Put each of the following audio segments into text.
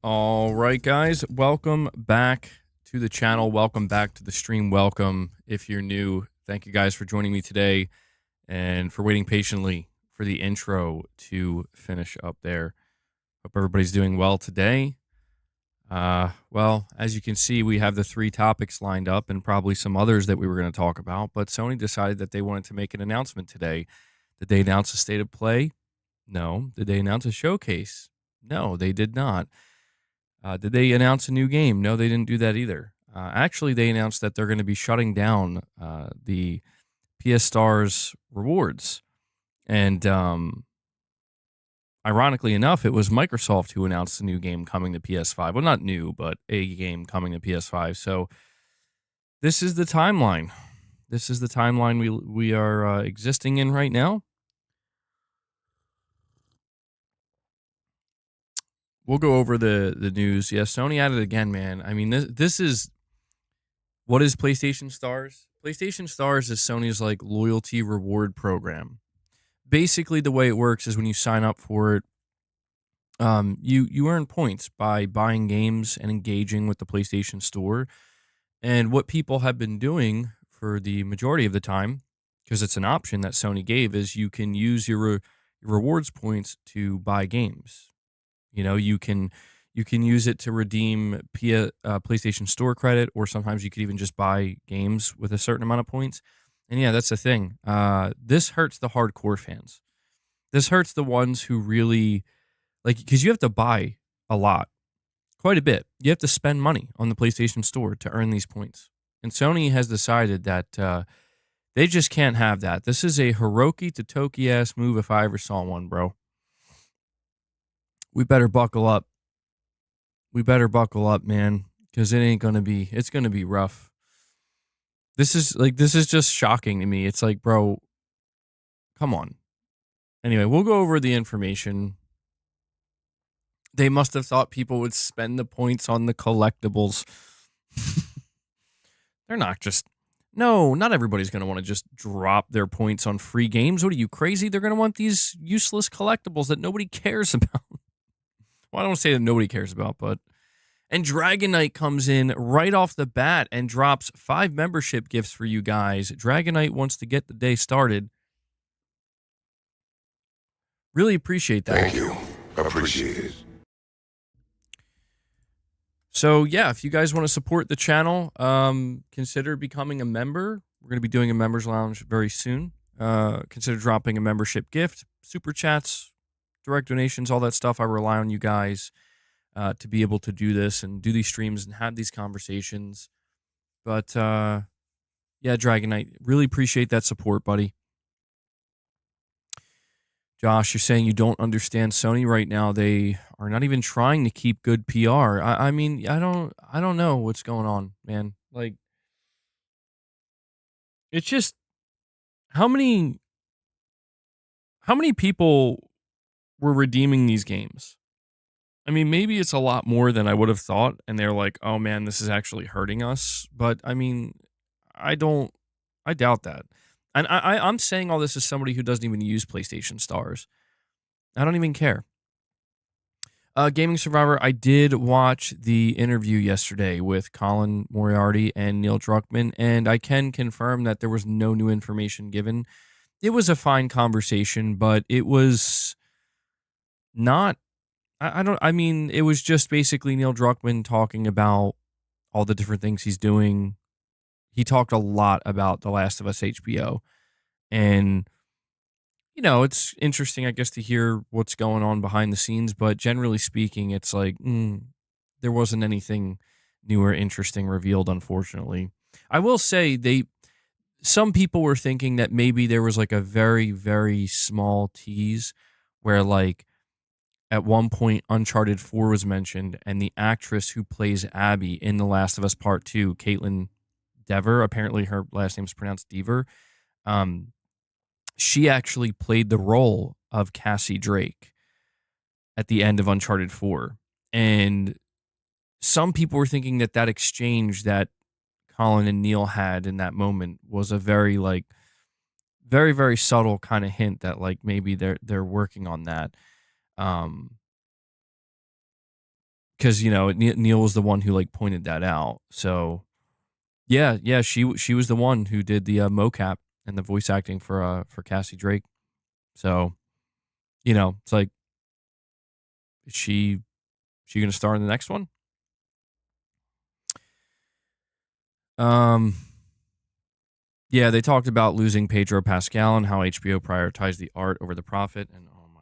All right, guys, welcome back to the channel. Welcome back to the stream. Welcome if you're new. Thank you guys for joining me today and for waiting patiently for the intro to finish up there. Hope everybody's doing well today. Well, as you can see, we have the 3 topics lined up and probably some others that we were going to talk about, but Sony decided that they wanted to make an announcement today. Did they announce a state of play? No. Did they announce a showcase? No, they did not. Did they announce a new game? No, they didn't do that either. Actually, they announced that they're going to be shutting down the PS Stars rewards. And ironically enough, it was Microsoft who announced a new game coming to PS5. Well, not new, but a game coming to PS5. So this is the timeline. This is the timeline we are existing in right now. We'll go over the news. Yeah, Sony at it again, man. I mean, this is what is PlayStation Stars? PlayStation Stars is Sony's like loyalty reward program. Basically, the way it works is when you sign up for it, you earn points by buying games and engaging with the PlayStation Store. And what people have been doing for the majority of the time, because it's an option that Sony gave, is you can use your rewards points to buy games. You know, you can use it to redeem PlayStation Store credit, or sometimes you could even just buy games with a certain amount of points. And yeah, that's the thing. This hurts the hardcore fans. This hurts the ones who really like, because you have to buy a lot, quite a bit. You have to spend money on the PlayStation Store to earn these points. And Sony has decided that they just can't have that. This is a Hiroki Totoki ass move if I ever saw one, bro. We better buckle up. We better buckle up, man, because it's going to be rough. This is just shocking to me. It's like, bro, come on. Anyway, we'll go over the information. They must have thought people would spend the points on the collectibles. They're not just, no, not everybody's going to want to just drop their points on free games. What are you, crazy? They're going to want these useless collectibles that nobody cares about. Well, I don't say that nobody cares about, but... And Dragon Knight comes in right off the bat and drops 5 membership gifts for you guys. Dragon Knight wants to get the day started. Really appreciate that. Thank you. Appreciate it. So, yeah, if you guys want to support the channel, consider becoming a member. We're going to be doing a members lounge very soon. Consider dropping a membership gift, super chats, direct donations, all that stuff. I rely on you guys to be able to do this and do these streams and have these conversations. But, yeah, Dragon Knight, really appreciate that support, buddy. Josh, you're saying you don't understand Sony right now. They are not even trying to keep good PR. I mean, I don't know what's going on, man. Like, it's just how many people were redeeming these games? I mean, maybe it's a lot more than I would have thought, and they're like, oh man, this is actually hurting us. But I mean, I doubt that. And I'm saying all this as somebody who doesn't even use PlayStation Stars. I don't even care. Gaming Survivor, I did watch the interview yesterday with Colin Moriarty and Neil Druckmann, and I can confirm that there was no new information given. It was a fine conversation, but it was not... I mean, it was just basically Neil Druckmann talking about all the different things he's doing. He talked a lot about The Last of Us HBO. And, you know, it's interesting, I guess, to hear what's going on behind the scenes. But generally speaking, it's like, there wasn't anything new or interesting revealed, unfortunately. I will say some people were thinking that maybe there was like a very, very small tease where like, at one point, Uncharted 4 was mentioned, and the actress who plays Abby in The Last of Us Part 2, Caitlin Dever, apparently her last name is pronounced Dever, she actually played the role of Cassie Drake at the end of Uncharted 4. And some people were thinking that that exchange that Colin and Neil had in that moment was a very, like, very, very subtle kind of hint that, like, maybe they're working on that. because Neil was the one who like pointed that out. So yeah, she was the one who did the mocap and the voice acting for Cassie Drake. So it's like, is she gonna star in the next one? Um, yeah, they talked about losing Pedro Pascal and how HBO prioritized the art over the profit. And oh my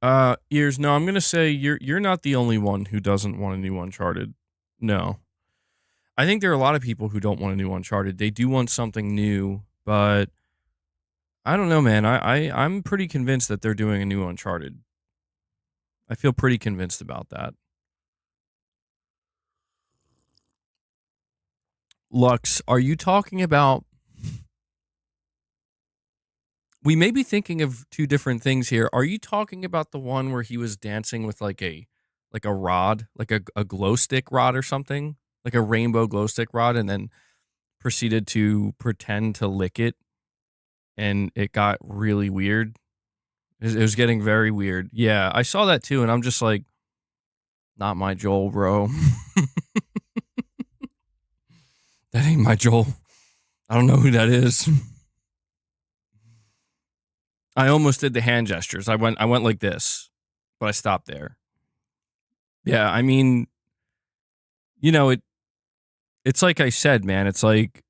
god. Ears. No, I'm gonna say you're not the only one who doesn't want a new Uncharted. No, I think there are a lot of people who don't want a new Uncharted. They do want something new, but I don't know, man. I'm pretty convinced that they're doing a new Uncharted. I feel pretty convinced about that. Lux, are you talking about? We may be thinking of two different things here. Are you talking about the one where he was dancing with like a rod, like a glow stick rod or something, like a rainbow glow stick rod, and then proceeded to pretend to lick it, and it got really weird. It was getting very weird. Yeah, I saw that too, and I'm just like, not my Joel, bro. That ain't my Joel. I don't know who that is. I almost did the hand gestures. I went like this, but I stopped there. Yeah, I mean, it's like I said, man. It's like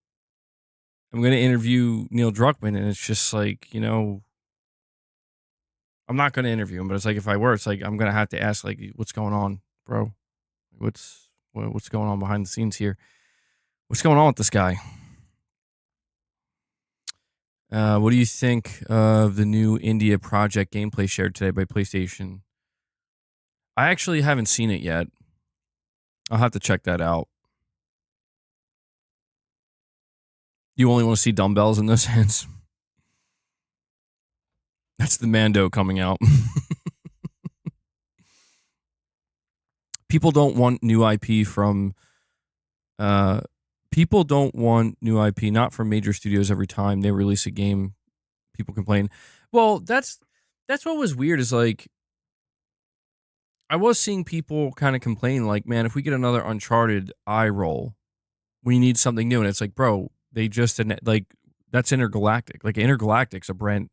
I'm going to interview Neil Druckmann, and it's just like, I'm not going to interview him, but it's like if I were, it's like I'm going to have to ask, like, what's going on, bro? What's going on behind the scenes here? What's going on with this guy? What do you think of the new India Project gameplay shared today by PlayStation? I actually haven't seen it yet. I'll have to check that out. You only want to see dumbbells in those hands? That's the Mando coming out. People don't want new IP from people don't want new IP not from major studios every time they release a game. People complain. Well, that's what was weird is like I was seeing people kind of complain like, man, if we get another Uncharted, eye roll. We need something new, and it's like, bro, they just like that's Intergalactic. Like Intergalactic's a brand.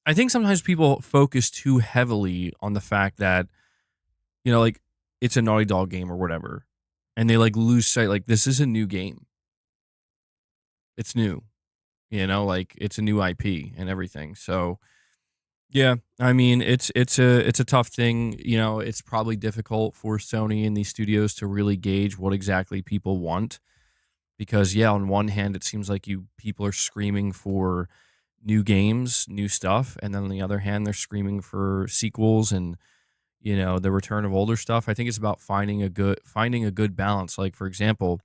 I think sometimes people focus too heavily on the fact that like it's a Naughty Dog game or whatever, and they like lose sight. Like this is a new game. It's new, like it's a new IP and everything. So yeah, I mean it's a tough thing. It's probably difficult for Sony and these studios to really gauge what exactly people want because yeah, on one hand it seems like people are screaming for new games, new stuff, and then on the other hand they're screaming for sequels and the return of older stuff. I think it's about finding a good balance. Like for example,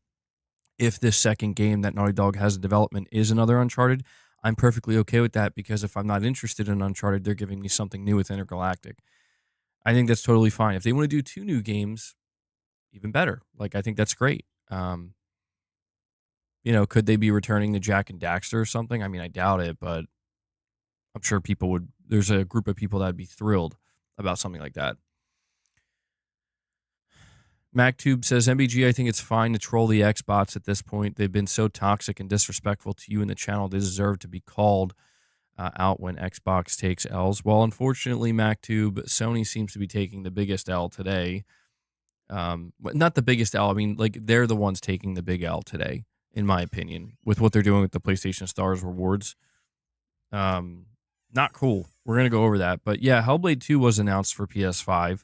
if this second game that Naughty Dog has in development is another Uncharted, I'm perfectly okay with that because if I'm not interested in Uncharted, they're giving me something new with Intergalactic. I think that's totally fine. If they want to do two new games, even better. Like I think that's great. Could they be returning to Jack and Daxter or something? I mean, I doubt it, but I'm sure people would. There's a group of people that'd be thrilled about something like that. MacTube says, MBG, I think it's fine to troll the Xbots at this point. They've been so toxic and disrespectful to you and the channel. They deserve to be called out when Xbox takes L's. Well, unfortunately, MacTube, Sony seems to be taking the biggest L today. Not the biggest L. I mean, like, they're the ones taking the big L today, in my opinion, with what they're doing with the PlayStation Stars rewards. Not cool. We're going to go over that. But yeah, Hellblade 2 was announced for PS5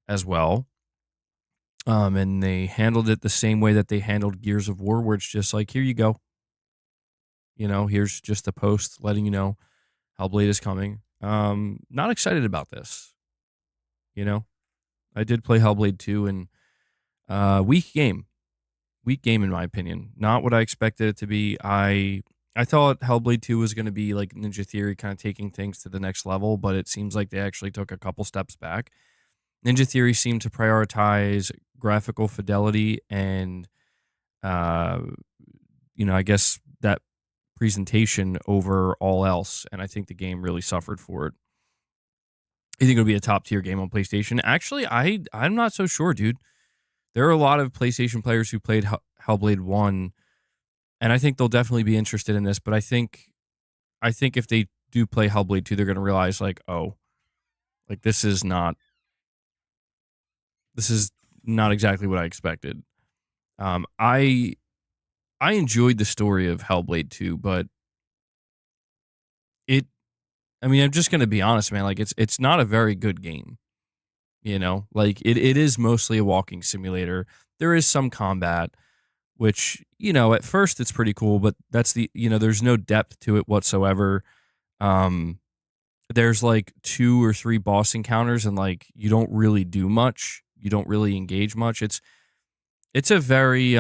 as well. And they handled it the same way that they handled Gears of War, where it's just like, here you go. Here's just a post letting you know Hellblade is coming. Not excited about this. I did play Hellblade 2 and weak game. Weak game in my opinion. Not what I expected it to be. I thought Hellblade 2 was going to be like Ninja Theory kind of taking things to the next level, but it seems like they actually took a couple steps back. Ninja Theory seemed to prioritize graphical fidelity and, uh, I guess that presentation over all else. And I think the game really suffered for it. I think it'll be a top tier game on PlayStation. Actually, I'm not so sure, dude. There are a lot of PlayStation players who played Hellblade 1, and I think they'll definitely be interested in this, but I think if they do play Hellblade 2, they're going to realize like, "Oh, like this is not exactly what I expected." Um I I enjoyed the story of Hellblade 2, but it I mean, I'm just going to be honest, man, like it's not a very good game, you know? Like it is mostly a walking simulator. There is some combat, which, at first it's pretty cool, but there's no depth to it whatsoever. Um, there's like 2 or 3 boss encounters and like you don't really do much. You don't really engage much. It's a very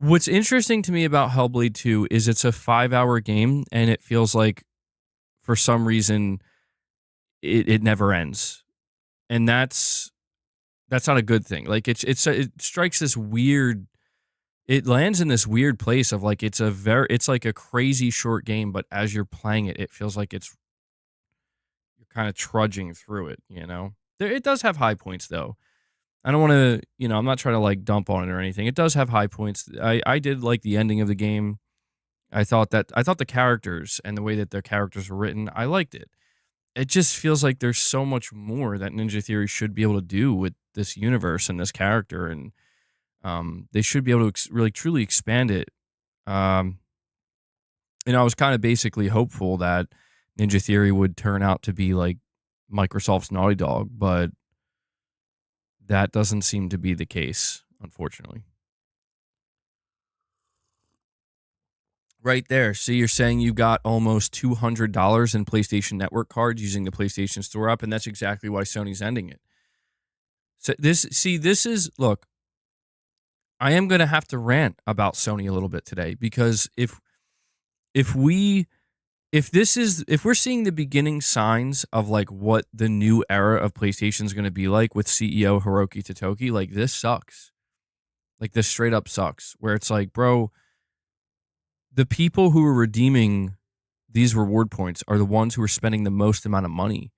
what's interesting to me about Hellblade 2 is it's a 5-hour game and it feels like for some reason it never ends. And that's not a good thing. Like it strikes this weird it lands in this weird place of like it's like a crazy short game, but as you're playing it, it feels like you're kind of trudging through it, you know? It does have high points though. I don't want to, I'm not trying to like dump on it or anything. It does have high points. I did like the ending of the game. I thought the characters and the way that their characters were written, I liked it. It just feels like there's so much more that Ninja Theory should be able to do with this universe and this character, and they should be able to really truly expand it. Um, I was kind of basically hopeful that Ninja Theory would turn out to be like Microsoft's Naughty Dog, but that doesn't seem to be the case, unfortunately. Right there. See, you're saying you got almost $200 in PlayStation Network cards using the PlayStation Store app, and that's exactly why Sony's ending it. So this is look. I am going to have to rant about Sony a little bit today because if we if we're seeing the beginning signs of like what the new era of PlayStation is going to be like with CEO Hiroki Totoki, like this sucks. Like this straight up sucks. Where it's like, bro, the people who are redeeming these reward points are the ones who are spending the most amount of money.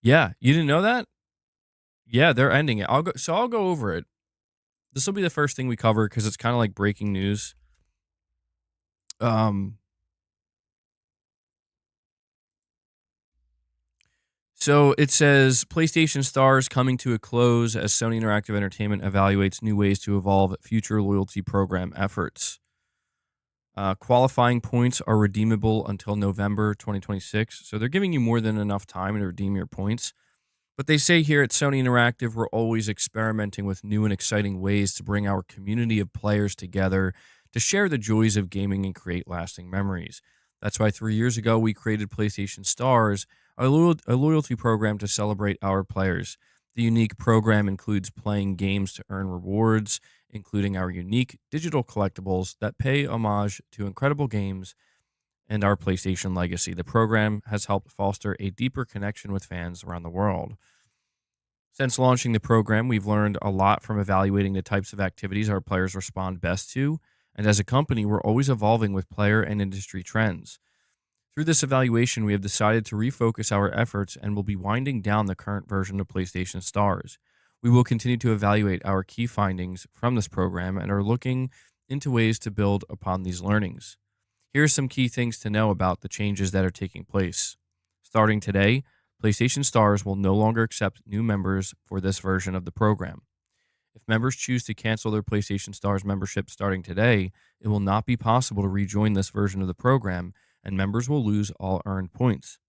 Yeah, you didn't know that? Yeah, they're ending it. I'll go over it. This will be the first thing we cover because it's kind of like breaking news. Um, so it says PlayStation Stars coming to a close as Sony Interactive Entertainment evaluates new ways to evolve future loyalty program efforts. Qualifying points are redeemable until November 2026, so they're giving you more than enough time to redeem your points. But they say here at Sony Interactive, we're always experimenting with new and exciting ways to bring our community of players together to share the joys of gaming and create lasting memories. That's why 3 years ago, we created PlayStation Stars, a loyalty program to celebrate our players. The unique program includes playing games to earn rewards, including our unique digital collectibles that pay homage to incredible games and our PlayStation legacy. The program has helped foster a deeper connection with fans around the world. Since launching the program, we've learned a lot from evaluating the types of activities our players respond best to. And as a company, we're always evolving with player and industry trends. Through this evaluation, we have decided to refocus our efforts and will be winding down the current version of PlayStation Stars. We will continue to evaluate our key findings from this program and are looking into ways to build upon these learnings. Here are some key things to know about the changes that are taking place. Starting today, PlayStation Stars will no longer accept new members for this version of the program. If members choose to cancel their PlayStation Stars membership starting today, it will not be possible to rejoin this version of the program, and members will lose all earned points.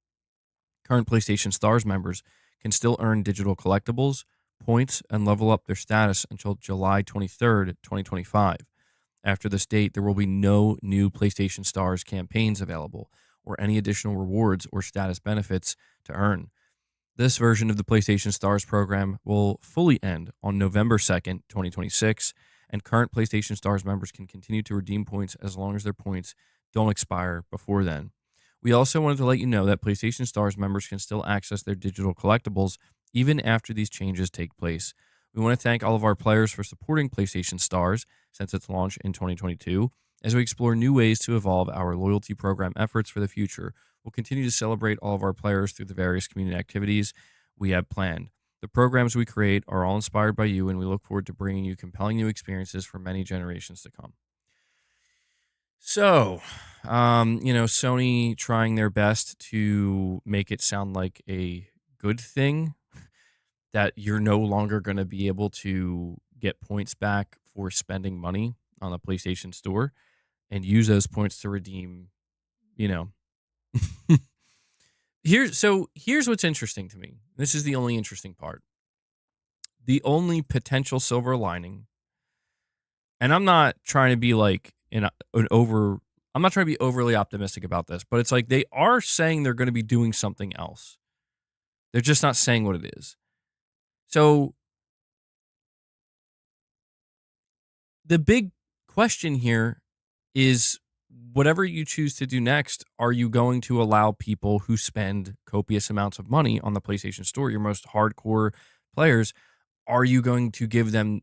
Current PlayStation Stars members can still earn digital collectibles, points, and level up their status until July 23rd, 2025. After this date, there will be no new PlayStation Stars campaigns available, or any additional rewards or status benefits to earn. This version of the PlayStation Stars program will fully end on November 2nd, 2026, and current PlayStation Stars members can continue to redeem points as long as their points don't expire before then. We also wanted to let you know that PlayStation Stars members can still access their digital collectibles even after these changes take place. We want to thank all of our players for supporting PlayStation Stars since its launch in 2022 as we explore new ways to evolve our loyalty program efforts for the future. We'll continue to celebrate all of our players through the various community activities we have planned. The programs we create are all inspired by you, and we look forward to bringing you compelling new experiences for many generations to come. So, Sony trying their best to make it sound like a good thing that you're no longer going to be able to get points back for spending money on the PlayStation Store and use those points to redeem, you know. Here's what's interesting to me. This is the only interesting part. The only potential silver lining, and I'm not trying to be like an over I'm not trying to be overly optimistic about this, but it's like they are saying they're going to be doing something else. They're just not saying what it is. So the big question here is whatever you choose to do next, are you going to allow people who spend copious amounts of money on the PlayStation Store, your most hardcore players, are you going to give them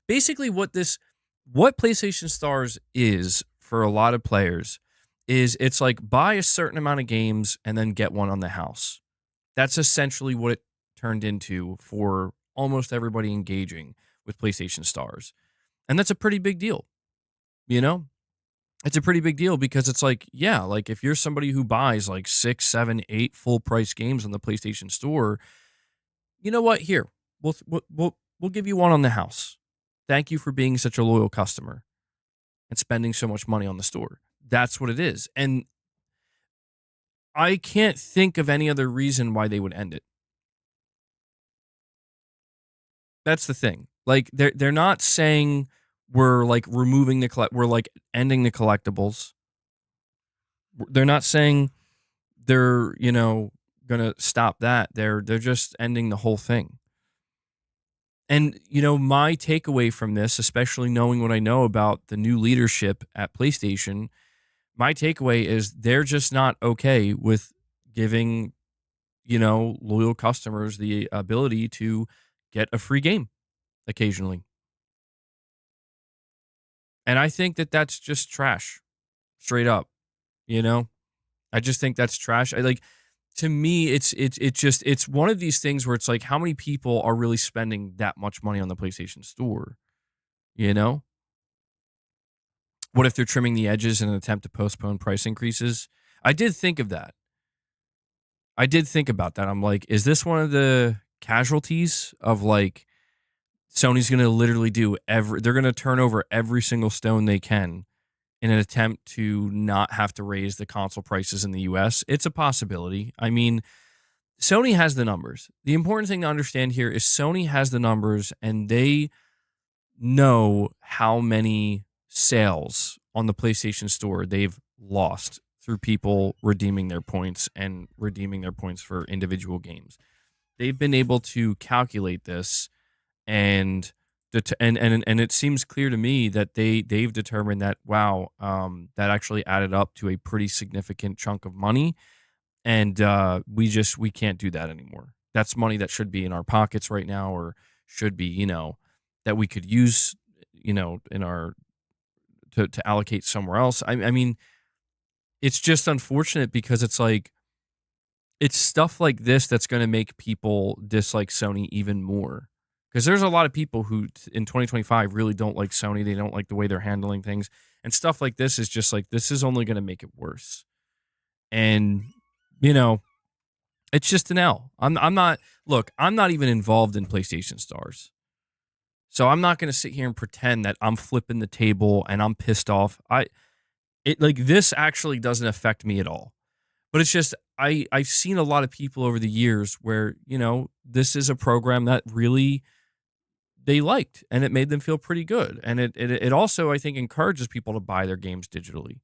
basically what PlayStation Stars is for a lot of players is it's like buy a certain amount of games and then get one on the house. That's essentially what it turned into for almost everybody engaging with PlayStation Stars. And that's a pretty big deal, you know? It's a pretty big deal because it's like, yeah, like if you're somebody who buys like 6, 7, 8 full price games on the PlayStation Store, you know what? Here, we'll give you one on the house. Thank you for being such a loyal customer and spending so much money on the store. That's what it is. And I can't think of any other reason why they would end it. That's the thing. Like they're not saying we're like removing we're like ending the collectibles. They're not saying they're, going to stop that. They're just ending the whole thing. And my takeaway from this, especially knowing what I know about the new leadership at PlayStation, my takeaway is they're just not okay with giving, loyal customers the ability to get a free game occasionally. And I think that that's just trash, straight up, you know? I just think that's trash. I like to me it's one of these things where it's like how many people are really spending that much money on the PlayStation Store, you know? What if they're trimming the edges in an attempt to postpone price increases? I did think of that. I did think about that. I'm like, is this one of the casualties of like Sony's going to literally they're going to turn over every single stone they can in an attempt to not have to raise the console prices in the US? It's a possibility. I mean, Sony has the numbers. The important thing to understand here is Sony has the numbers and they know how many sales on the PlayStation Store they've lost through people redeeming their points and redeeming their points for individual games. They've been able to calculate this and and it seems clear to me that they've determined that wow, that actually added up to a pretty significant chunk of money, and we can't do that anymore. That's money that should be in our pockets right now, or should be that we could use in our to allocate somewhere else. I mean, it's just unfortunate because it's like it's stuff like this that's going to make people dislike Sony even more. Because there's a lot of people who in 2025 really don't like Sony. They don't like the way they're handling things. And stuff like this is just like, this is only going to make it worse. And, you know, it's just an L. I'm not, look, I'm not even involved in PlayStation Stars. So I'm not going to sit here and pretend that I'm flipping the table and I'm pissed off. This actually doesn't affect me at all. But it's just, I've seen a lot of people over the years where, this is a program that really they liked and it made them feel pretty good. And it also, I think, encourages people to buy their games digitally,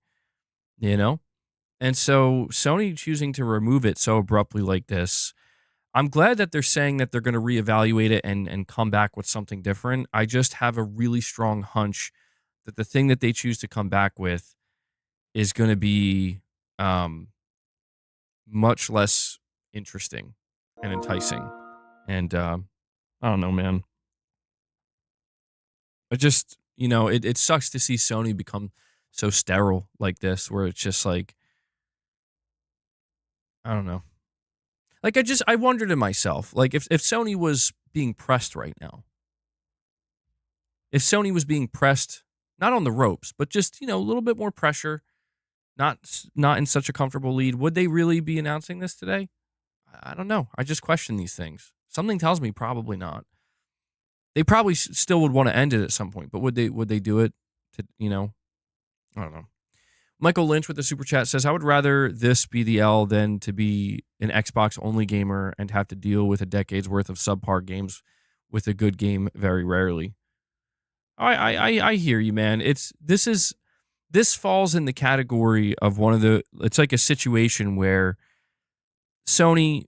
you know? And so Sony choosing to remove it so abruptly like this, I'm glad that they're saying that they're going to reevaluate it and come back with something different. I just have a really strong hunch that the thing that they choose to come back with is going to be much less interesting and enticing. And I don't know, man. It just, it sucks to see Sony become so sterile like this, where it's just like, I don't know. Like, I wonder to myself, like, if Sony was being pressed right now, if Sony was being pressed, not on the ropes, but just, a little bit more pressure, not in such a comfortable lead, would they really be announcing this today? I don't know. I just question these things. Something tells me probably not. They probably still would want to end it at some point, but would they do it to, I don't know. Michael Lynch with the super chat says, I would rather this be the L than to be an Xbox only gamer and have to deal with a decade's worth of subpar games with a good game very rarely. I hear you, man. This falls in the category of it's like a situation where Sony,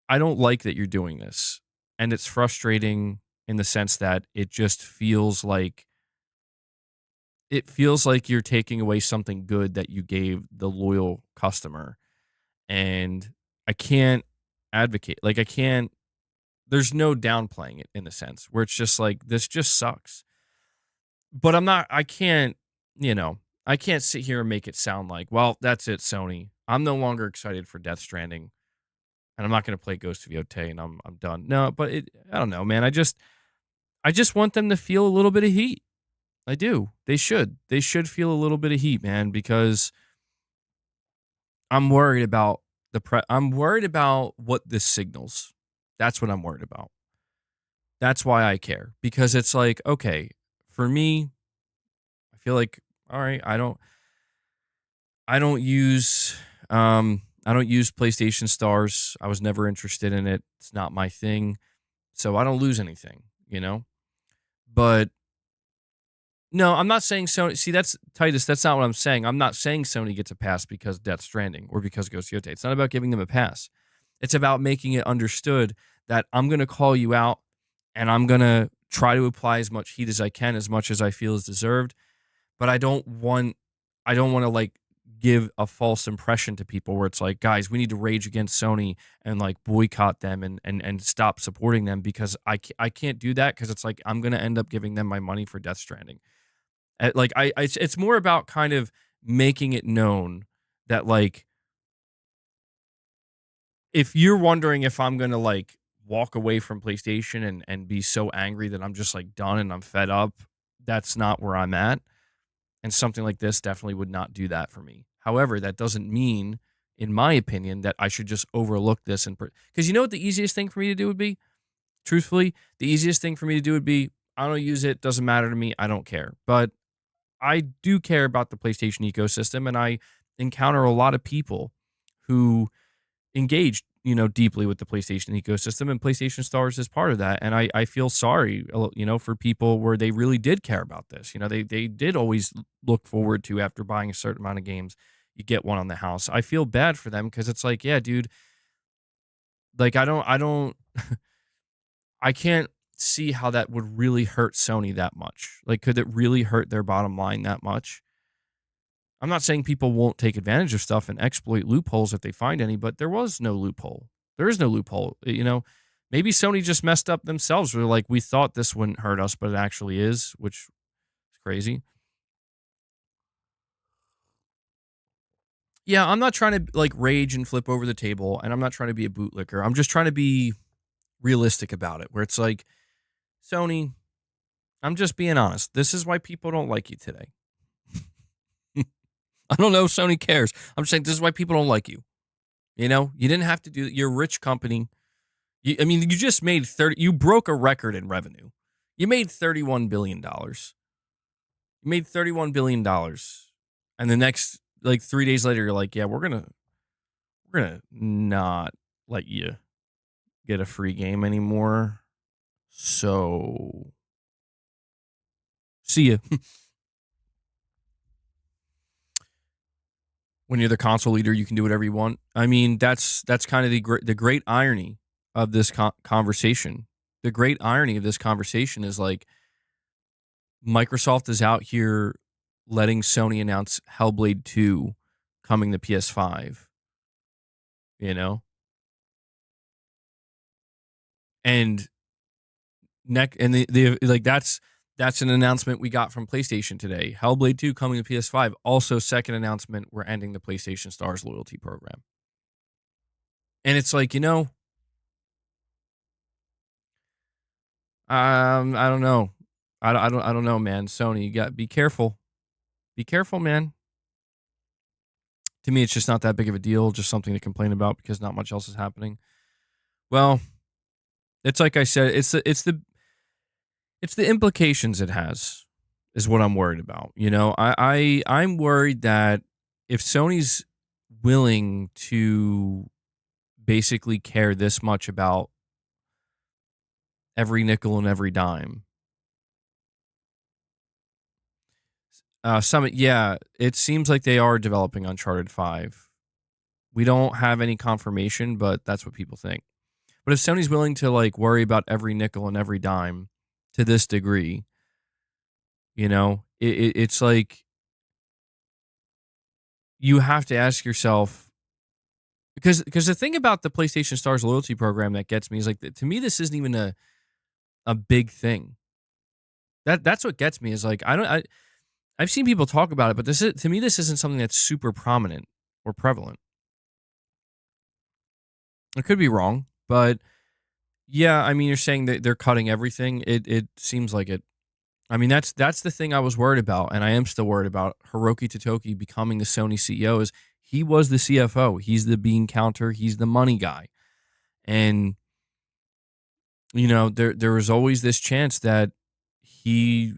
I don't like that you're doing this. And it's frustrating in the sense that it feels like you're taking away something good that you gave the loyal customer. And I can't advocate. Like, there's no downplaying it in the sense where it's just like, this just sucks. But I can't sit here and make it sound like, well, that's it, Sony. I'm no longer excited for Death Stranding, and I'm not going to play Ghost of Yotei, and I'm done. No, but I don't know, man. I just want them to feel a little bit of heat. I do. They should. They should feel a little bit of heat, man, because I'm worried about I'm worried about what this signals. That's what I'm worried about. That's why I care, because it's like, okay, for me, I feel like, all right, I don't use PlayStation Stars. I was never interested in it. It's not my thing. So I don't lose anything. But no, I'm not saying Sony. See, that's Titus. That's not what I'm saying. I'm not saying Sony gets a pass because Death Stranding or because Ghost Yotei. It's not about giving them a pass. It's about making it understood that I'm going to call you out and I'm going to try to apply as much heat as I can, as much as I feel is deserved. But I don't want to like give a false impression to people where it's like, guys, we need to rage against Sony and like boycott them and stop supporting them, because I can't do that, because it's like I'm going to end up giving them my money for Death Stranding. Like it's more about kind of making it known that, like, if you're wondering if I'm going to like walk away from PlayStation and be so angry that I'm just like done and I'm fed up, that's not where I'm at. And something like this definitely would not do that for me. However, that doesn't mean, in my opinion, that I should just overlook this. Because you know what the easiest thing for me to do would be? Truthfully, the easiest thing for me to do would be, I don't use it, doesn't matter to me, I don't care. But I do care about the PlayStation ecosystem, and I encounter a lot of people who engage, deeply with the PlayStation ecosystem, and PlayStation Stars is part of that. And I feel sorry, for people where they really did care about this. They did always look forward to, after buying a certain amount of games, you get one on the house. I feel bad for them, because it's like, yeah, dude, like, I don't, I can't see how that would really hurt Sony that much. Like, could it really hurt their bottom line that much? I'm not saying people won't take advantage of stuff and exploit loopholes if they find any, but there was no loophole. There is no loophole. Maybe Sony just messed up themselves. We're like, we thought this wouldn't hurt us, but it actually is, which is crazy. Yeah, I'm not trying to like rage and flip over the table, and I'm not trying to be a bootlicker. I'm just trying to be realistic about it, where it's like, Sony, I'm just being honest. This is why people don't like you today. I don't know if Sony cares. I'm just saying, this is why people don't like you. You didn't have to do it. You're a rich company. You just made you broke a record in revenue. You made $31 billion. You made $31 billion. And the next, like, 3 days later, you're like, yeah, we're gonna not let you get a free game anymore. So see ya. When you're the console leader, you can do whatever you want. I mean, that's kind of the great irony of this conversation. The great irony of this conversation is, like, Microsoft is out here letting Sony announce Hellblade 2 coming to PS5. you know? And the like that's an announcement we got from PlayStation today. Hellblade 2 coming to PS5. Also, second announcement, we're ending the PlayStation Stars loyalty program. And it's like, I don't know. I don't know, man. Sony, you got be careful. Be careful, man. To me, it's just not that big of a deal, just something to complain about because not much else is happening. Well, it's like I said, it's the implications it has is what I'm worried about. I'm worried that if Sony's willing to basically care this much about every nickel and every dime, yeah, it seems like they are developing Uncharted 5. We don't have any confirmation, but that's what people think. But if Sony's willing to like worry about every nickel and every dime to this degree, it's like you have to ask yourself because the thing about the PlayStation Stars loyalty program that gets me is like to me this isn't even a big thing. That's what gets me is like I've seen people talk about it, but to me this isn't something that's super prominent or prevalent. I could be wrong, but yeah, I mean you're saying that they're cutting everything. It seems like it. I mean that's the thing I was worried about, and I am still worried about Hiroki Totoki becoming the Sony CEO. Is he was the CFO, he's the bean counter, he's the money guy, and there was always this chance that he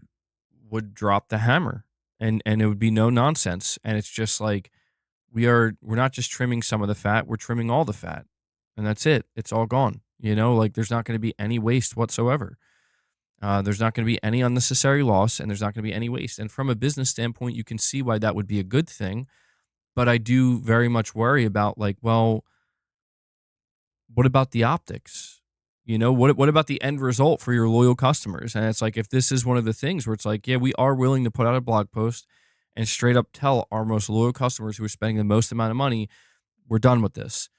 would drop the hammer, and it would be no nonsense, and it's just like we're not just trimming some of the fat, we're trimming all the fat, and that's it. It's all gone. Like there's not going to be any waste whatsoever. There's not going to be any unnecessary loss, and there's not going to be any waste. And from a business standpoint, you can see why that would be a good thing. But I do very much worry about like, well, what about the optics? What about the end result for your loyal customers? And it's like if this is one of the things where it's like, yeah, we are willing to put out a blog post and straight up tell our most loyal customers who are spending the most amount of money, we're done with this.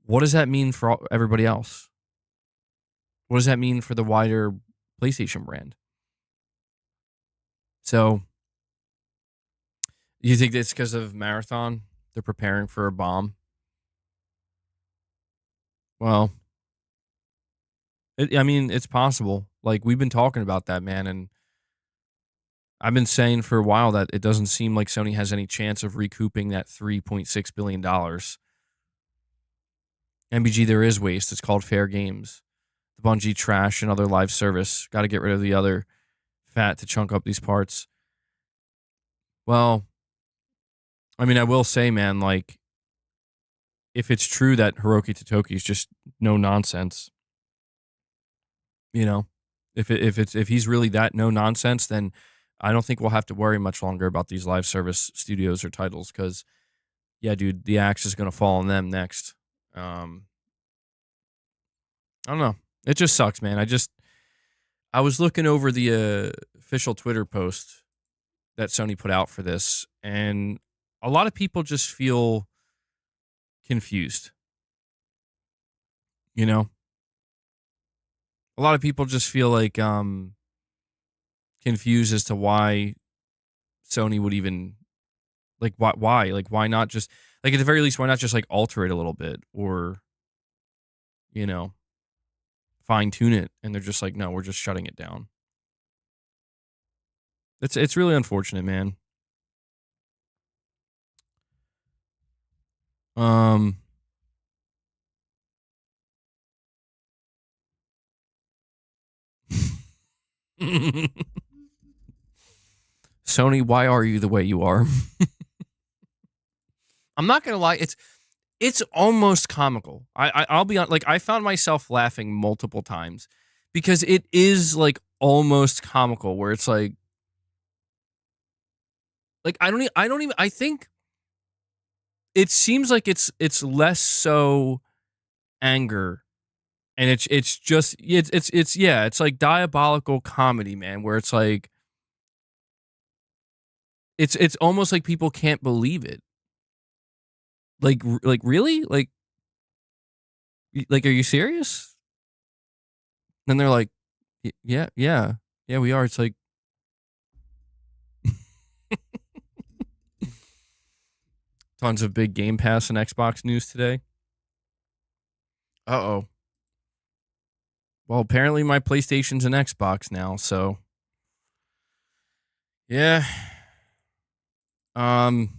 What does that mean for everybody else? What does that mean for the wider PlayStation brand? So, you think it's because of Marathon? They're preparing for a bomb? Well, I mean, it's possible. Like, we've been talking about that, man, and I've been saying for a while that it doesn't seem like Sony has any chance of recouping that $3.6 billion. MBG, there is waste. It's called fair games. The Bungie trash and other live service. Got to get rid of the other fat to chunk up these parts. Well, I mean, I will say, man, like, if it's true that Hiroki Totoki is just no nonsense, if he's really that no nonsense, then I don't think we'll have to worry much longer about these live service studios or titles because, yeah, dude, the axe is going to fall on them next. I don't know. It just sucks, man. I was looking over the official Twitter post that Sony put out for this, and a lot of people just feel confused. A lot of people just feel like confused as to why Sony would even like why not just like at the very least why not just like alter it a little bit or you know fine tune it, and they're just like no, we're just shutting it down. It's really unfortunate, man. Um Sony, why are you the way you are? I'm not gonna lie, it's almost comical. I'll be on like I found myself laughing multiple times because it is like almost comical where it's like I don't even I think it seems like it's less so anger and it's just it's yeah, it's like diabolical comedy, man, where it's like it's almost like people can't believe it. Like really? Like Like, are you serious? Then they're like, Yeah, yeah, yeah, we are." It's like, tons of big Game Pass and Xbox news today. Uh-oh. Well, apparently my PlayStation's an Xbox now, so yeah. Um,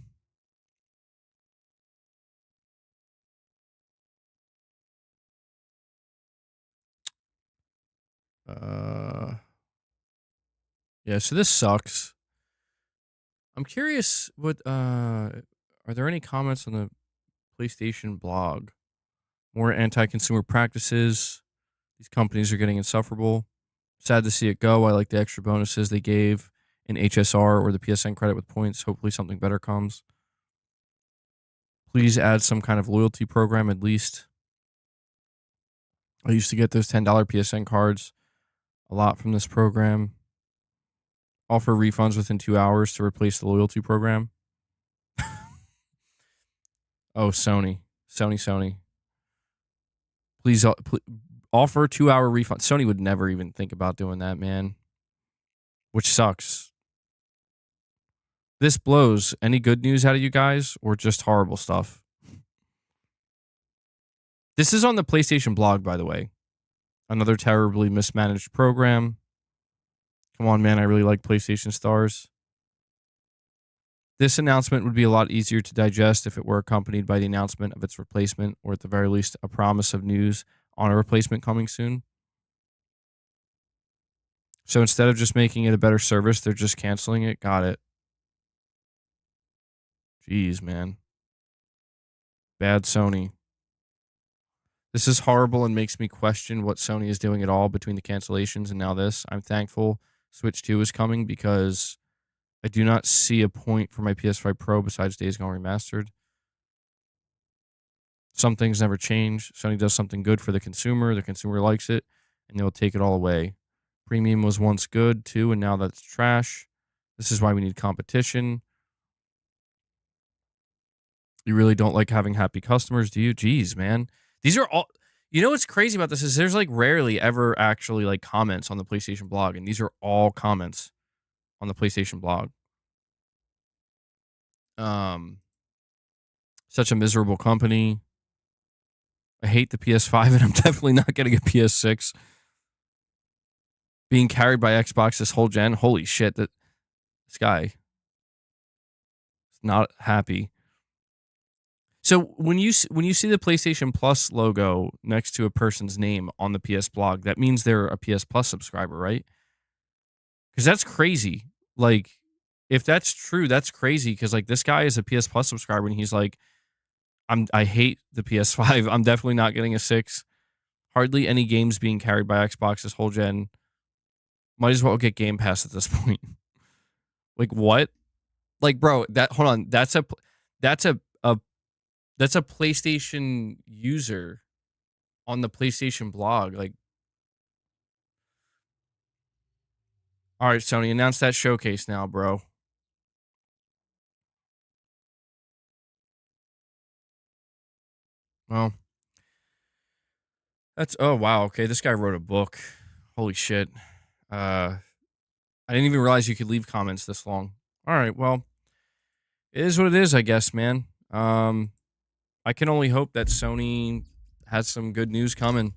uh, yeah, so this sucks. I'm curious are there any comments on the PlayStation blog? More anti-consumer practices. These companies are getting insufferable. Sad to see it go. I like the extra bonuses they gave in HSR or the PSN credit with points. Hopefully something better comes. Please add some kind of loyalty program at least. I used to get those $10 PSN cards a lot from this program. Offer refunds within 2 hours to replace the loyalty program. Oh, Sony. Sony. Please offer 2-hour refund. Sony would never even think about doing that, man. Which sucks. This blows. Any good news out of you guys or just horrible stuff? This is on the PlayStation blog, by the way. Another terribly mismanaged program. Come on, man. I really like PlayStation Stars. This announcement would be a lot easier to digest if it were accompanied by the announcement of its replacement, or at the very least, a promise of news on a replacement coming soon. So instead of just making it a better service, they're just canceling it. Got it. Jeez, man. Bad Sony. This is horrible and makes me question what Sony is doing at all between the cancellations and now this. I'm thankful Switch 2 is coming because I do not see a point for my PS5 Pro besides Days Gone Remastered. Some things never change. Sony does something good for the consumer likes it, and they'll take it all away. Premium was once good too, and now that's trash. This is why we need competition. You really don't like having happy customers, do you? Jeez, man. These are all, you know what's crazy about this is there's like rarely ever actually like comments on the PlayStation blog, and these are all comments on the PlayStation blog. Um, Such a miserable company. I hate the PS5, and I'm definitely not getting a PS6. Being carried by Xbox this whole gen. Holy shit, that this guy is not happy. So when you see the PlayStation Plus logo next to a person's name on the PS blog, that means they're a PS Plus subscriber, right? Because that's crazy. Like, if that's true, that's crazy. Because like this guy is a PS Plus subscriber, and he's like, I hate the PS5. I'm definitely not getting a 6. Hardly any games being carried by Xbox this whole gen. Might as well get Game Pass at this point. Like what? Like, bro, hold on. That's a that's a PlayStation user on the PlayStation blog. Like, all right, Sony, announce that showcase now, bro. Well, oh wow, okay. This guy wrote a book. Holy shit. I didn't even realize you could leave comments this long. All right, well, it is what it is, I guess, man. I can only hope that Sony has some good news coming,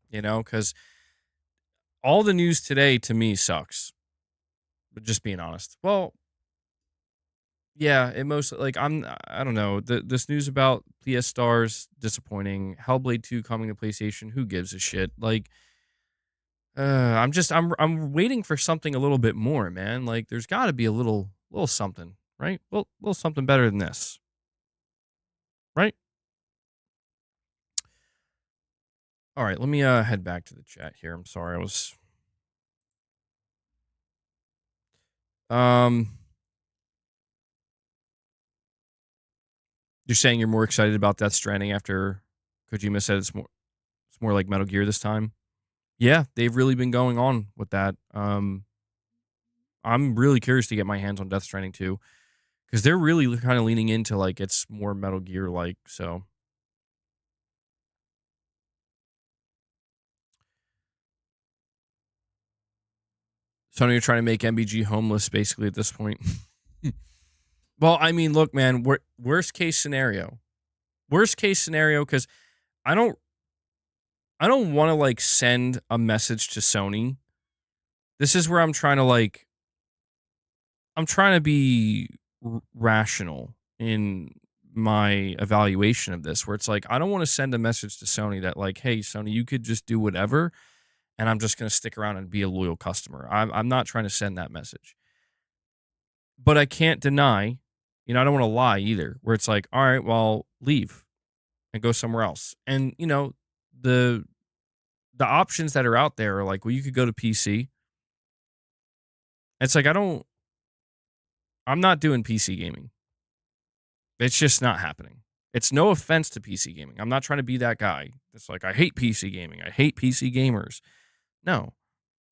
because all the news today to me sucks. But just being honest. Well, yeah, it mostly like I don't know. This news about PS Stars disappointing. Hellblade 2 coming to PlayStation, who gives a shit? Like I'm waiting for something a little bit more, man. Like there's got to be a little something, right? Well, little something better than this. Right? All right, let me head back to the chat here. I'm sorry. I was um you're saying you're more excited about Death Stranding after Kojima said it's more like Metal Gear this time. Yeah, they've really been going on with that. I'm really curious to get my hands on Death Stranding too, because they're really kind of leaning into like it's more Metal Gear like. So Sony are trying to make MBG homeless basically at this point. Well, I mean, look, man, worst case scenario. Worst case scenario, because I don't I don't want to like send a message to Sony. This is where I'm trying to be rational in my evaluation of this, where it's like I don't want to send a message to Sony that like, hey, Sony, you could just do whatever, and I'm just going to stick around and be a loyal customer. I'm not trying to send that message, but I can't deny, I don't want to lie either. Where it's like, all right, well, leave and go somewhere else, and the the options that are out there are like, well, you could go to PC. It's like I'm not doing PC gaming. It's just not happening. It's no offense to PC gaming. I'm not trying to be that guy. It's like, I hate PC gaming. I hate PC gamers. No,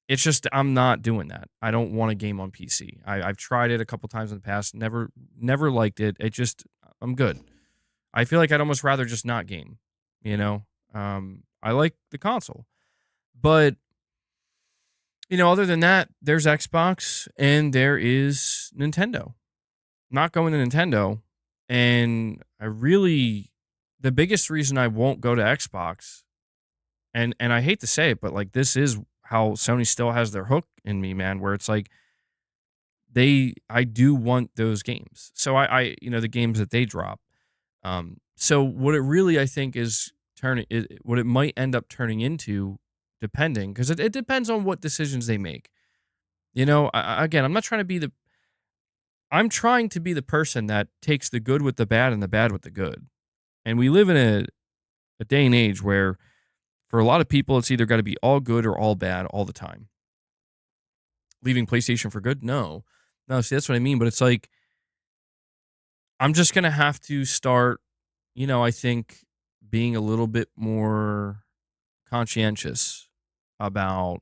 it's just I'm not doing that. I don't want to game on PC. I've tried it a couple times in the past. Never liked it. I'm good. I feel like I'd almost rather just not game. You know, I like the console, but other than that, there's Xbox and there is Nintendo. Not going to Nintendo, and the biggest reason I won't go to Xbox, and I hate to say it, but like this is how Sony still has their hook in me, man, where it's like I do want those games. So the games that they drop. So what it really I think is what it might end up turning into, depending, because it depends on what decisions they make. Again, I'm trying to be the person that takes the good with the bad and the bad with the good. And we live in a day and age where for a lot of people, it's either got to be all good or all bad all the time. Leaving PlayStation for good? No. No, see, that's what I mean. But it's like, I'm just going to have to start, I think being a little bit more conscientious about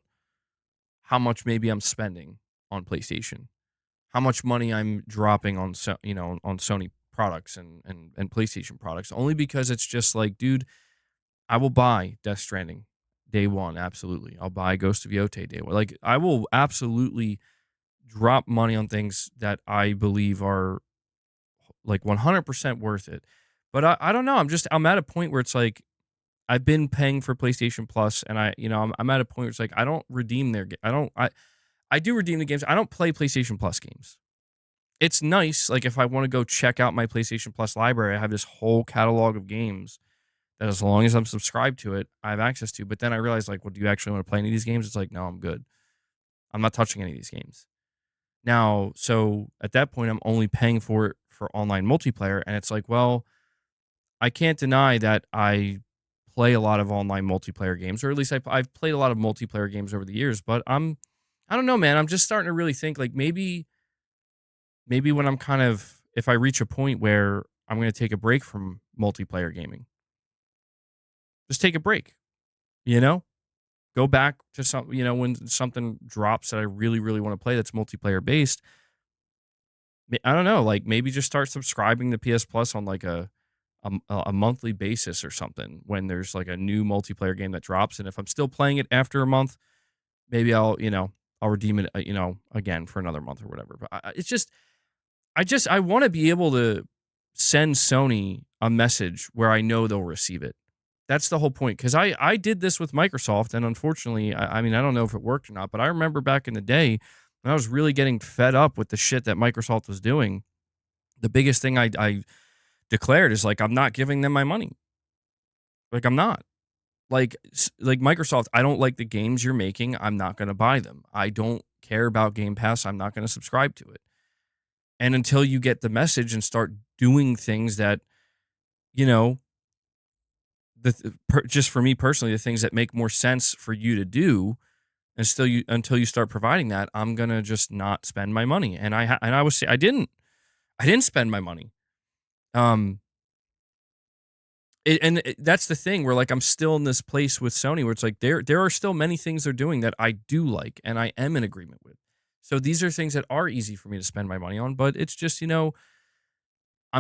how much maybe I'm spending on PlayStation, how much money I'm dropping on on Sony products and PlayStation products, only because it's just like, dude, I will buy Death Stranding day one, absolutely. I'll buy Ghost of Yotei day one. Like, I will absolutely drop money on things that I believe are like 100% worth it. But I don't know. I'm at a point where it's like I've been paying for PlayStation Plus, and I'm at a point where it's like I don't redeem I do redeem the games. I don't play PlayStation Plus games. It's nice, like if I want to go check out my PlayStation Plus library, I have this whole catalog of games that as long as I'm subscribed to it, I have access to. But then I realized, like, well, do you actually want to play any of these games? It's like, no, I'm good. I'm not touching any of these games. Now, so at that point, I'm only paying for it for online multiplayer. And it's like, well, I can't deny that I play a lot of online multiplayer games, or at least I've played a lot of multiplayer games over the years. But I don't know, man. I'm just starting to really think like maybe when if I reach a point where I'm going to take a break from multiplayer gaming, just take a break, go back to when something drops that I really, really want to play that's multiplayer based. I don't know, like maybe just start subscribing to PS Plus on like a monthly basis or something when there's like a new multiplayer game that drops. And if I'm still playing it after a month, maybe I'll redeem it, again for another month or whatever. But I want to be able to send Sony a message where I know they'll receive it. That's the whole point. Because I did this with Microsoft, and unfortunately, I mean, I don't know if it worked or not, but I remember back in the day when I was really getting fed up with the shit that Microsoft was doing. The biggest thing I declared is like, I'm not giving them my money. Like, I'm not. Like Microsoft, I don't like the games you're making. I'm not going to buy them. I don't care about Game Pass. I'm not going to subscribe to it. And until you get the message and start doing things that, just for me personally, the things that make more sense for you to do, and until you start providing that, I'm gonna just not spend my money. And I didn't spend my money. That's the thing where like I'm still in this place with Sony where it's like there are still many things they're doing that I do like and I am in agreement with. So these are things that are easy for me to spend my money on, but it's just, I'm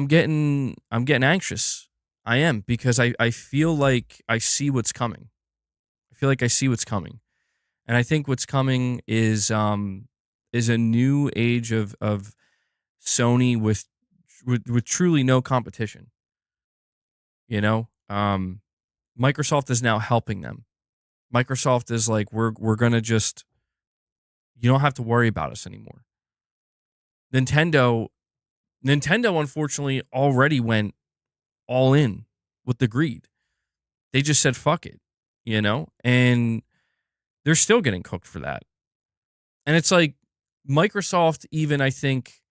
getting anxious. I am, because I feel like I see what's coming. I feel like I see what's coming. And I think what's coming is a new age of Sony with truly no competition. You know, Microsoft is now helping them. Microsoft is like, we're gonna just, you don't have to worry about us anymore. Nintendo Nintendo unfortunately already went all in with the greed. They just said fuck it, and they're still getting cooked for that. And it's like Microsoft, even I think,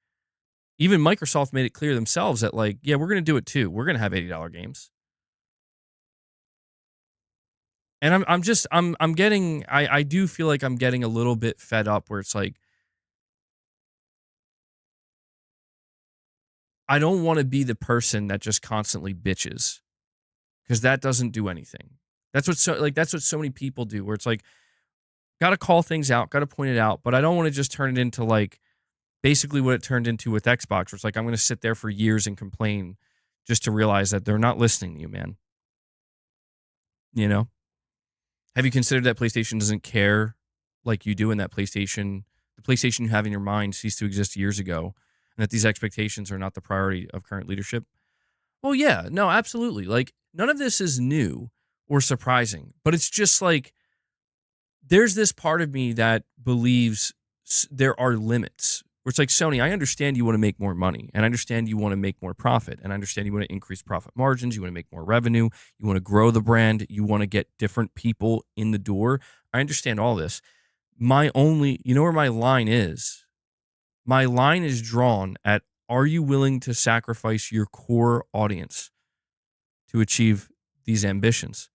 even Microsoft made it clear themselves that, like, yeah, we're gonna do it too. We're gonna have $80 games. And I'm getting, I do feel like I'm getting a little bit fed up where it's like, I don't want to be the person that just constantly bitches, because that doesn't do anything. That's what so many people do, where it's like, got to call things out, got to point it out, but I don't want to just turn it into like basically what it turned into with Xbox, where it's like I'm going to sit there for years and complain just to realize that they're not listening to you, man. You know? Have you considered that PlayStation doesn't care like you do, and that the PlayStation you have in your mind ceased to exist years ago, and that these expectations are not the priority of current leadership? Well, yeah, no, absolutely. Like, none of this is new or surprising, but it's just like there's this part of me that believes there are limits. Where it's like, Sony, I understand you want to make more money, and I understand you want to make more profit, and I understand you want to increase profit margins, you want to make more revenue, you want to grow the brand, you want to get different people in the door. I understand all this. My only, you know where my line is? My line is drawn at, are you willing to sacrifice your core audience to achieve these ambitions?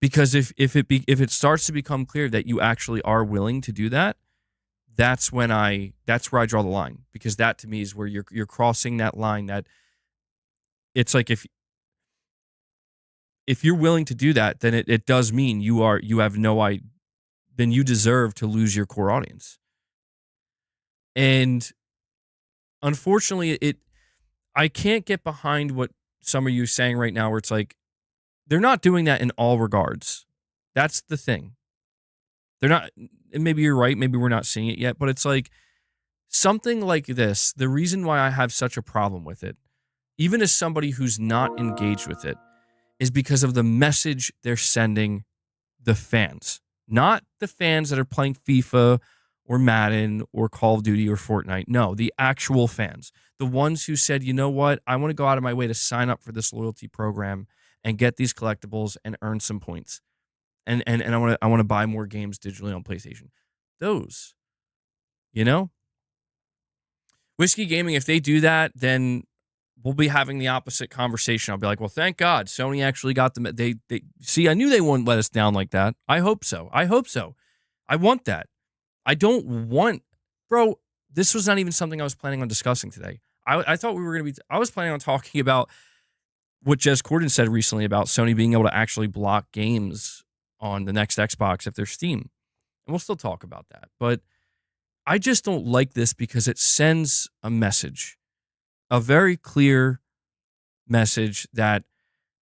Because if it starts to become clear that you actually are willing to do that, that's where I draw the line. Because that to me is where you're crossing that line. That it's like, if you're willing to do that, then it does mean you have no idea, then you deserve to lose your core audience. And unfortunately, I can't get behind what some of you are saying right now, where it's like they're not doing that in all regards. That's the thing. They're not, and maybe you're right, maybe we're not seeing it yet, but it's like something like this, the reason why I have such a problem with it, even as somebody who's not engaged with it, is because of the message they're sending the fans. Not the fans that are playing FIFA or Madden or Call of Duty or Fortnite. No, the actual fans. The ones who said, you know what, I want to go out of my way to sign up for this loyalty program and get these collectibles and earn some points. And I want to buy more games digitally on PlayStation. Those, you know? Whiskey Gaming, if they do that, then we'll be having the opposite conversation. I'll be like, well, thank God Sony actually got them. They see, I knew they wouldn't let us down like that. I hope so. I want that. I don't want, bro, this was not even something I was planning on discussing today. I thought we were going to be, I was planning on talking about what Jez Corden said recently about Sony being able to actually block games on the next Xbox if they're Steam. And we'll still talk about that. But I just don't like this because it sends a message, a very clear message, that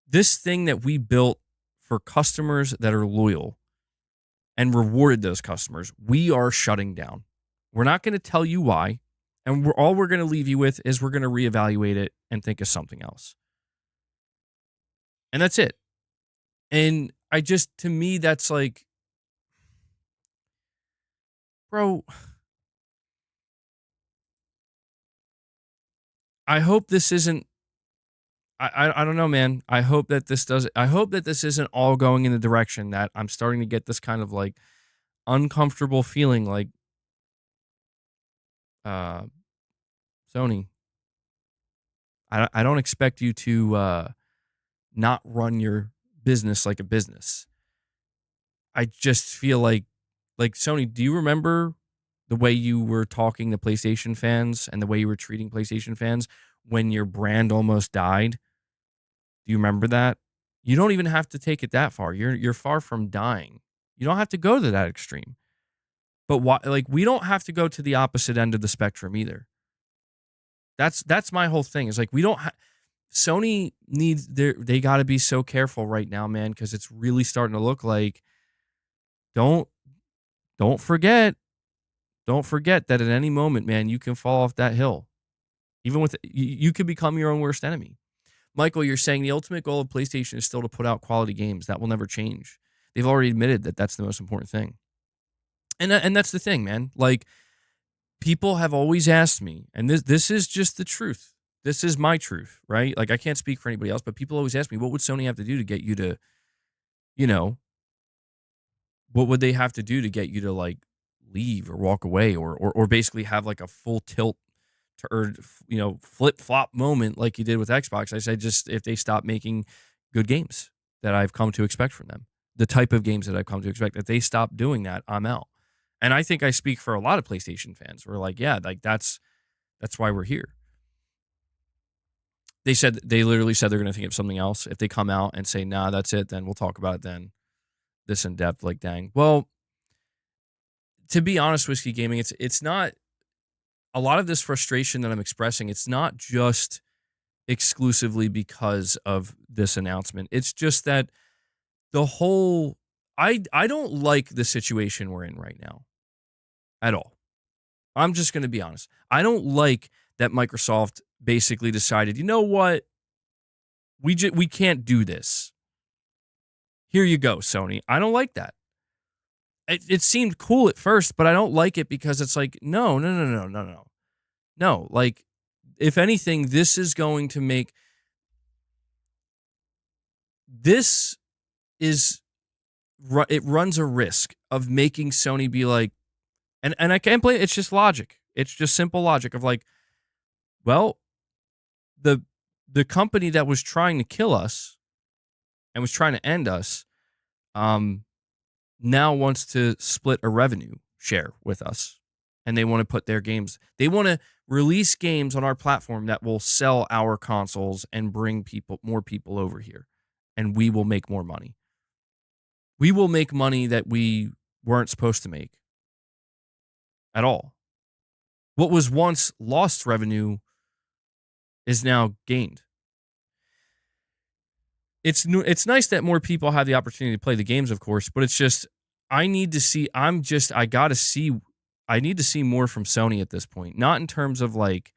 this thing that we built for customers that are loyal and rewarded those customers, we are shutting down. We're not going to tell you why. And all we're going to leave you with is we're going to reevaluate it and think of something else. And that's it. And to me, that's like, bro, I hope this isn't, I don't know, man. I hope that this isn't all going in the direction that I'm starting to get this kind of like uncomfortable feeling like, uh, Sony, I don't expect you to not run your business like a business. I just feel like Sony, do you remember the way you were talking to PlayStation fans and the way you were treating PlayStation fans when your brand almost died? Do you remember that? You don't even have to take it that far. You're far from dying. You don't have to go to that extreme. But why, like, we don't have to go to the opposite end of the spectrum either. That's my whole thing. Is like, we don't Sony needs, they got to be so careful right now, man, because it's really starting to look like, don't don't forget that at any moment, man, you can fall off that hill. Even with you could become your own worst enemy. Michael, you're saying the ultimate goal of PlayStation is still to put out quality games. That will never change. They've already admitted that that's the most important thing. And that's the thing, man. Like, people have always asked me, and this is just the truth. This is my truth, right? Like, I can't speak for anybody else, but people always ask me, what would Sony have to do to get you to, you know, what would they have to do to get you to like leave or walk away or basically have like a full tilt to, or flip flop moment like you did with Xbox? I said, just if they stop making good games that I've come to expect from them, the type of games that I've come to expect, if they stop doing that, I'm out. And I think I speak for a lot of PlayStation fans. We're like, yeah, like that's why we're here. They literally said they're going to think of something else. If they come out and say, nah, that's it, then we'll talk about it then. This in depth, like, dang. Well, to be honest, Whiskey Gaming, it's not a lot of this frustration that I'm expressing. It's not just exclusively because of this announcement. It's just that the whole I don't like the situation we're in right now at all. I'm just going to be honest. I don't like that Microsoft basically decided, you know what? We can't do this. Here you go, Sony. I don't like that. It seemed cool at first, but I don't like it because it's like, no. No, like, if anything, this is going to make this is it runs a risk of making Sony be like, and I can't blame it. It's just logic. It's just simple logic of like, well, the company that was trying to kill us and was trying to end us, now wants to split a revenue share with us. And they want to put their games, they want to release games on our platform that will sell our consoles and bring more people over here. And we will make more money. We will make money that we weren't supposed to make at all. What was once lost revenue is now gained. It's nice that more people have the opportunity to play the games, of course, but it's just, I need to see more from Sony at this point. Not in terms of like,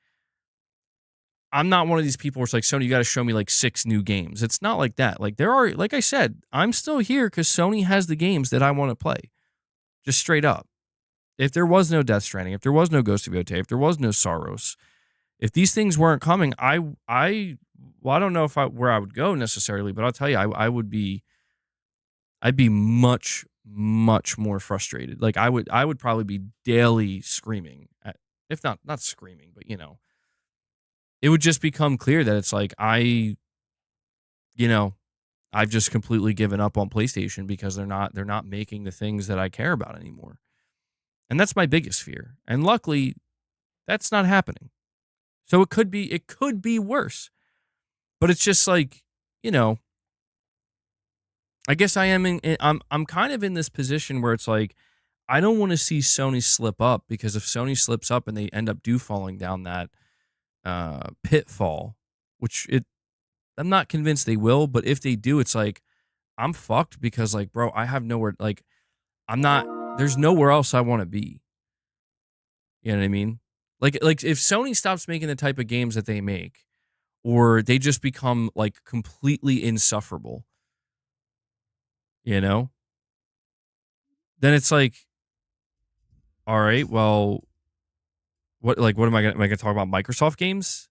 I'm not one of these people where it's like, Sony, you got to show me like 6 new games. It's not like that. Like, there are, like I said, I'm still here because Sony has the games that I want to play. Just straight up. If there was no Death Stranding, if there was no Ghost of Yotei, if there was no Sorrowos, if these things weren't coming, I don't know where I would go necessarily, but I'll tell you, I'd be much, much more frustrated. Like, I would probably be daily screaming if not screaming, but it would just become clear that it's like I've just completely given up on PlayStation because they're not making the things that I care about anymore. And that's my biggest fear. And luckily, that's not happening. So it could be worse. But it's just like, I guess I'm kind of in this position where it's like, I don't want to see Sony slip up, because if Sony slips up and they end up falling down that pitfall, I'm not convinced they will, but if they do, it's like, I'm fucked, because like, bro, I have nowhere, like, there's nowhere else I want to be. You know what I mean? Like if Sony stops making the type of games that they make, or they just become like completely insufferable, then it's like, all right, well, what am I gonna talk about? Microsoft games?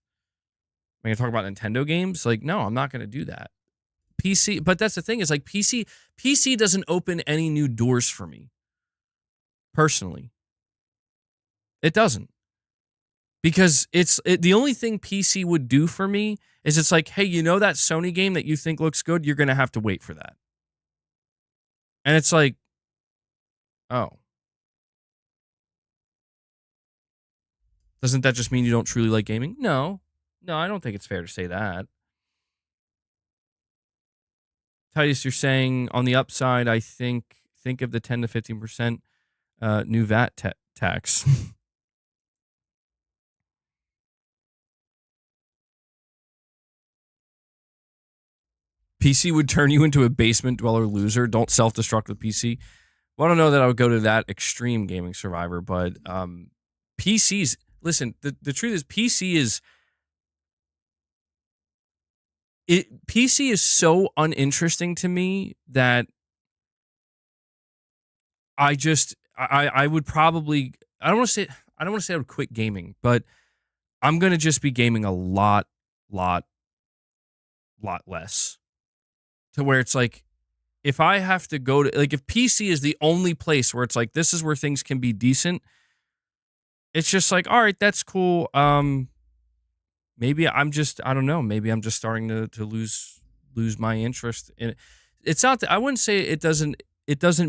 Am I gonna talk about Nintendo games? Like, no, I'm not gonna do that. PC, but that's the thing, is like PC doesn't open any new doors for me. Personally. It doesn't. Because the only thing PC would do for me is it's like, hey, that Sony game that you think looks good, you're going to have to wait for that. And it's like, oh. Doesn't that just mean you don't truly like gaming? No, I don't think it's fair to say that. Titus, you're saying on the upside, I think of the 10 to 15% new VAT tax. PC would turn you into a basement dweller loser. Don't self-destruct with PC. Well, I don't know that I would go to that extreme gaming survivor, but PCs. Listen, the truth is, PC is so uninteresting to me that I would probably I don't want to say I would quit gaming, but I'm gonna just be gaming a lot, lot less. To where it's like, if I have to go to, like, if PC is the only place where it's like this is where things can be decent, it's just like, all right, that's cool. Maybe I don't know, maybe I'm just starting to lose my interest in it. It's not that I wouldn't say it doesn't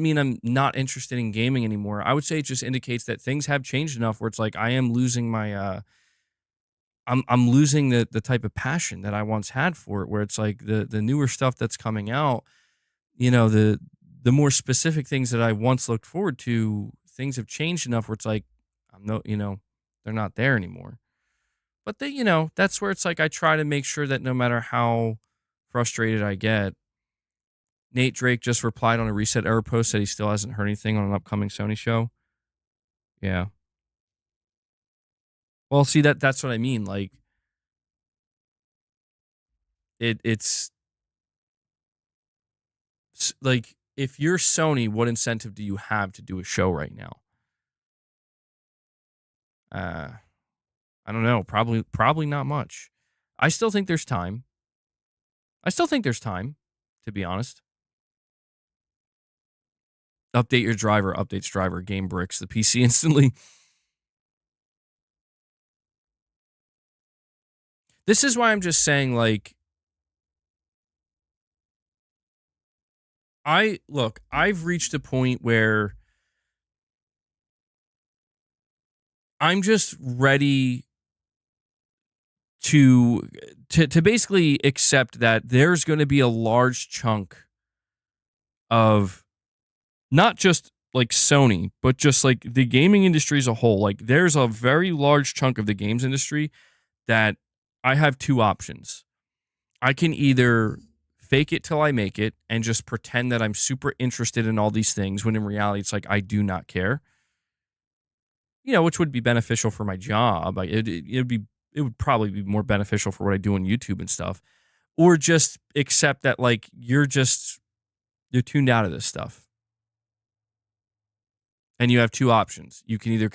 mean I'm not interested in gaming anymore. I would say it just indicates that things have changed enough where it's like I am losing my I'm losing the type of passion that I once had for it, where it's like the newer stuff that's coming out, the more specific things that I once looked forward to, things have changed enough where it's like I'm no, they're not there anymore. But that's where it's like I try to make sure that no matter how frustrated I get, Nate Drake just replied on a Reset Error post that he still hasn't heard anything on an upcoming Sony show. Yeah. Well, see that's what I mean. Like it's like if you're Sony, what incentive do you have to do a show right now? Uh, I don't know. Probably not much. I still think there's time. I still think there's time, to be honest. Update your driver, updates driver, game bricks the PC instantly. This is why I'm just saying, like, I've reached a point where I'm just ready to to basically accept that there's going to be a large chunk of not just like Sony, but just like the gaming industry as a whole. Like there's a very large chunk of the games industry that I have two options. I can either fake it till I make it and just pretend that I'm super interested in all these things when in reality it's like I do not care. Which would be beneficial for my job. Like it would probably be more beneficial for what I do on YouTube and stuff. Or just accept that like you're tuned out of this stuff. And you have two options. You can either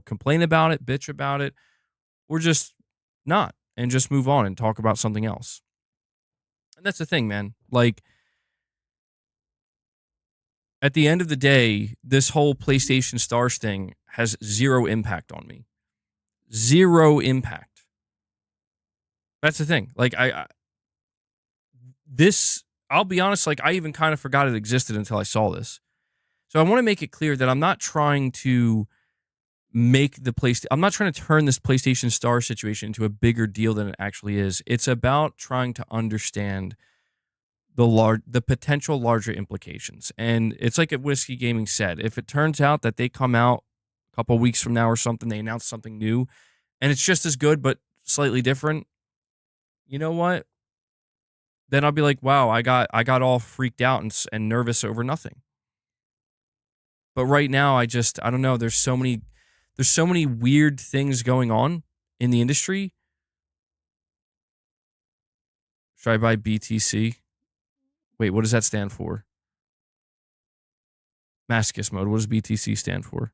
complain about it, bitch about it, or just not and just move on and talk about something else. And that's the thing, man. Like at the end of the day, this whole PlayStation Stars thing has zero impact on me. Zero impact. That's the thing. Like I'll be honest, like I even kind of forgot it existed until I saw this. So I want to make it clear that I'm not trying to I'm not trying to turn this PlayStation Star situation into a bigger deal than it actually is. It's about trying to understand the potential larger implications. And it's like Whiskey Gaming said, if it turns out that they come out a couple weeks from now or something, they announce something new and it's just as good but slightly different, you know what? Then I'll be like, wow, I got all freaked out and nervous over nothing. But right now I don't know, there's so many weird things going on in the industry. Should I buy BTC? Wait, what does that stand for? Masochist mode. What does BTC stand for?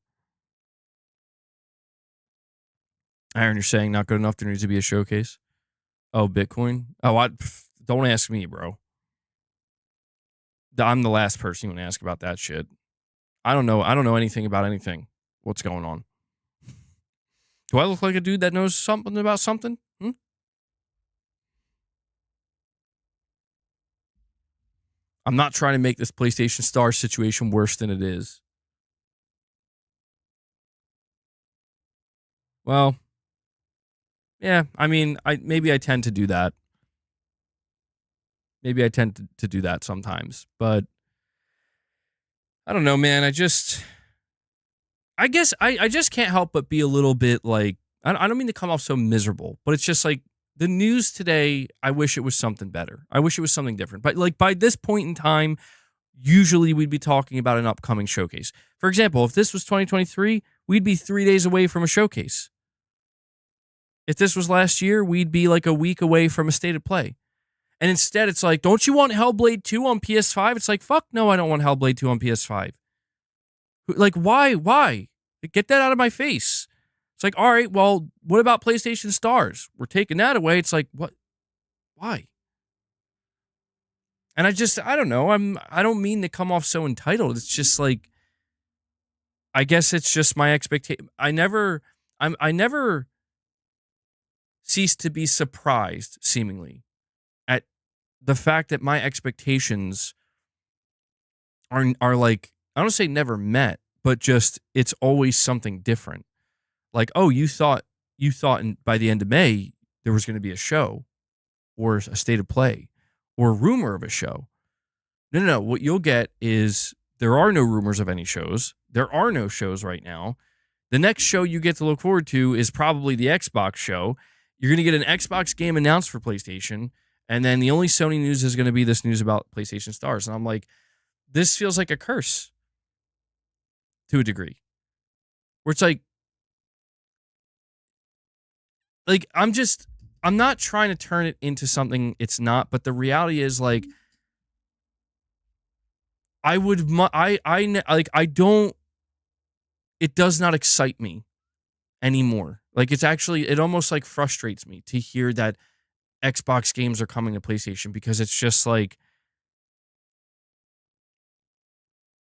Aaron, you're saying not good enough. There needs to be a showcase. Oh, Bitcoin. Oh, don't ask me, bro. I'm the last person you want to ask about that shit. I don't know. I don't know anything about anything. What's going on? Do I look like a dude that knows something about something? I'm not trying to make this PlayStation Star situation worse than it is. Well, yeah, I mean, maybe I tend to do that. Maybe I tend to do that sometimes, but I don't know, man. I guess I just can't help but be a little bit like, I don't mean to come off so miserable, but it's just like the news today, I wish it was something better. I wish it was something different. But like by this point in time, usually we'd be talking about an upcoming showcase. For example, if this was 2023, we'd be 3 days away from a showcase. If this was last year, we'd be like a week away from a state of play. And instead, it's like, don't you want Hellblade 2 on PS5? It's like, fuck no, I don't want Hellblade 2 on PS5. Like, why? Why? Get that out of my face. It's like, all right, well, what about PlayStation Stars? We're taking that away. It's like, what? Why? And I don't know. I don't mean to come off so entitled. It's just like, I guess it's just my expectation. I never cease to be surprised, seemingly, at the fact that my expectations are like, I don't say never met, but just it's always something different. Like, oh, you thought by the end of May there was going to be a show or a state of play or a rumor of a show. No. What you'll get is there are no rumors of any shows. There are no shows right now. The next show you get to look forward to is probably the Xbox show. You're going to get an Xbox game announced for PlayStation, and then the only Sony news is going to be this news about PlayStation Stars. And I'm like, this feels like a curse to a degree. Where it's like I'm not trying to turn it into something it's not, but the reality is like it does not excite me anymore. Like it almost like frustrates me to hear that Xbox games are coming to PlayStation, because it's just like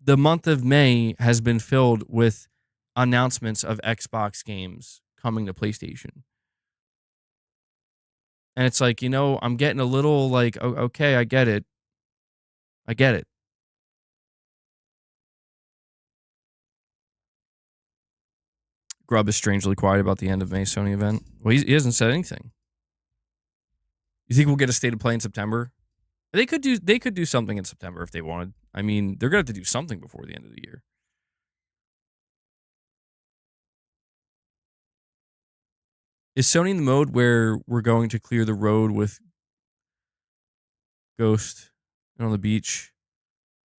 the month of May has been filled with announcements of Xbox games coming to PlayStation. And it's like, I'm getting a little like, okay, I get it. Grubb is strangely quiet about the end of May Sony event. Well, he hasn't said anything. You think we'll get a state of play in September? They could do something in September if they wanted. I mean, they're going to have to do something before the end of the year. Is Sony in the mode where we're going to clear the road with Ghost on the beach?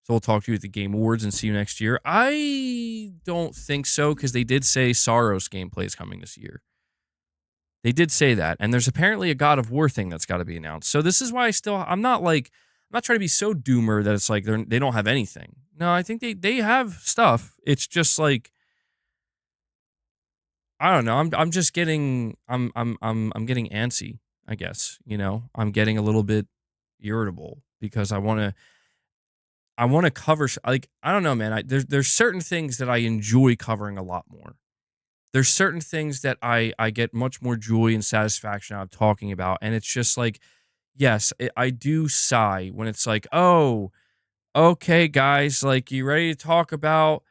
So we'll talk to you at the Game Awards and see you next year. I don't think so, because they did say Sorrowos gameplay is coming this year. They did say that, and there's apparently a God of War thing that's got to be announced. So this is why I'm not trying to be so doomer that it's like they don't have anything. No, I think they have stuff. It's just like, I don't know. I'm just getting I'm getting antsy, I guess. I'm getting a little bit irritable because I want to cover, like, I don't know, man. There's certain things that I enjoy covering a lot more. There's certain things that I get much more joy and satisfaction out of talking about, and it's just like, yes, I do sigh when it's like, oh, okay, guys, like, you ready to talk about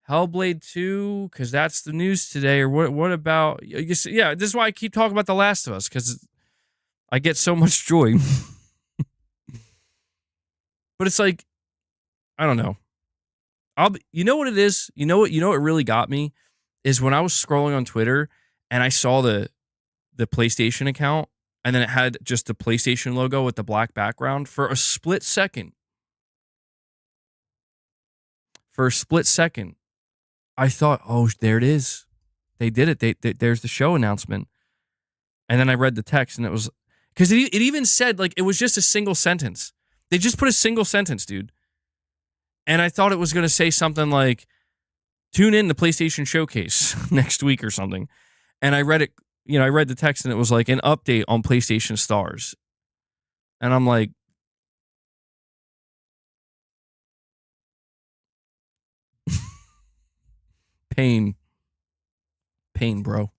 Hellblade 2? Because that's the news today. Or what about, yeah, this is why I keep talking about The Last of Us, because I get so much joy. But it's like, I don't know. You know what it is? You know what really got me is when I was scrolling on Twitter and I saw the PlayStation account, and then it had just the PlayStation logo with the black background for a split second. I thought, oh, there it is. They did it. There's the show announcement. And then I read the text, and it was, because it even said, like, it was just a single sentence. They just put a single sentence, dude. And I thought it was going to say something like, tune in the PlayStation Showcase next week or something. And I read it, I read the text, and it was like an update on PlayStation Stars. And I'm like, pain, bro.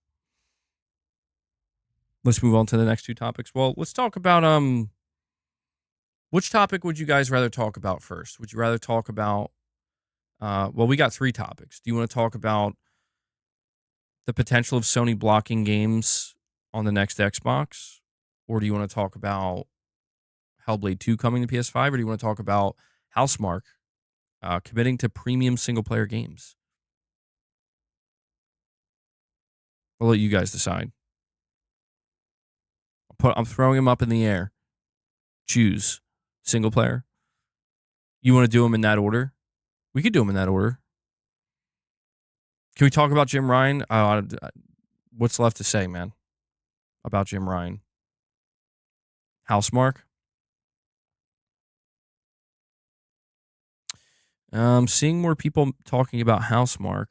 Let's move on to the next two topics. Well, let's talk about, which topic would you guys rather talk about first? Would you rather talk about, well, we got three topics. Do you want to talk about the potential of Sony blocking games on the next Xbox? Or do you want to talk about Hellblade 2 coming to PS5? Or do you want to talk about Housemark committing to premium single-player games? I'll let you guys decide. I'm throwing them up in the air. Choose single player, You want to do them in that order? We could do them in that order. Can we talk about Jim Ryan? What's left to say, man, about Jim Ryan? Housemark? Seeing more people talking about Housemark.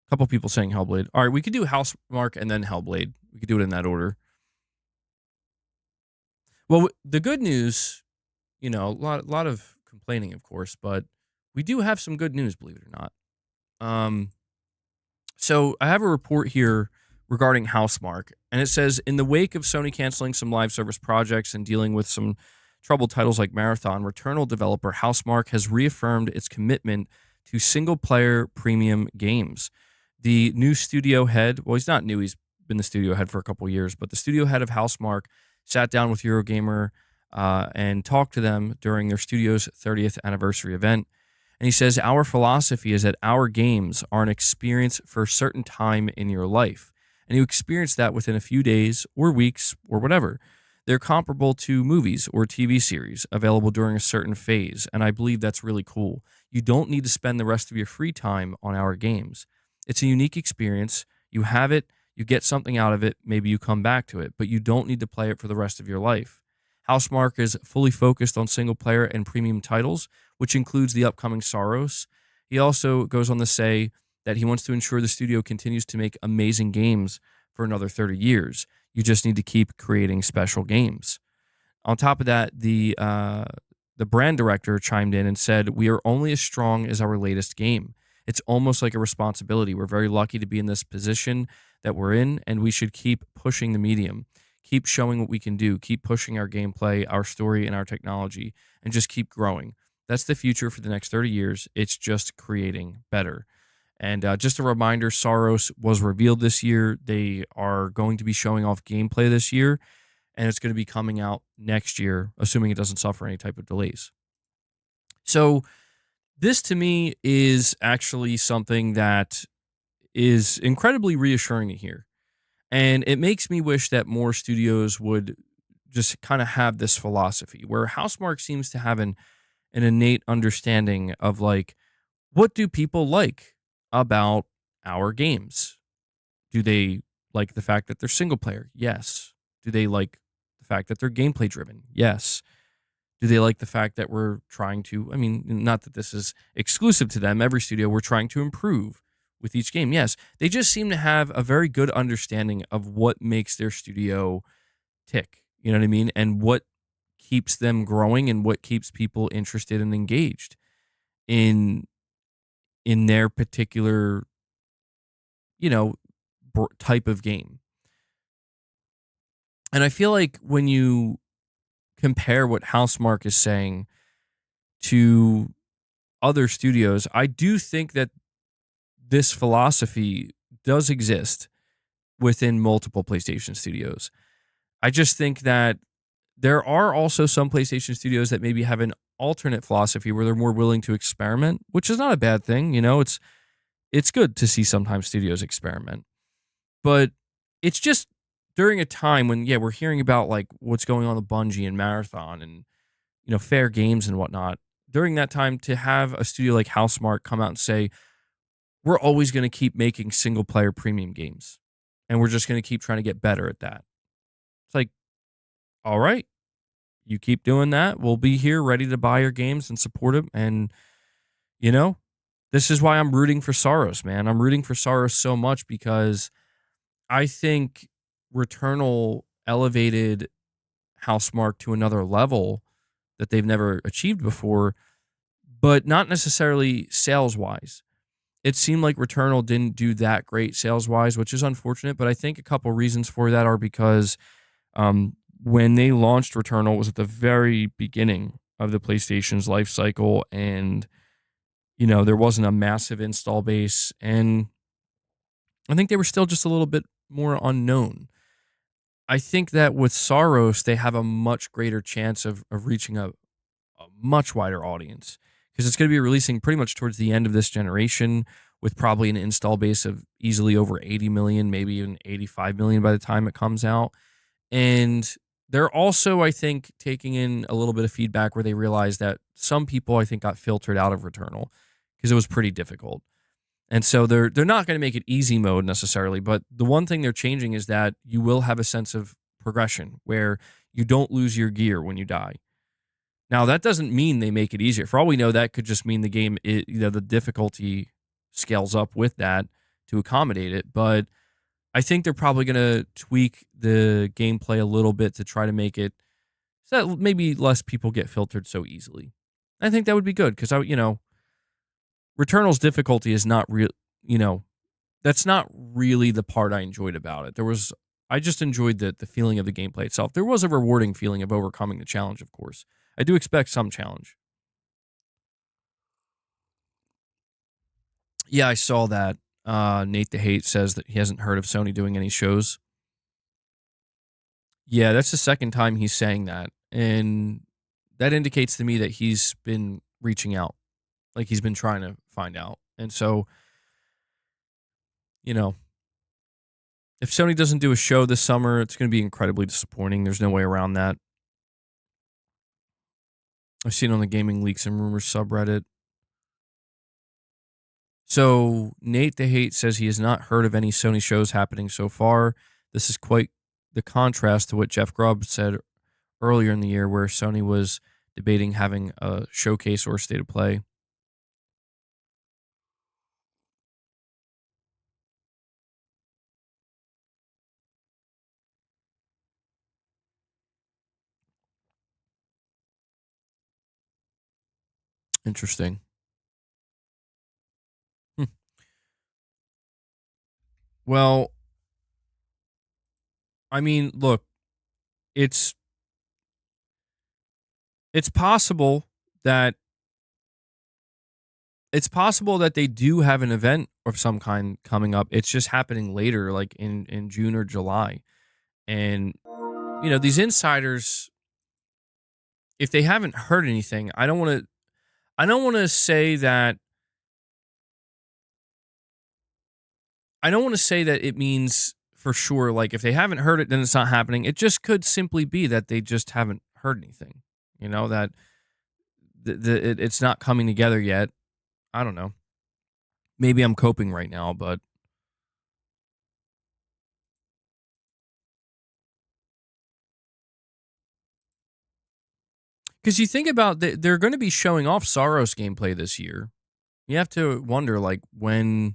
A couple people saying Hellblade. All right, we could do Housemark and then Hellblade. We could do it in that order. Well, the good news, a lot of complaining, of course, but we do have some good news, believe it or not. So I have a report here regarding Housemark, and it says in the wake of Sony canceling some live service projects and dealing with some troubled titles like Marathon, Returnal developer Housemark has reaffirmed its commitment to single-player premium games. The new studio head, well, he's not new, he's been the studio head for a couple years, but the studio head of Housemark sat down with Eurogamer and talked to them during their studio's 30th anniversary event. And he says, our philosophy is that our games are an experience for a certain time in your life. And you experience that within a few days or weeks or whatever. They're comparable to movies or TV series available during a certain phase. And I believe that's really cool. You don't need to spend the rest of your free time on our games. It's a unique experience. You have it, you get something out of it, maybe you come back to it, but you don't need to play it for the rest of your life. Housemark is fully focused on single-player and premium titles, which includes the upcoming Sorrowos. He also goes on to say that he wants to ensure the studio continues to make amazing games for another 30 years. You just need to keep creating special games. On top of that, the brand director chimed in and said, we are only as strong as our latest game. It's almost like a responsibility. We're very lucky to be in this position that we're in, and we should keep pushing the medium. Keep showing what we can do, keep pushing our gameplay, our story, and our technology, and just keep growing. That's the future for the next 30 years. It's just creating better. And just a reminder, Sorrowos was revealed this year. They are going to be showing off gameplay this year, and it's going to be coming out next year, assuming it doesn't suffer any type of delays. So this, to me, is actually something that is incredibly reassuring to hear. And it makes me wish that more studios would just kind of have this philosophy where Housemark seems to have an innate understanding of like, what do people like about our games? Do they like the fact that they're single player? Yes. Do they like the fact that they're gameplay driven? Yes. Do they like the fact that we're trying to, I mean, not that this is exclusive to them, every studio, we're trying to improve with each game. Yes, they just seem to have a very good understanding of what makes their studio tick. You know what I mean? And what keeps them growing and what keeps people interested and engaged in their particular, type of game. And I feel like when you compare what Housemark is saying to other studios, I do think that this philosophy does exist within multiple PlayStation studios. I just think that there are also some PlayStation studios that maybe have an alternate philosophy where they're more willing to experiment, which is not a bad thing. It's good to see sometimes studios experiment. But it's just during a time when, we're hearing about like what's going on with Bungie and Marathon and, fair games and whatnot. During that time, to have a studio like Housemark come out and say, we're always going to keep making single player premium games. And we're just going to keep trying to get better at that. It's like, all right, you keep doing that. We'll be here ready to buy your games and support them. And, this is why I'm rooting for Sorrowos, man. I'm rooting for Sorrowos so much because I think Returnal elevated Housemark to another level that they've never achieved before, but not necessarily sales-wise. It seemed like Returnal didn't do that great sales-wise, which is unfortunate, but I think a couple reasons for that are because when they launched Returnal, it was at the very beginning of the PlayStation's life cycle, and, there wasn't a massive install base, and I think they were still just a little bit more unknown. I think that with Sorrowos, they have a much greater chance of reaching a much wider audience because it's going to be releasing pretty much towards the end of this generation with probably an install base of easily over 80 million, maybe even 85 million by the time it comes out. And They're also, I think, taking in a little bit of feedback where they realize that some people, I think, got filtered out of Returnal because it was pretty difficult. And so they're not going to make it easy mode necessarily, but the one thing they're changing is that you will have a sense of progression where you don't lose your gear when you die. Now, that doesn't mean they make it easier. For all we know, that could just mean the game, the difficulty scales up with that to accommodate it. But I think they're probably going to tweak the gameplay a little bit to try to make it so that maybe less people get filtered so easily. I think that would be good because Returnal's difficulty is not real. That's not really the part I enjoyed about it. I just enjoyed the feeling of the gameplay itself. There was a rewarding feeling of overcoming the challenge, of course. I do expect some challenge. Yeah, I saw that. Nate the Hate says that he hasn't heard of Sony doing any shows. Yeah, that's the second time he's saying that. And that indicates to me that he's been reaching out. Like he's been trying to find out. And so, you know, if Sony doesn't do a show this summer, it's going to be incredibly disappointing. There's no way around that. I've seen it on the Gaming Leaks and Rumors subreddit. So Nate the Hate says he has not heard of any Sony shows happening so far. This is quite the contrast to what Jeff Grubb said earlier in the year, where Sony was debating having a showcase or a state of play. Interesting. Hmm. Well, I mean, look, it's it's possible that they do have an event of some kind coming up. It's just happening later, like in June or July. And these insiders, if they haven't heard anything, I don't want to say that it means for sure, like if they haven't heard it, then it's not happening. It just could simply be that they just haven't heard anything. That it's not coming together yet. I don't know. Maybe I'm coping right now, but because you think about they're going to be showing off Sorrowos gameplay this year. You have to wonder like when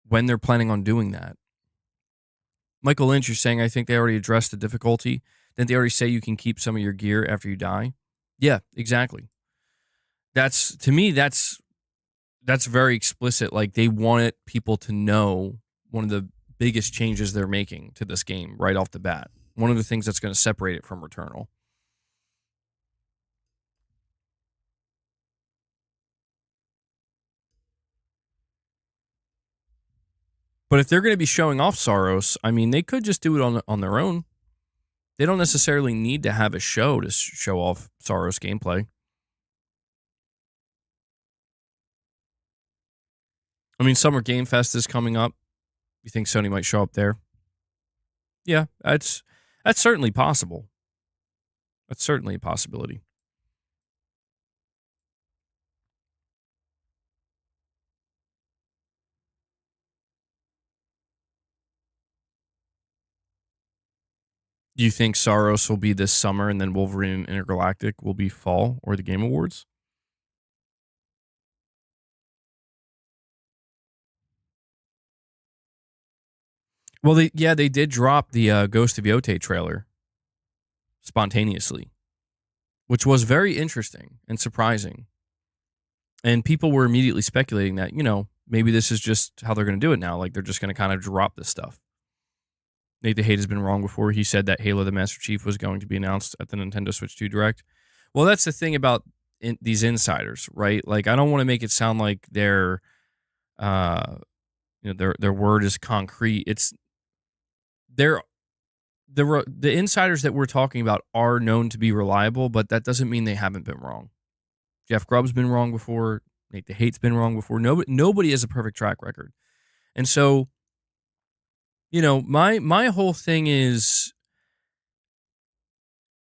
they're planning on doing that. Michael Lynch, you're saying I think they already addressed the difficulty. Didn't they already say you can keep some of your gear after you die? Yeah, exactly. To me, that's very explicit. Like they wanted people to know one of the biggest changes they're making to this game right off the bat. One of the things that's going to separate it from Returnal. But if they're going to be showing off Sorrowos, I mean, they could just do it on their own. They don't necessarily need to have a show to show off Sorrowos gameplay. I mean, Summer Game Fest is coming up. You think Sony might show up there? Yeah, that's certainly possible. That's certainly a possibility. Do you think Sorrowos will be this summer and then Wolverine Intergalactic will be fall or the Game Awards? Well, they did drop the Ghost of Yote trailer spontaneously, which was very interesting and surprising. And people were immediately speculating that, maybe this is just how they're going to do it now. Like they're just going to kind of drop this stuff. Nate the Hate has been wrong before. He said that Halo the Master Chief was going to be announced at the Nintendo Switch 2 Direct. Well, that's the thing about these insiders, right? Like I don't want to make it sound like their word is concrete. It's the insiders that we're talking about are known to be reliable, but that doesn't mean they haven't been wrong. Jeff Grubb's been wrong before. Nate the Hate's been wrong before. Nobody has a perfect track record. And so, my whole thing is,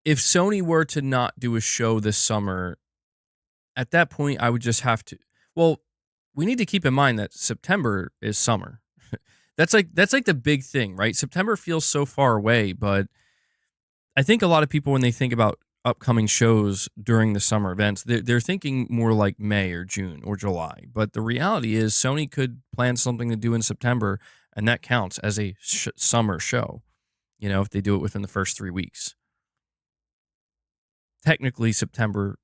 if Sony were to not do a show this summer, at that point, I would just have to. Well, we need to keep in mind that September is summer. That's like the big thing, right? September feels so far away, but I think a lot of people when they think about upcoming shows during the summer events, they're thinking more like May or June or July. But the reality is, Sony could plan something to do in September, and that counts as a summer show. If they do it within the first 3 weeks. Technically, the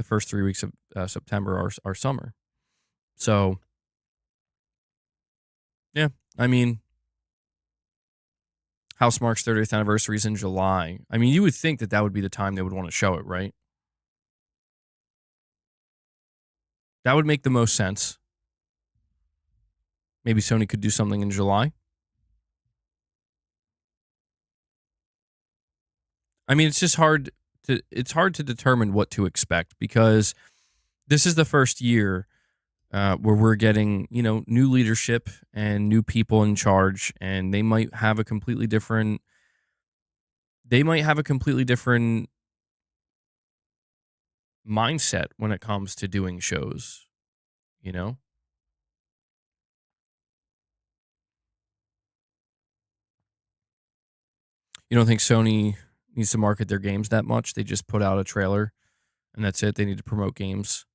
first 3 weeks of September are summer. So, yeah, I mean, Housemark's 30th anniversary is in July. I mean, you would think that would be the time they would want to show it, right? That would make the most sense. Maybe Sony could do something in July. I mean, it's just hard to determine what to expect because this is the first year where we're getting, new leadership and new people in charge, and they might have a completely different mindset when it comes to doing shows, you know? You don't think Sony needs to market their games that much? They just put out a trailer and that's it. They need to promote games.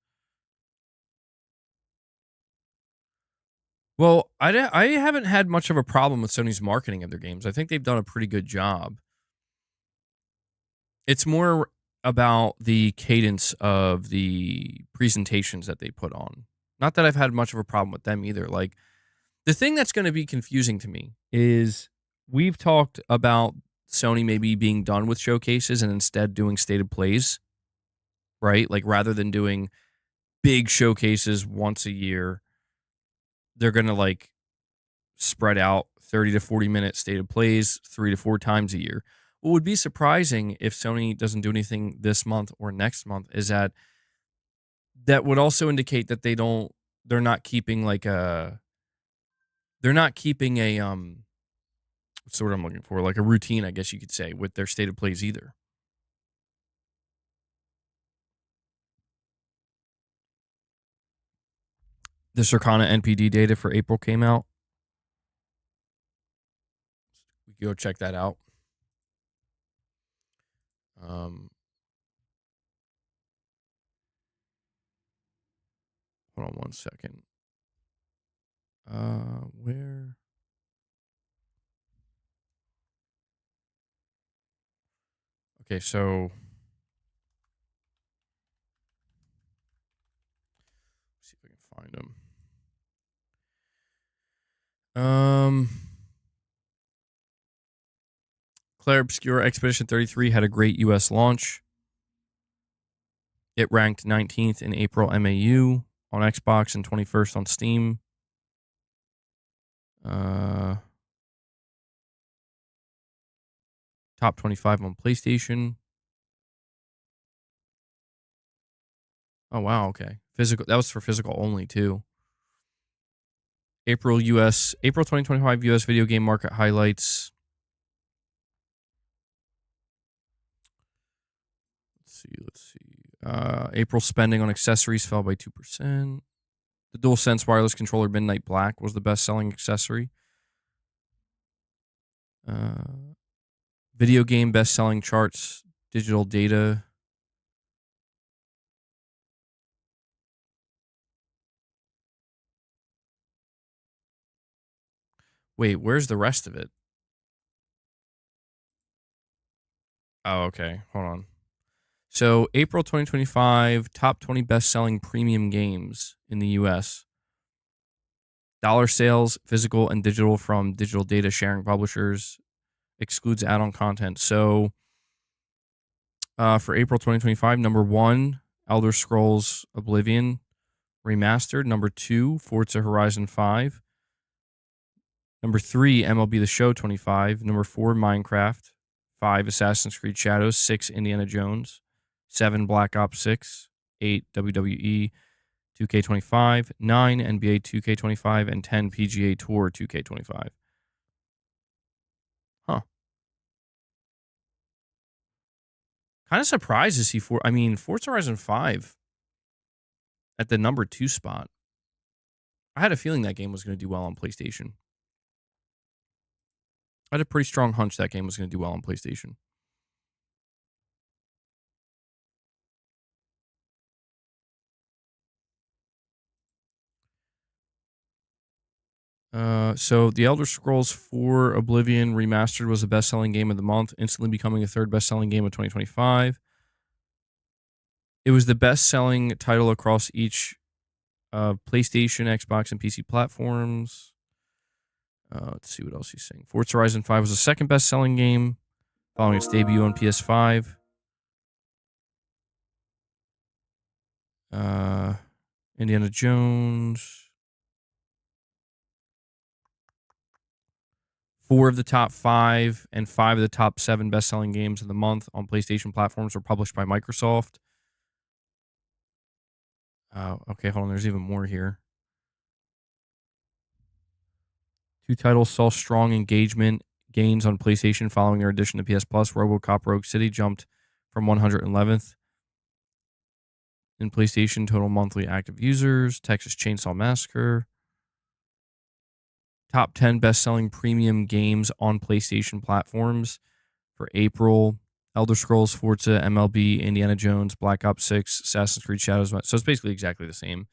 Well, I haven't had much of a problem with Sony's marketing of their games. I think they've done a pretty good job. It's more about the cadence of the presentations that they put on. Not that I've had much of a problem with them either. Like, the thing that's going to be confusing to me is we've talked about Sony maybe being done with showcases and instead doing stated plays, right? Like, rather than doing big showcases once a year, they're going to like spread out 30 to 40 minute stated plays 3 to 4 times a year. What would be surprising if Sony doesn't do anything this month or next month is that would also indicate that they're not keeping a what's the word I'm looking for? Like a routine, I guess you could say, with their stated plays either. The Circana NPD data for April came out. We can go check that out. Hold on one second. Where? Okay, so let's see if I can find them. Claire Obscura Expedition 33 had a great US launch. It ranked 19th in April MAU on Xbox and 21st on Steam. Top 25 on PlayStation. Oh wow, okay. Physical, that was for physical only too. April 2025 US video game market highlights. Let's see. April spending on accessories fell by 2%. The DualSense wireless controller Midnight Black was the best-selling accessory. Video game best-selling charts, digital data. Wait, where's the rest of it? Oh, okay. Hold on. So, April 2025, top 20 best-selling premium games in the US. Dollar sales, physical and digital from digital data sharing publishers. Excludes add-on content. So, for April 2025, number 1, Elder Scrolls Oblivion Remastered. Number 2, Forza Horizon 5. Number 3, MLB The Show 25. Number 4, Minecraft. 5, Assassin's Creed Shadows. 6, Indiana Jones. 7, Black Ops 6. 8, WWE 2K25. 9, NBA 2K25. And 10, PGA Tour 2K25. Huh. Kind of surprised to see Forza Horizon 5 at the number 2 spot. I had a feeling that game was going to do well on PlayStation. I had a pretty strong hunch that game was going to do well on PlayStation. So The Elder Scrolls 4 Oblivion Remastered was the best-selling game of the month, instantly becoming the third best-selling game of 2025. It was the best-selling title across each PlayStation, Xbox, and PC platforms. Let's see what else he's saying. Forza Horizon 5 was the second best-selling game, following its debut on PS5. Indiana Jones. 4 of the top 5 and 5 of the top 7 best-selling games of the month on PlayStation platforms were published by Microsoft. Okay, hold on. There's even more here. 2 titles saw strong engagement gains on PlayStation following their addition to PS Plus. RoboCop Rogue City jumped from 111th in PlayStation total monthly active users. Texas Chainsaw Massacre. Top 10 best-selling premium games on PlayStation platforms for April. Elder Scrolls, Forza, MLB, Indiana Jones, Black Ops 6, Assassin's Creed Shadows. So it's basically exactly the same.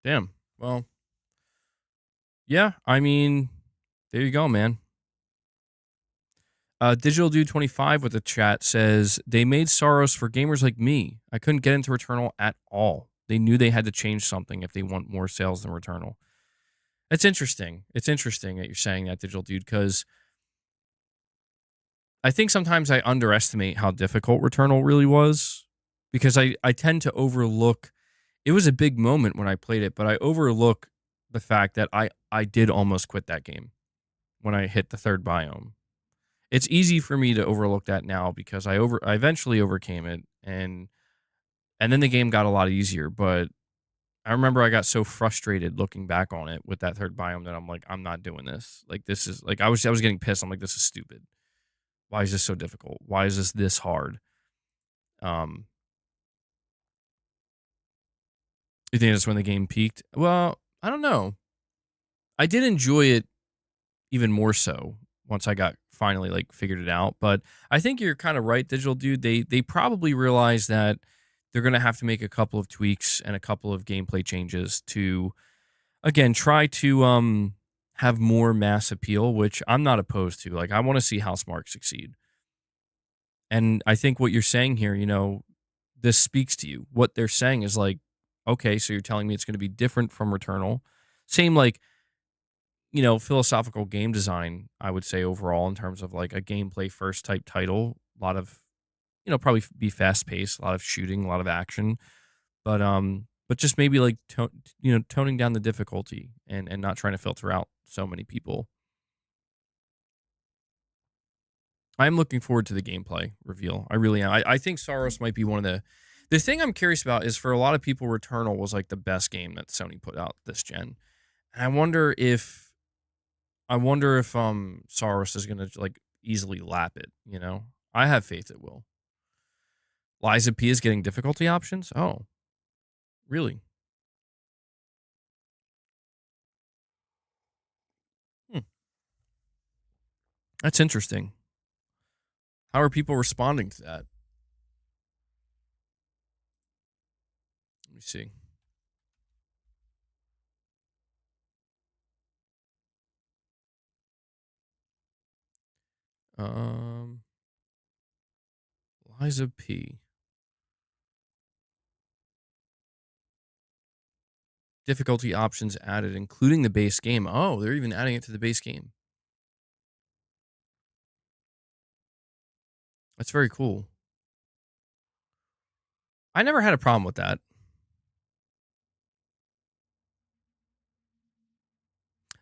Damn. Well, yeah, I mean, there you go, man. Digital Dude 25 with the chat says, they made Sorrowos for gamers like me. I couldn't get into Returnal at all. They knew they had to change something if they want more sales than Returnal. It's interesting. It's interesting that you're saying that, Digital Dude, because I think sometimes I underestimate how difficult Returnal really was, because I tend to overlook. It was a big moment when I played it, but I overlook the fact that I did almost quit that game when I hit the third biome. It's easy for me to overlook that now because I eventually overcame it, and then the game got a lot easier. But I remember I got so frustrated looking back on it with that third biome that I'm like, I'm not doing this. Like, this is like I was getting pissed. I'm like, this is stupid. Why is this so difficult? Why is this hard? You think that's when the game peaked? Well, I don't know. I did enjoy it even more so once I got finally like figured it out. But I think you're kind of right, Digital Dude. They probably realize that they're gonna have to make a couple of tweaks and a couple of gameplay changes to, again, try to have more mass appeal, which I'm not opposed to. Like, I want to see Housemark succeed. And I think what you're saying here, this speaks to you. What they're saying is like, okay, so you're telling me it's going to be different from Returnal. Same like, philosophical game design, I would say overall in terms of like a gameplay first type title. A lot of, probably be fast paced, a lot of shooting, a lot of action, but just maybe like toning down the difficulty and not trying to filter out so many people. I'm looking forward to the gameplay reveal. I really am. I think Sorrowos might be one of the thing I'm curious about is for a lot of people, Returnal was like the best game that Sony put out this gen. And I wonder if Sorrowos is gonna like easily lap it, I have faith it will. Liza P is getting difficulty options? Oh, really? Hmm. That's interesting. How are people responding to that? Let me see. Liza P. Difficulty options added, including the base game. Oh, they're even adding it to the base game. That's very cool. I never had a problem with that.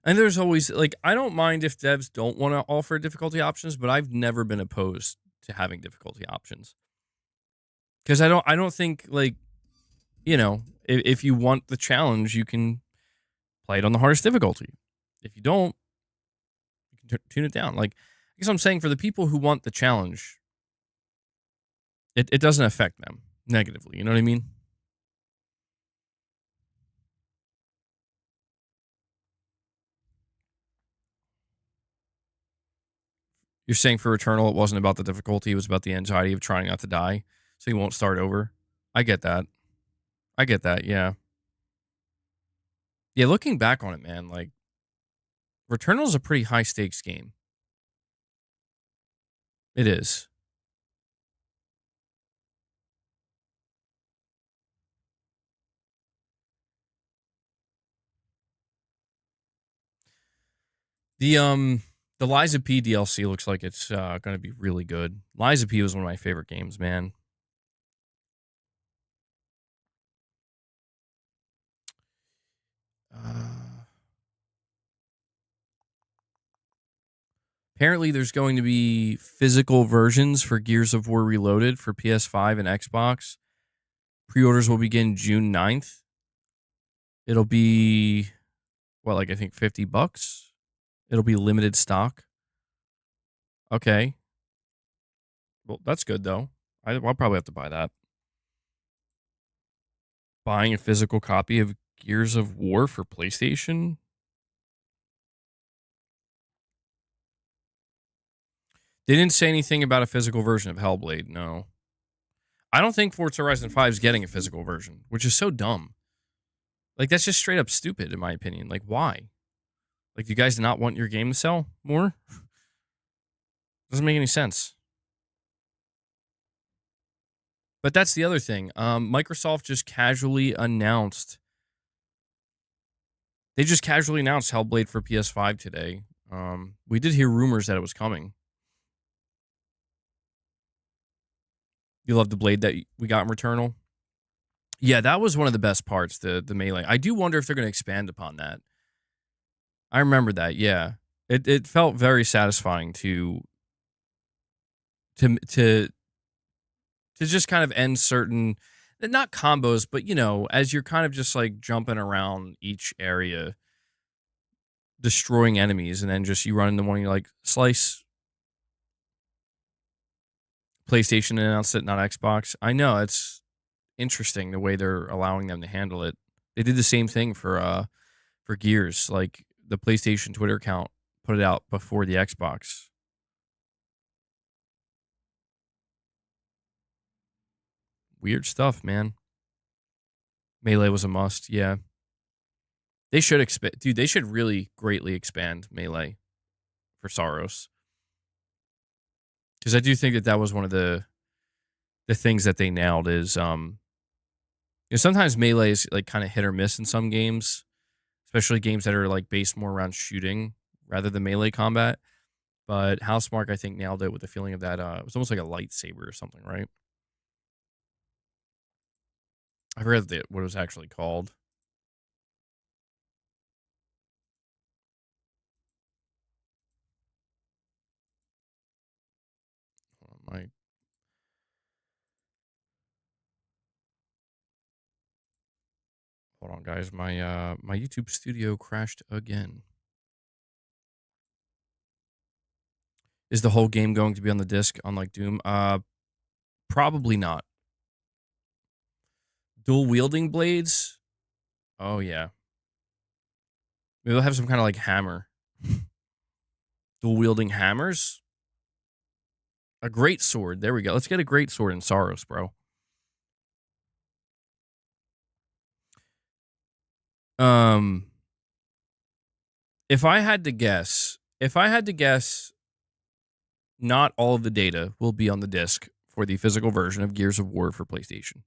And there's always like, I don't mind if devs don't want to offer difficulty options, but I've never been opposed to having difficulty options. Because I don't think like if you want the challenge, you can play it on the hardest difficulty. If you don't, you can tune it down. Like, I guess I'm saying for the people who want the challenge, it doesn't affect them negatively. You know what I mean? You're saying for Returnal, it wasn't about the difficulty; it was about the anxiety of trying not to die, so you won't start over. I get that. I get that. Yeah. Yeah. Looking back on it, man, like Returnal is a pretty high stakes game. It is. The um the Liza P DLC looks like it's going to be really good. Liza P was one of my favorite games, man. Uh, Apparently, there's going to be physical versions for Gears of War Reloaded for PS5 and Xbox. Pre-orders will begin June 9th. It'll be like I think $50. It'll be limited stock. Okay. Well, that's good though. I'll probably have to buy that. Buying a physical copy of Gears of War for PlayStation. They didn't say anything about a physical version of Hellblade. No. I don't think Forza Horizon 5 is getting a physical version, which is so dumb. Like, that's just straight up stupid, in my opinion. Like, why? Like, do you guys not want your game to sell more? Doesn't make any sense. But that's the other thing. Microsoft just casually announced. They just casually announced Hellblade for PS5 today. We did hear rumors that it was coming. You love the blade that we got in Returnal? Yeah, that was one of the best parts, the melee. I do wonder if they're going to expand upon that. I remember that, yeah. It felt very satisfying to to just kind of end certain, not combos, but as you're kind of just like jumping around each area, destroying enemies, and then just you run into one and you're like, slice. PlayStation announced it, not Xbox. I know, it's interesting the way they're allowing them to handle it. They did the same thing for Gears. Like, the PlayStation Twitter account put it out before the Xbox. Weird stuff, man. Melee was a must. Yeah, they should expand, dude. They should really greatly expand Melee for Sorrowos, because I do think that was one of the things that they nailed. Is sometimes Melee is like kind of hit or miss in some games, especially games that are like based more around shooting rather than melee combat. But Housemark, I think, nailed it with the feeling of that. It was almost like a lightsaber or something, right? I forget what it was actually called. My Hold on, guys. My YouTube studio crashed again. Is the whole game going to be on the disc, unlike Doom? Probably not. Dual wielding blades? Oh yeah. Maybe they'll have some kind of like hammer. Dual wielding hammers? A great sword. There we go. Let's get a great sword in Sorrowos, bro. Um, if I had to guess, not all of the data will be on the disc for the physical version of Gears of War for PlayStation.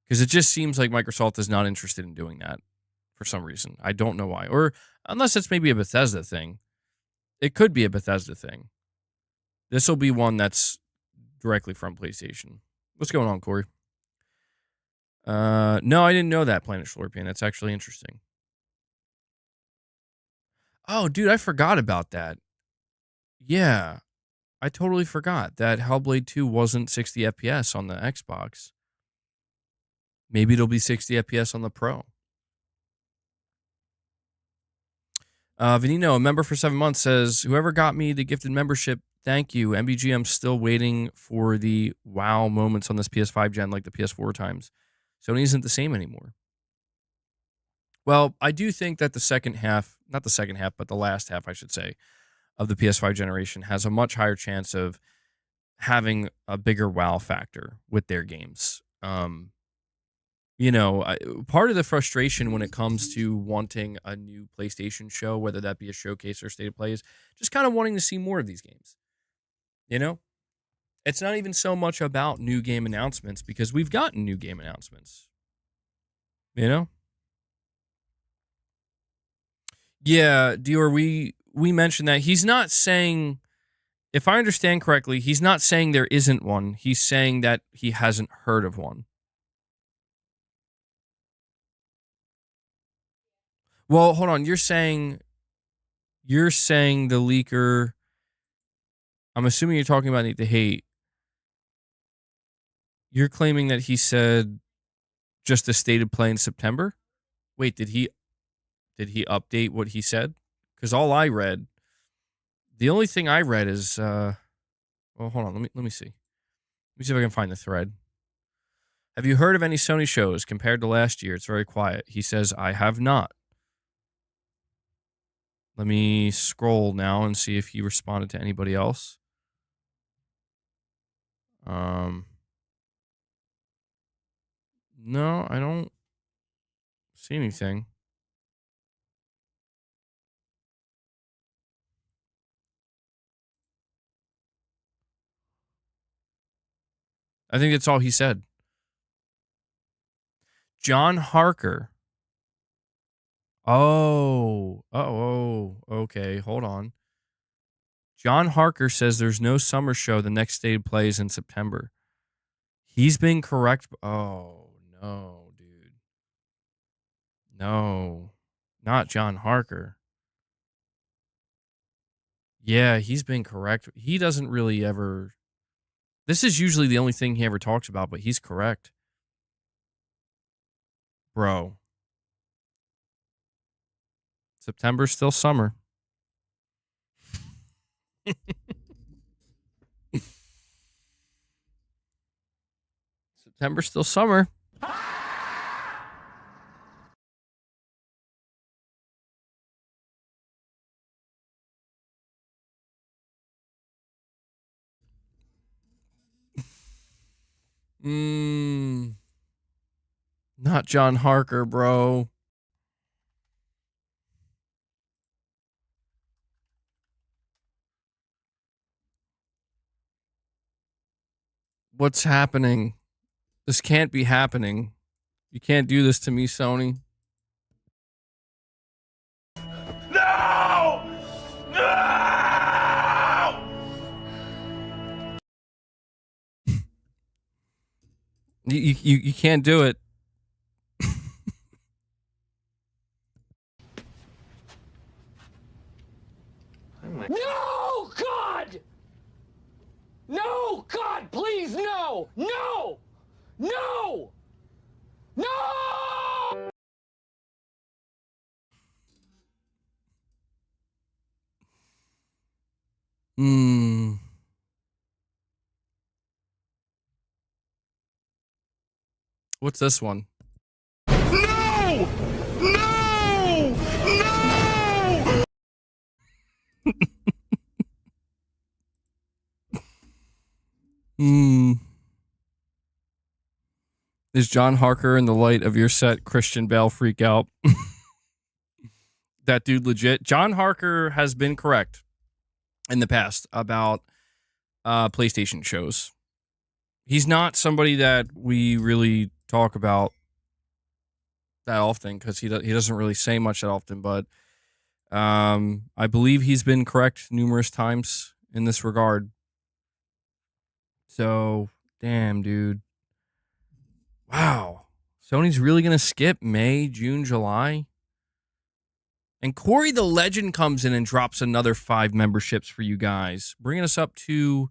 Because it just seems like Microsoft is not interested in doing that for some reason. I don't know why. Or unless it's maybe a Bethesda thing. It could be a Bethesda thing. This will be one that's directly from PlayStation. What's going on, Corey? No, I didn't know that, Planet Schlorpian. That's actually interesting. Oh, dude, I forgot about that. Yeah, I totally forgot that Hellblade 2 wasn't 60 FPS on the Xbox. Maybe it'll be 60 FPS on the Pro. Venino, a member for 7 months, says, whoever got me the gifted membership, thank you. MBG, I'm still waiting for the wow moments on this PS5 gen like the PS4 times. Sony isn't the same anymore. Well, I do think that the second half, not the second half, but the last half, I should say, of the PS5 generation has a much higher chance of having a bigger wow factor with their games. Part of the frustration when it comes to wanting a new PlayStation show, whether that be a showcase or state of play, is just kind of wanting to see more of these games. It's not even so much about new game announcements because we've gotten new game announcements. Yeah, Dior, we mentioned that. He's not saying, if I understand correctly, he's not saying there isn't one. He's saying that he hasn't heard of one. Well, hold on. You're saying the leaker. I'm assuming you're talking about the hate. You're claiming that he said just a stated play in September? Wait, did he update what he said? Because all I read, the only thing I read is well, hold on, let me see. Let me see if I can find the thread. Have you heard of any Sony shows compared to last year? It's very quiet. He says, I have not. Let me scroll now and see if he responded to anybody else. No, I don't see anything. I think that's all he said. John Harker. Oh, okay. Hold on. John Harker says there's no summer show. The next day plays in September. He's been correct. Oh, no, dude. No, not John Harker. Yeah, he's been correct. He doesn't really ever. This is usually the only thing he ever talks about, but he's correct. Bro. September's still summer. September's still summer. Not John Harker, bro. What's happening? This can't be happening. You can't do this to me, Sony. No! No! You can't do it. No, God! No, God, please, no! No! No! No! What's this one? No! No! No! Is John Harker in the light of your set Christian Bale freak out? That dude legit. John Harker has been correct in the past about PlayStation shows. He's not somebody that we really talk about that often because he doesn't really say much that often, but I believe he's been correct numerous times in this regard. So, damn, dude. Wow. Sony's really going to skip May, June, July? And Corey the Legend comes in and drops another 5 memberships for you guys, bringing us up to,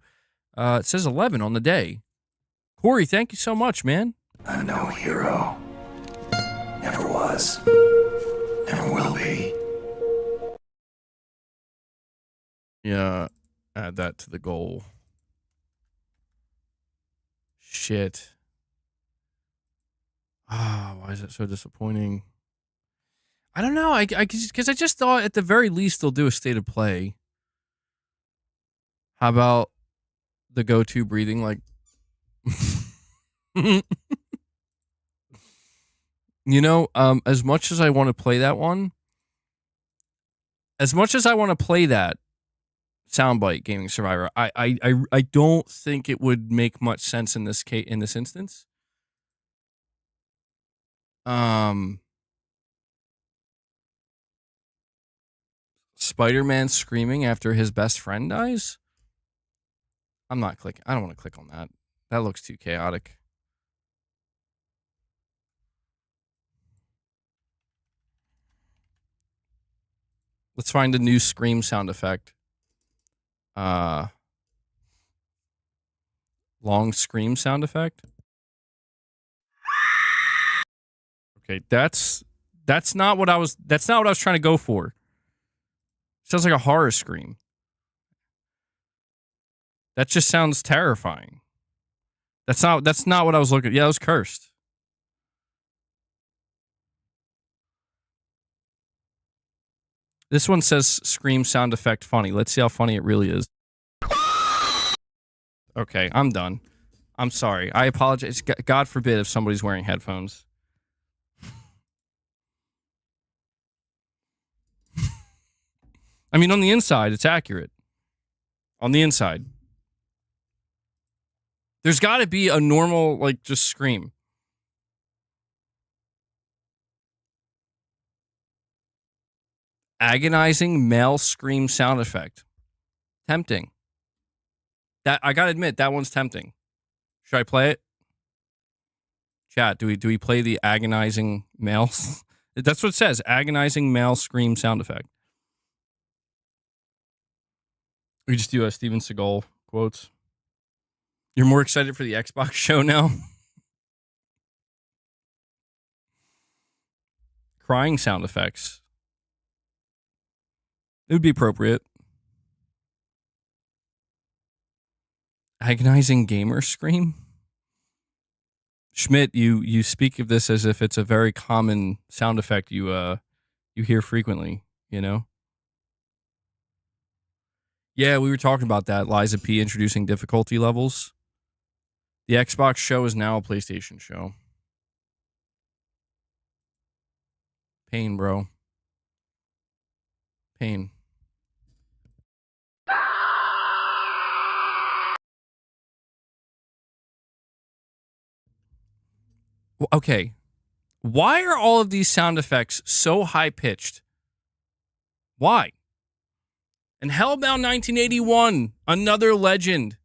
it says 11 on the day. Corey, thank you so much, man. I'm no hero. Never was. Never will be. Yeah, add that to the goal. Shit. Ah, why is it so disappointing? I don't know. Because I just thought at the very least they'll do a state of play. How about the go-to breathing? Like, you know, as much as I want to play that one, as much as I want to play that soundbite gaming survivor, I don't think it would make much sense in this case, in this instance. Spider-Man screaming after his best friend dies? I'm not clicking. I don't want to click on that. That looks too chaotic. Let's find a new scream sound effect. Long scream sound effect. Okay, that's not what I was trying to go for. Sounds like a horror scream. That just sounds terrifying. That's not what I was looking. Yeah, it was cursed. This one says scream sound effect funny. Let's see how funny it really is. Okay, I'm done. I'm sorry. I apologize. God forbid if somebody's wearing headphones. I mean, on the inside, it's accurate. On the inside. There's got to be a normal, like, just scream. Agonizing male scream sound effect. Tempting. That I gotta admit, that one's tempting. Should I play it? Chat, do we play the agonizing male? That's what it says. Agonizing male scream sound effect. We just do a Steven Seagal quotes. You're more excited for the Xbox show now? Crying sound effects. It would be appropriate. Agonizing gamer scream? Schmidt, you speak of this as if it's a very common sound effect you hear frequently, you know? Yeah, we were talking about that. Liza P introducing difficulty levels. The Xbox show is now a PlayStation show. Pain, bro. Pain. Okay. Why are all of these sound effects so high-pitched? Why? And Hellbound 1981, another legend.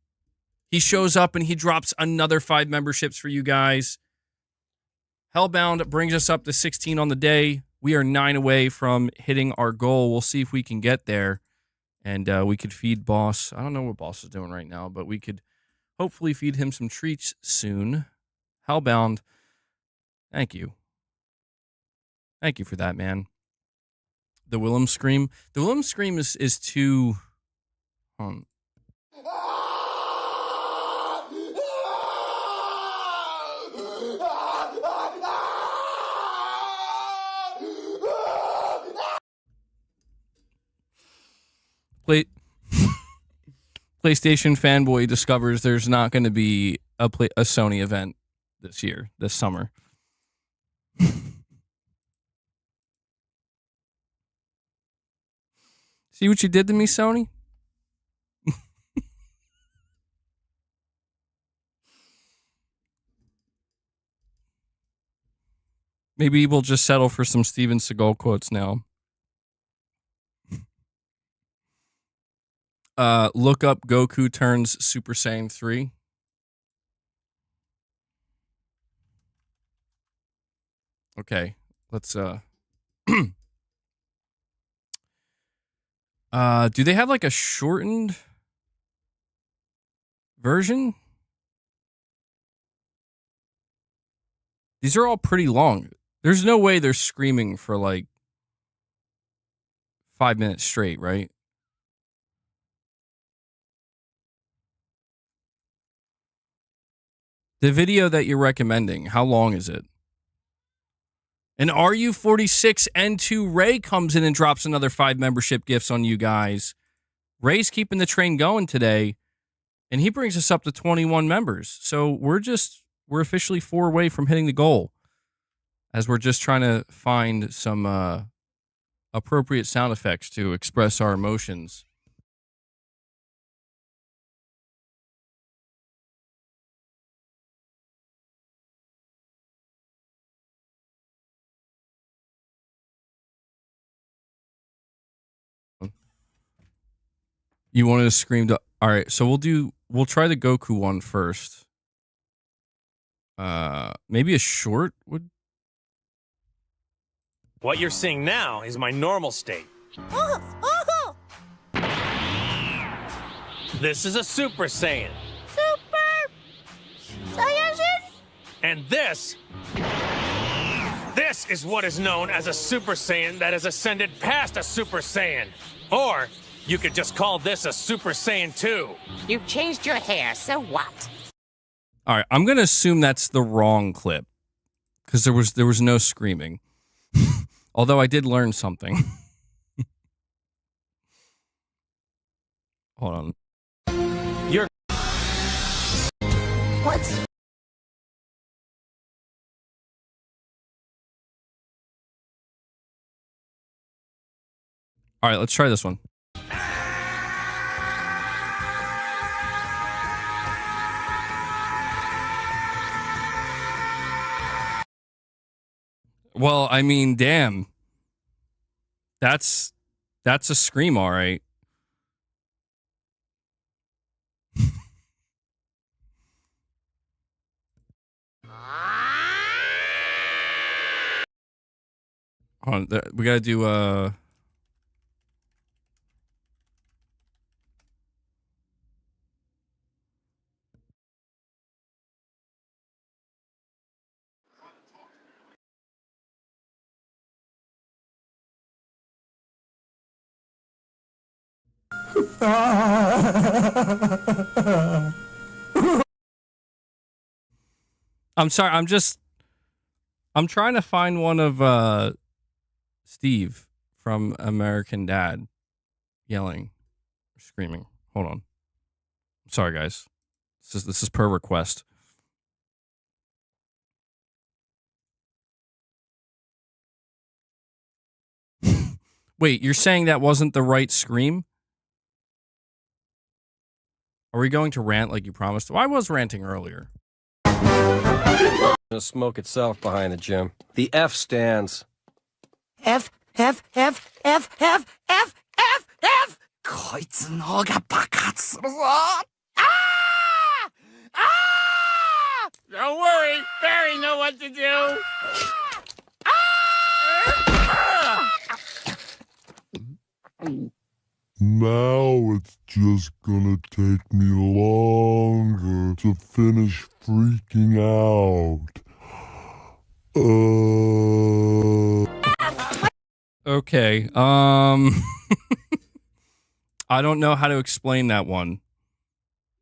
He shows up and he drops another 5 memberships for you guys. Hellbound brings us up to 16 on the day. We are 9 away from hitting our goal. We'll see if we can get there. And we could feed Boss. I don't know what Boss is doing right now, but we could hopefully feed him some treats soon. Hellbound, thank you. Thank you for that, man. The Willem scream. The Willem scream is too... PlayStation fanboy discovers there's not going to be a Sony event this summer. See what you did to me, Sony? Maybe we'll just settle for some Steven Seagal quotes now. Look up Goku turns Super Saiyan 3. Okay, let's do they have like a shortened version? These are all pretty long. There's no way they're screaming for like 5 minutes straight, right? The video that you're recommending, how long is it? And RU46 N2 Ray comes in and drops another 5 membership gifts on you guys. Ray's keeping the train going today, and he brings us up to 21 members. So we're officially 4 away from hitting the goal, as we're just trying to find some appropriate sound effects to express our emotions. You wanted to scream to... All right, so we'll try the Goku one first. Maybe a short would... What you're seeing now is my normal state. This is a Super Saiyan. Super Saiyajin? And this is what is known as a Super Saiyan that has ascended past a Super Saiyan. Or you could just call this a Super Saiyan 2. You've changed your hair, so what? All right, I'm going to assume that's the wrong clip, because there was no screaming. Although I did learn something. Hold on. What's... All right, let's try this one. Well, I mean, damn. That's a scream, all right. Hold on, we gotta do I'm sorry, I'm trying to find one of Steve from American Dad yelling or screaming. Hold on. Sorry guys. This is per request. Wait, you're saying that wasn't the right scream? Are we going to rant like you promised? Well, I was ranting earlier. The smoke itself behind the gym. The F stands. F. こいつの方が爆発するぞ Don't worry, Barry know what to do. Now it's just gonna take me longer to finish freaking out. Okay, I don't know how to explain that one.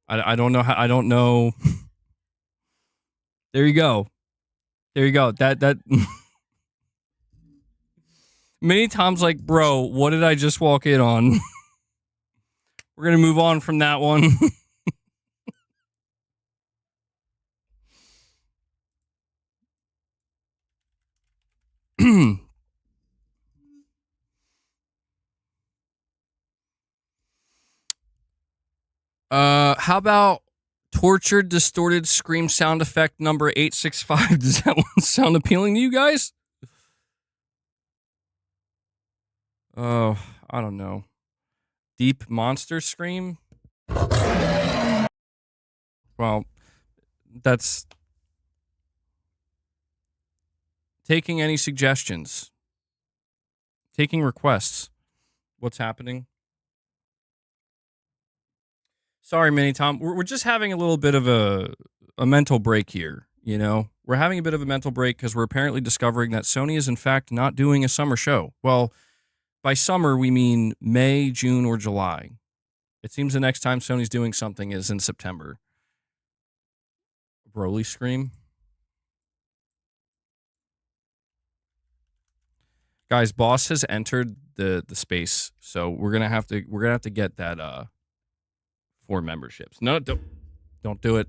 I don't know how, I don't know. There you go. That many times, like, bro, what did I just walk in on? We're gonna move on from that one. How about tortured, distorted scream sound effect number 865? Does that one sound appealing to you guys? Oh, I don't know. Deep monster scream? Well, that's taking any suggestions. Taking requests. What's happening? Sorry, Mini Tom. We're just having a little bit of a mental break here, you know? we're having a bit of a mental break because we're apparently discovering that Sony is in fact not doing a summer show. Well, by summer, we mean May, June, or July. It seems the next time Sony's doing something is in September. Broly scream. Guys, boss has entered the space, so we're gonna have to get that 4 memberships. No, don't do it.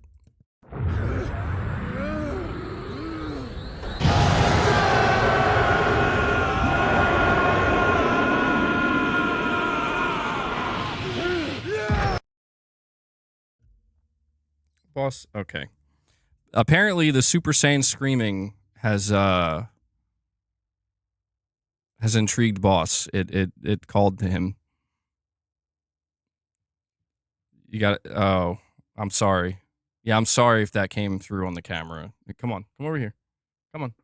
Boss, okay. Apparently, the Super Saiyan screaming has intrigued boss. It called to him. You got it. Oh, I'm sorry. Yeah, I'm sorry if that came through on the camera. Come on, come over here. Come on.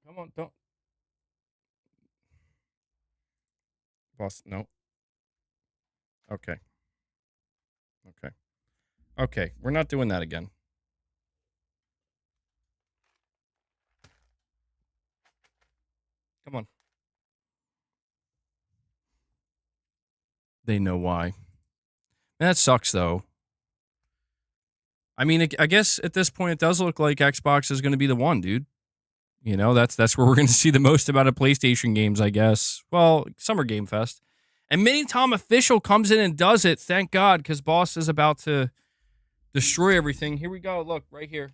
Come on, don't. Boss, no. Okay. Okay. Okay, we're not doing that again. Come on. They know why. That sucks, though. I mean, I guess at this point, it does look like Xbox is going to be the one, dude. You know, that's where we're going to see the most amount of PlayStation games, I guess. Well, Summer Game Fest. And Mini Tom Official comes in and does it, thank God, because boss is about to destroy everything. Here we go. Look, right here.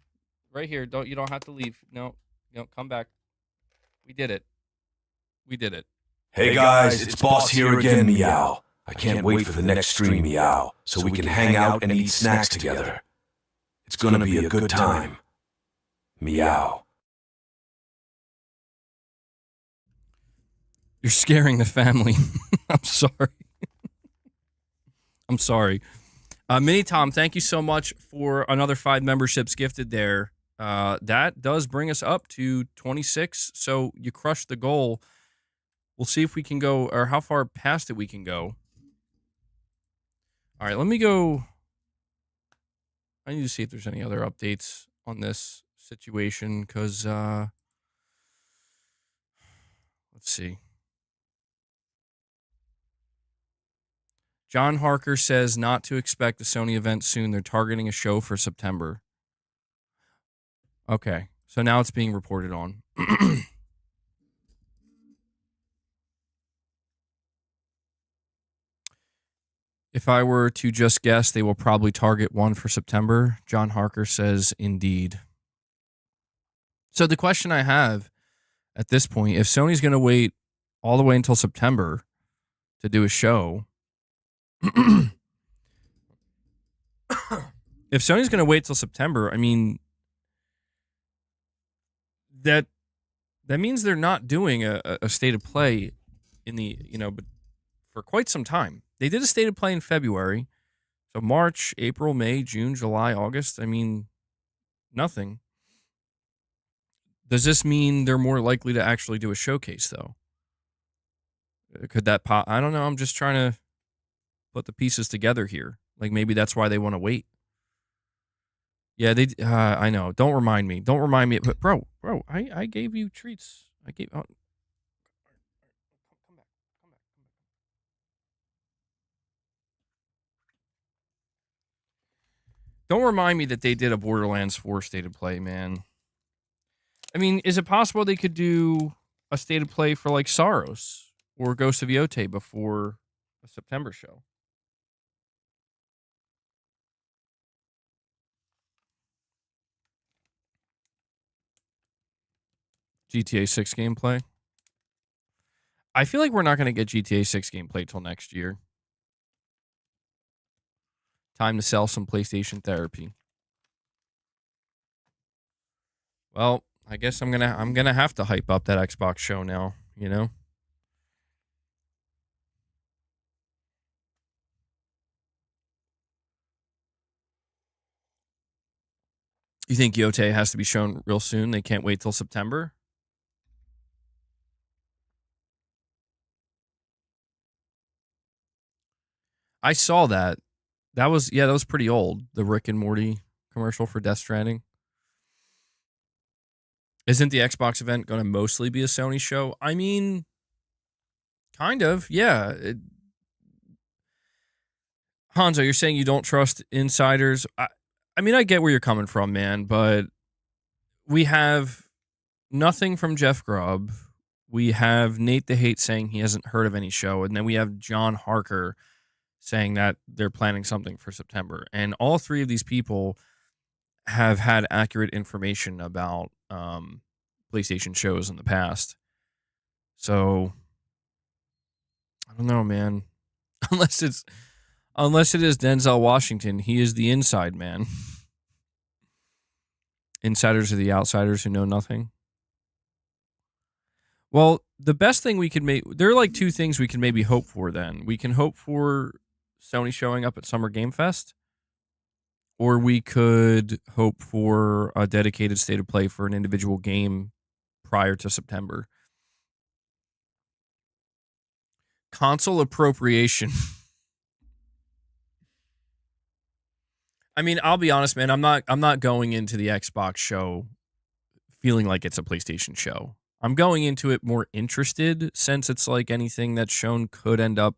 Right here. You don't have to leave. No, come back. We did it. We did it. Hey guys, it's Boss here again, Meow. I can't wait for the next stream, Meow, so we can hang out and eat snacks together. It's gonna be a good time. Meow. You're scaring the family. I'm sorry. I'm sorry. Mini Tom, thank you so much for another 5 memberships gifted there. That does bring us up to 26. So you crushed the goal. We'll see if we can go, or how far past it we can go. All right, let me go. I need to see if there's any other updates on this situation because, let's see. John Harker says not to expect a Sony event soon. They're targeting a show for September. Okay, so now it's being reported on. If I were to just guess, they will probably target one for September. John Harker says, indeed. So the question I have at this point, if Sony's going to wait all the way until September to do a show, if Sony's going to wait till September, I mean, that means they're not doing a state of play in the, but for quite some time. They did a state of play in February. So March, April, May, June, July, August. I mean, nothing. Does this mean they're more likely to actually do a showcase, though? Could that pop? I don't know. I'm just trying to put the pieces together here. Like maybe that's why they want to wait. Yeah, they. I know. Don't remind me. Don't remind me. But bro, I gave you treats. I gave. Oh. Come back. Don't remind me that they did a Borderlands 4 state of play, man. I mean, is it possible they could do a state of play for like Sorrowos or Ghost of Yote before a September show? GTA 6 gameplay? I feel like we're not going to get GTA 6 gameplay till next year. Time to sell some PlayStation therapy. Well, I guess I'm gonna have to hype up that Xbox show now, you know? You think Yote has to be shown real soon? They can't wait till September? I saw that. That was pretty old. The Rick and Morty commercial for Death Stranding. Isn't the Xbox event going to mostly be a Sony show? I mean, kind of, yeah. Hanzo, you're saying you don't trust insiders. I mean, I get where you're coming from, man, but we have nothing from Jeff Grubb. We have Nate the Hate saying he hasn't heard of any show, and then we have John Harker saying that they're planning something for September. And all three of these people have had accurate information about PlayStation shows in the past. So I don't know, man. Unless it is Denzel Washington, he is the inside man. Insiders are the outsiders who know nothing. Well, the best thing we could there are like two things we can maybe hope for then. We can hope for Sony showing up at Summer Game Fest, or we could hope for a dedicated state of play for an individual game prior to September. Console appropriation. I mean, I'll be honest, man. I'm not going into the Xbox show feeling like it's a PlayStation show. I'm going into it more interested, since it's like anything that's shown could end up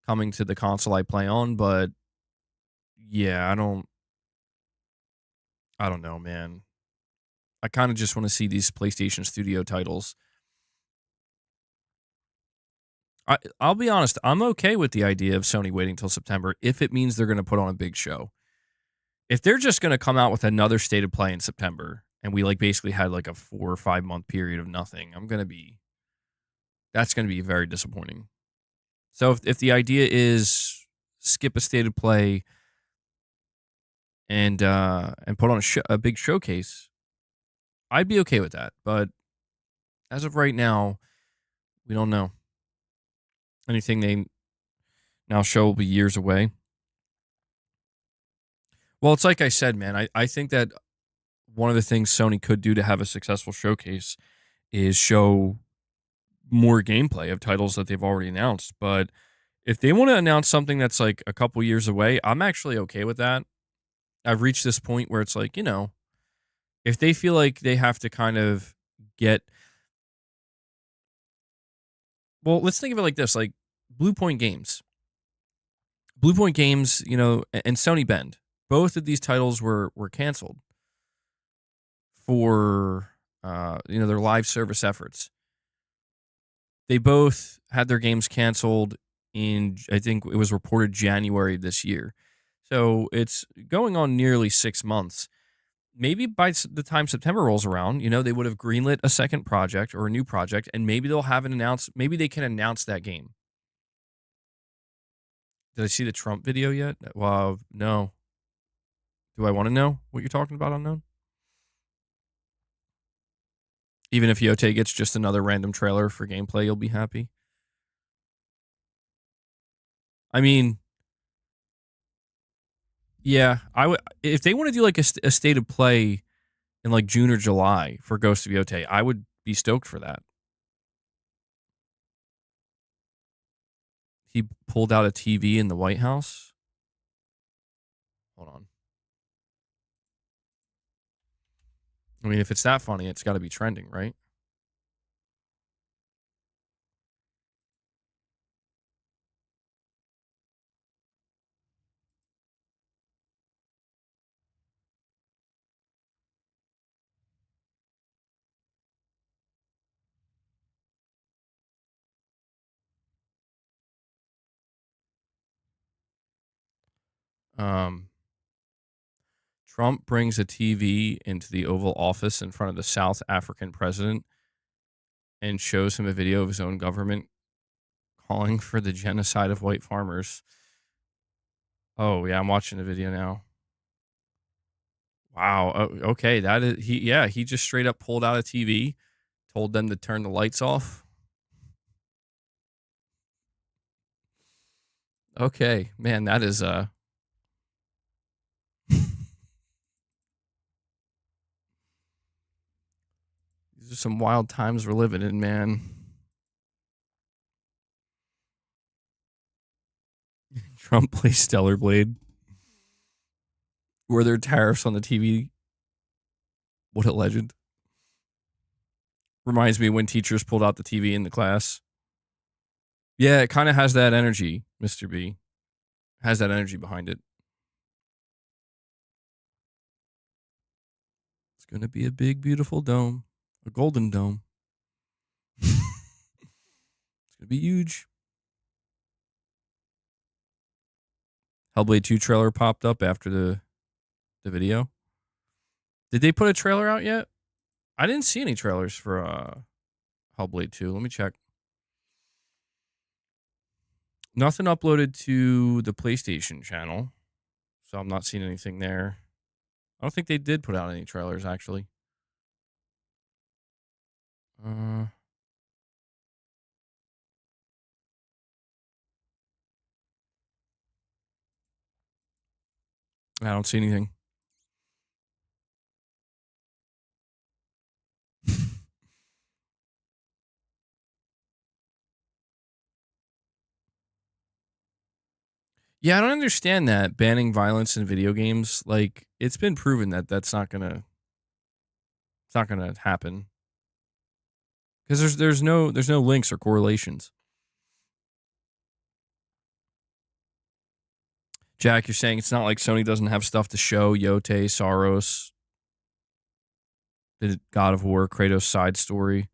coming to the console I play on. But yeah, I don't know, man. I kind of just want to see these PlayStation Studio titles. I'll be honest, I'm okay with the idea of Sony waiting till September if it means they're going to put on a big show. If they're just going to come out with another state of play in September, and we like basically had like a 4 or 5 month period of nothing, that's going to be very disappointing. So if the idea is skip a state of play and put on a big showcase, I'd be okay with that. But as of right now, we don't know. Anything they now show will be years away. Well, it's like I said, man. I think that one of the things Sony could do to have a successful showcase is show more gameplay of titles that they've already announced. But if they want to announce something that's like a couple years away, I'm actually okay with that. I've reached this point where it's like, if they feel like they have to kind of get... Well, let's think of it like this, like Blue Point Games. Blue Point Games, and Sony Bend. Both of these titles were canceled for their live service efforts. They both had their games canceled in, I think it was reported, January this year. So it's going on nearly 6 months. Maybe by the time September rolls around, they would have greenlit a second project or a new project, and maybe they'll have maybe they can announce that game. Did I see the Trump video yet? Well, no. Do I want to know what you're talking about, Unknown? Even if Yote gets just another random trailer for gameplay, you'll be happy. I mean, yeah, I would. If they want to do like a state of play in like June or July for Ghost of Yote, I would be stoked for that. He pulled out a TV in the White House. Hold on. I mean, if it's that funny, it's got to be trending, right? Trump brings a TV into the Oval Office in front of the South African president and shows him a video of his own government calling for the genocide of white farmers. Oh, yeah, I'm watching the video now. Wow. Oh, okay, that is he just straight up pulled out a TV, told them to turn the lights off. Okay, man, that is these are some wild times we're living in, man. Trump plays Stellar Blade. Were there tariffs on the TV? What a legend. Reminds me when teachers pulled out the TV in the class. Yeah, it kind of has that energy, Mr. B. Has that energy behind it. It's going to be a big, beautiful dome. A golden dome. It's going to be huge. Hellblade 2 trailer popped up after the video. Did they put a trailer out yet? I didn't see any trailers for Hellblade 2. Let me check. Nothing uploaded to the PlayStation channel, so I'm not seeing anything there. I don't think they did put out any trailers, actually. I don't see anything. Yeah, I don't understand that banning violence in video games. Like, it's been proven that it's not gonna happen because there's no links or correlations. Jack, you're saying it's not like Sony doesn't have stuff to show. Yote, Sorrowos, the God of War, Kratos side story.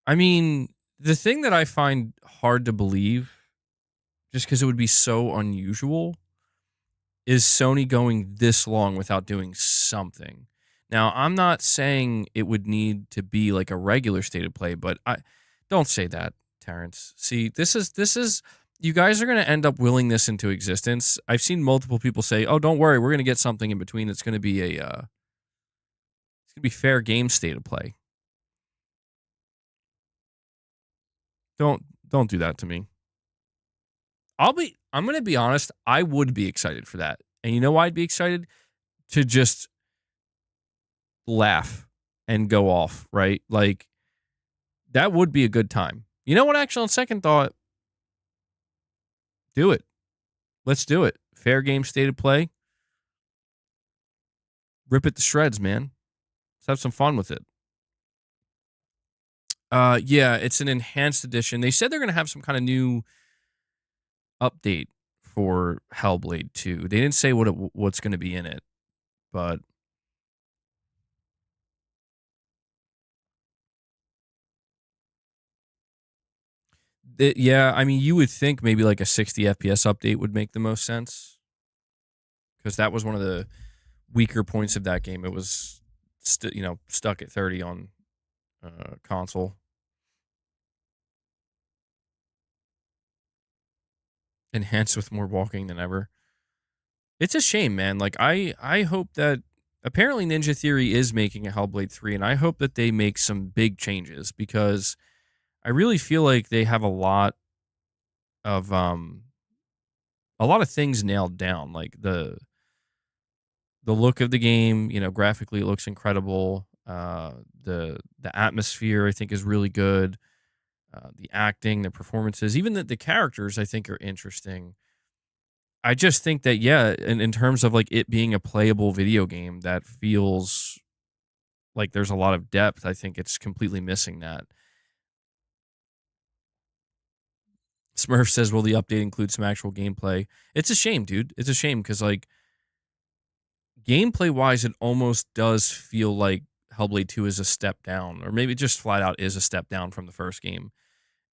I mean, the thing that I find hard to believe, just because it would be so unusual, is Sony going this long without doing something. Now, I'm not saying it would need to be like a regular state of play, but I don't say that, Terrence. See, this is you guys are going to end up willing this into existence. I've seen multiple people say, "Oh, don't worry, we're going to get something in between that's going to be it's going to be fair game state of play." Don't do that to me. I'm going to be honest, I would be excited for that. And you know why I'd be excited? To just laugh and go off, right? Like, that would be a good time. You know what, actually, on second thought, do it. Let's do it. Fair game state of play. Rip it to shreds, man. Let's have some fun with it. Yeah, it's an enhanced edition. They said they're going to have some kind of new update for Hellblade 2. They didn't say what's going to be in it, but yeah, I mean, you would think maybe like a 60 FPS update would make the most sense, because that was one of the weaker points of that game. It was stuck at 30 on console. Enhanced with more walking than ever. It's a shame, man. Like, I hope that apparently Ninja Theory is making a Hellblade 3, and I hope that they make some big changes, because I really feel like they have a lot of things nailed down. Like the look of the game, graphically it looks incredible. The atmosphere, I think, is really good. The acting, the performances, even the characters, I think, are interesting. I just think that, yeah, in terms of like it being a playable video game that feels like there's a lot of depth, I think it's completely missing that. Smurf says, will the update include some actual gameplay? It's a shame, dude. It's a shame because, like, gameplay wise, it almost does feel like Hellblade 2 is a step down, or maybe just flat out is a step down from the first game.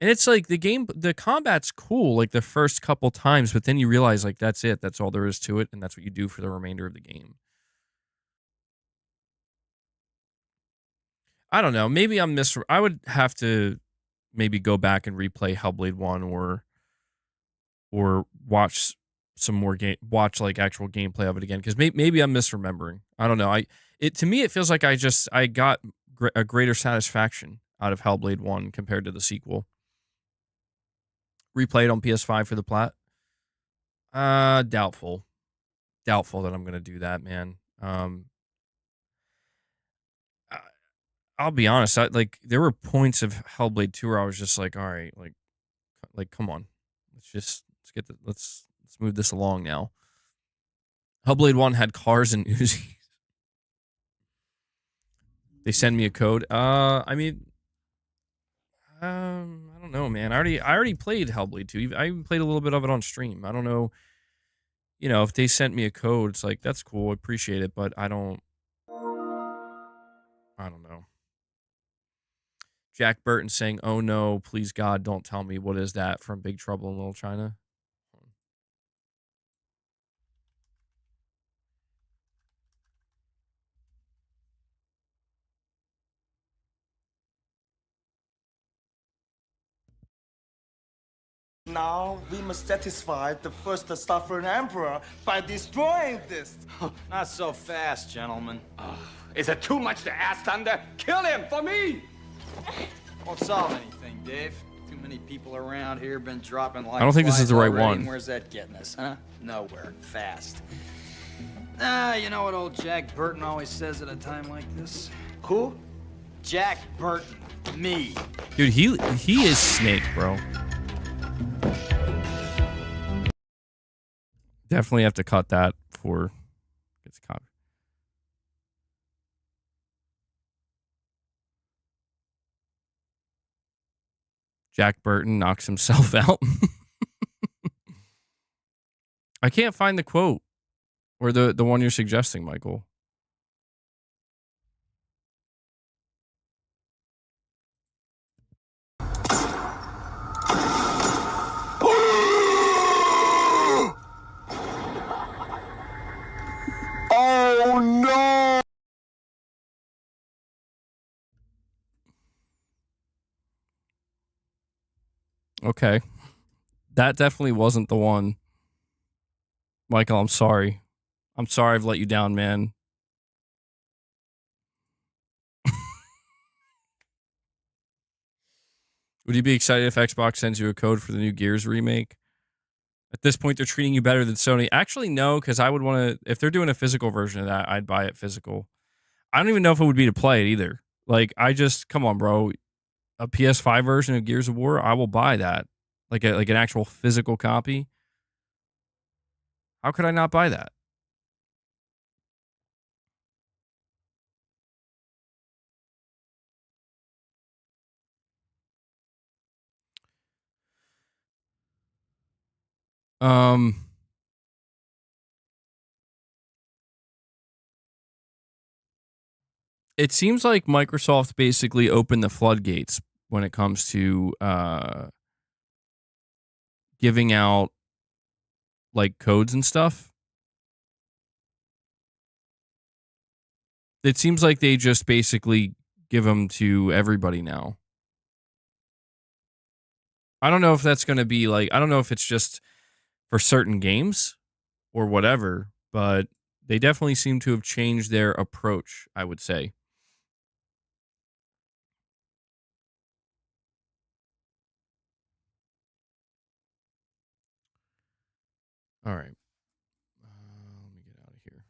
And it's like the combat's cool like the first couple times, but then you realize like that's it. That's all there is to it, and that's what you do for the remainder of the game. I don't know. Maybe I would have to maybe go back and replay Hellblade 1 or watch some more watch like actual gameplay of it again, because maybe I'm misremembering. I don't know. To me it feels like I got a greater satisfaction out of Hellblade 1 compared to the sequel. Replayed on PS5 for the plat? Doubtful that I'm gonna do that, man. I'll be honest. There were points of Hellblade 2 where I was just like, all right, like come on, let's move this along now. Hellblade 1 had cars and Uzis. They send me a code. I mean, I don't know, man. I already played Hellblade 2. I even played a little bit of it on stream. I don't know. You know, if they sent me a code, it's like, that's cool. I appreciate it, but I don't know. Jack Burton saying, "Oh no, please God, don't tell me what is that from Big Trouble in Little China." Now we must satisfy the first suffering emperor by destroying this. Not so fast, gentlemen. Is it too much to ask, Thunder? Kill him for me! Won't solve anything, Dave. Too many people around here been dropping like I don't think this is flies the right already, one. and where's that getting us, huh? Nowhere. Fast. You know what old Jack Burton always says at a time like this? Who? Jack Burton. Me. Dude, he is Snake, bro. Definitely have to cut that for gets caught. Jack Burton knocks himself out. I can't find the quote or the one you're suggesting, Michael. Oh no! Okay. That definitely wasn't the one. Michael, I'm sorry. I'm sorry I've let you down, man. Would you be excited if Xbox sends you a code for the new Gears remake? At this point, they're treating you better than Sony. Actually, no, because I would want to... If they're doing a physical version of that, I'd buy it physical. I don't even know if it would be to play it either. Like, I just... Come on, bro. A PS5 version of Gears of War, I will buy that. Like an actual physical copy. How could I not buy that? It seems like Microsoft basically opened the floodgates when it comes to giving out like codes and stuff. It seems like they just basically give them to everybody now. I don't know if that's going to be like, I don't know if it's just for certain games or whatever, but they definitely seem to have changed their approach, I would say. All right. Let me get out of here.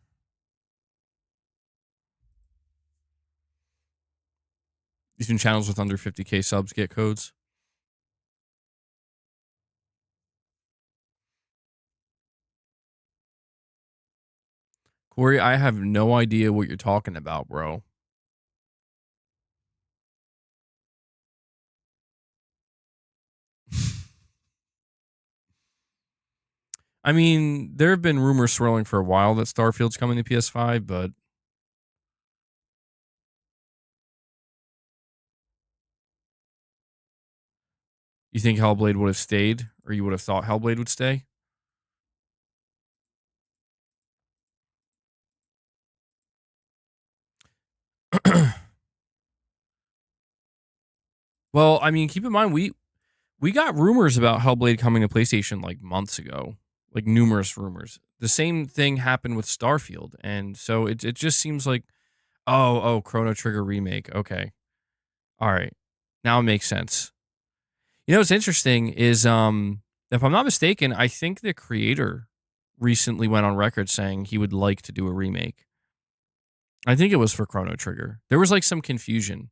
These new channels with under 50K subs get codes. Corey, I have no idea what you're talking about, bro. I mean, there have been rumors swirling for a while that Starfield's coming to PS5, but you think Hellblade would have stayed, or you would have thought Hellblade would stay? Well, I mean, keep in mind we got rumors about Hellblade coming to PlayStation like months ago, like numerous rumors. The same thing happened with Starfield, and so it just seems like, oh, Chrono Trigger remake. Okay, all right, now it makes sense. You know what's interesting is, if I'm not mistaken, I think the creator recently went on record saying he would like to do a remake. I think it was for Chrono Trigger. There was like some confusion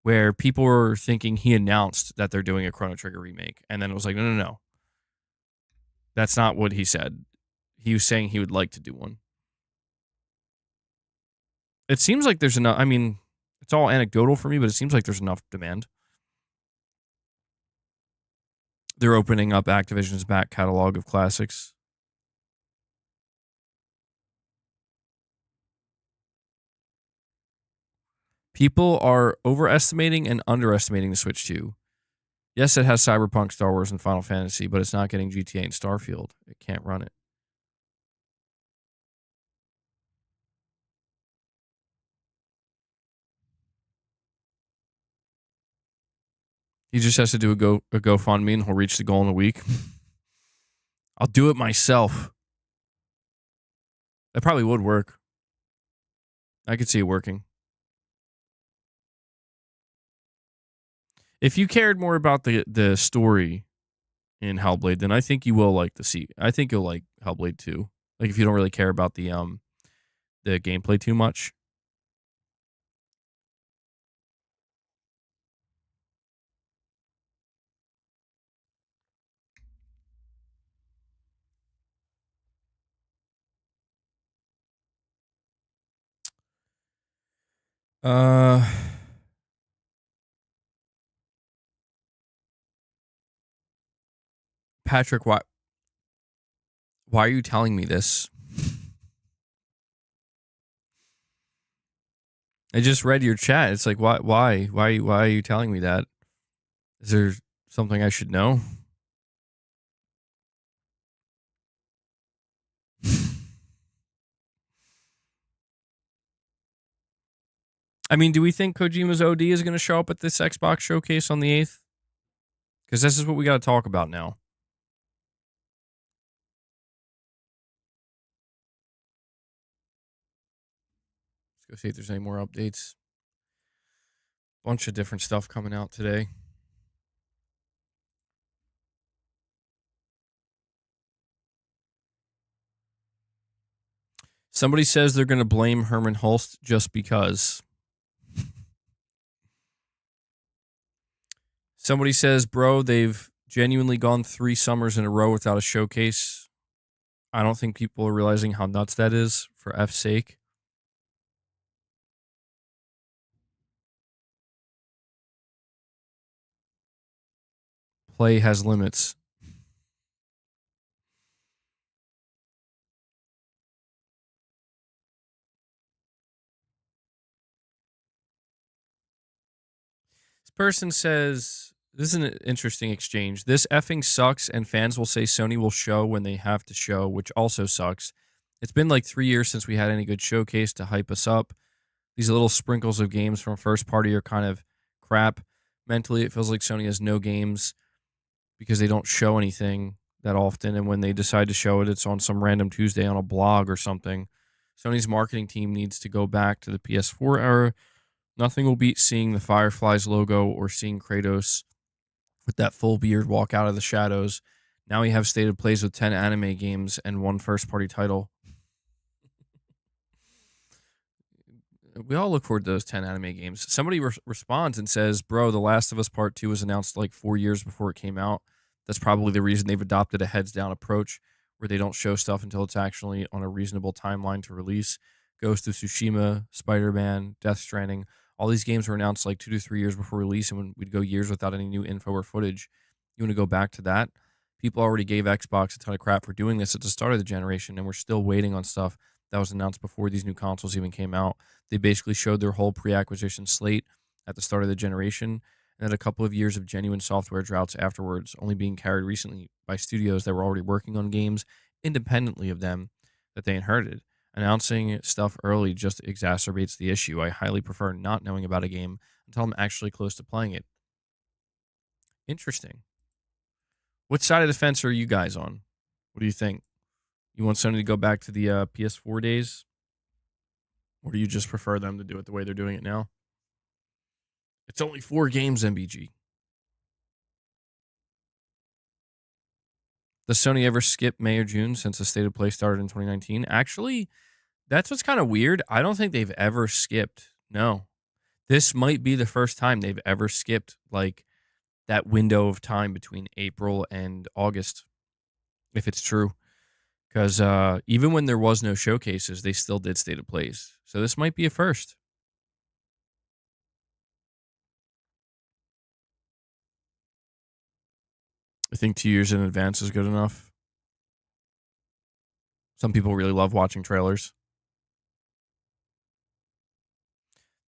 where people were thinking he announced that they're doing a Chrono Trigger remake, and then it was like, no. That's not what he said. He was saying he would like to do one. It seems like there's enough. I mean, It's all anecdotal for me, but it seems like there's enough demand. They're opening up Activision's back catalog of classics. People are overestimating and underestimating the Switch 2. Yes, it has Cyberpunk, Star Wars, and Final Fantasy, but it's not getting GTA and Starfield. It can't run it. He just has to do a GoFundMe and he'll reach the goal in a week. I'll do it myself. That probably would work. I could see it working. If you cared more about the story in Hellblade, then I think you will like I think you'll like Hellblade 2. Like if you don't really care about the gameplay too much. Patrick, why are you telling me this? I just read your chat. It's like why are you telling me that? Is there something I should know? I mean, do we think Kojima's OD is going to show up at this Xbox showcase on the 8th? Because this is what we got to talk about now. Let's go see if there's any more updates. Bunch of different stuff coming out today. Somebody says they're going to blame Herman Hulst just because. Somebody says, bro, they've genuinely gone 3 summers in a row without a showcase. I don't think people are realizing how nuts that is, for F's sake. Play has limits. This person says, this is an interesting exchange. This effing sucks, and fans will say Sony will show when they have to show, which also sucks. It's been like 3 years since we had any good showcase to hype us up. These little sprinkles of games from first party are kind of crap. Mentally, it feels like Sony has no games because they don't show anything that often. And when they decide to show it, it's on some random Tuesday on a blog or something. Sony's marketing team needs to go back to the PS4 era. Nothing will beat seeing the Fireflies logo or seeing Kratos with that full beard walk out of the shadows. Now we have stated plays with 10 anime games and 1 first-party title. We all look forward to those 10 anime games. Somebody responds and says, bro, The Last of Us Part 2 was announced like 4 years before it came out. That's probably the reason they've adopted a heads-down approach where they don't show stuff until it's actually on a reasonable timeline to release. Ghost of Tsushima, Spider-Man, Death Stranding, all these games were announced like 2 to 3 years before release, and when we'd go years without any new info or footage. You want to go back to that? People already gave Xbox a ton of crap for doing this at the start of the generation, and we're still waiting on stuff that was announced before these new consoles even came out. They basically showed their whole pre-acquisition slate at the start of the generation, and then a couple of years of genuine software droughts afterwards, only being carried recently by studios that were already working on games independently of them that they inherited. Announcing stuff early just exacerbates the issue. I highly prefer not knowing about a game until I'm actually close to playing it. Interesting. What side of the fence are you guys on? What do you think? You want Sony to go back to the PS4 days? Or do you just prefer them to do it the way they're doing it now? It's only 4 games, MBG. Does Sony ever skip May or June since the State of Play started in 2019? Actually, that's what's kind of weird. I don't think they've ever skipped. No. This might be the first time they've ever skipped like that window of time between April and August, if it's true. Because even when there was no showcases, they still did State of Plays. So this might be a first. I think 2 years in advance is good enough. Some people really love watching trailers.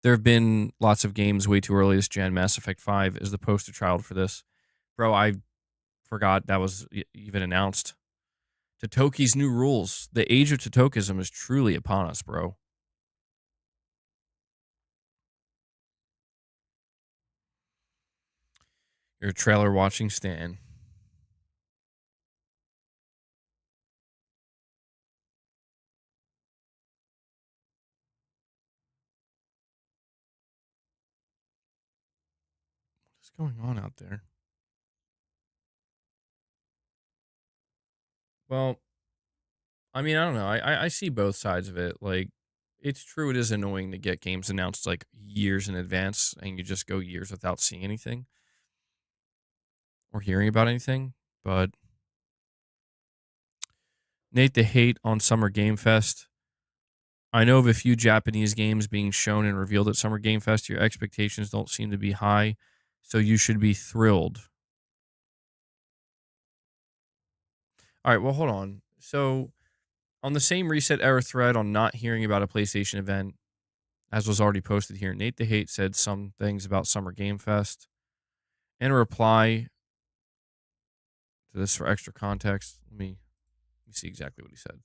There have been lots of games way too early this gen. Mass Effect 5 is the poster child for this. Bro, I forgot that was even announced. Totoki's new rules. The age of Totokism is truly upon us, bro. You're a trailer watching Stan. What's going on out there? Well, I mean, I don't know. I see both sides of it. Like, it's true, it is annoying to get games announced like years in advance and you just go years without seeing anything or hearing about anything. But Nate, the hate on Summer Game Fest. I know of a few Japanese games being shown and revealed at Summer Game Fest. Your expectations don't seem to be high, so you should be thrilled. All right, well, hold on. So, on the same Reset Era thread on not hearing about a PlayStation event, as was already posted here, Nate the Hate said some things about Summer Game Fest. In a reply to this for extra context, let me see exactly what he said.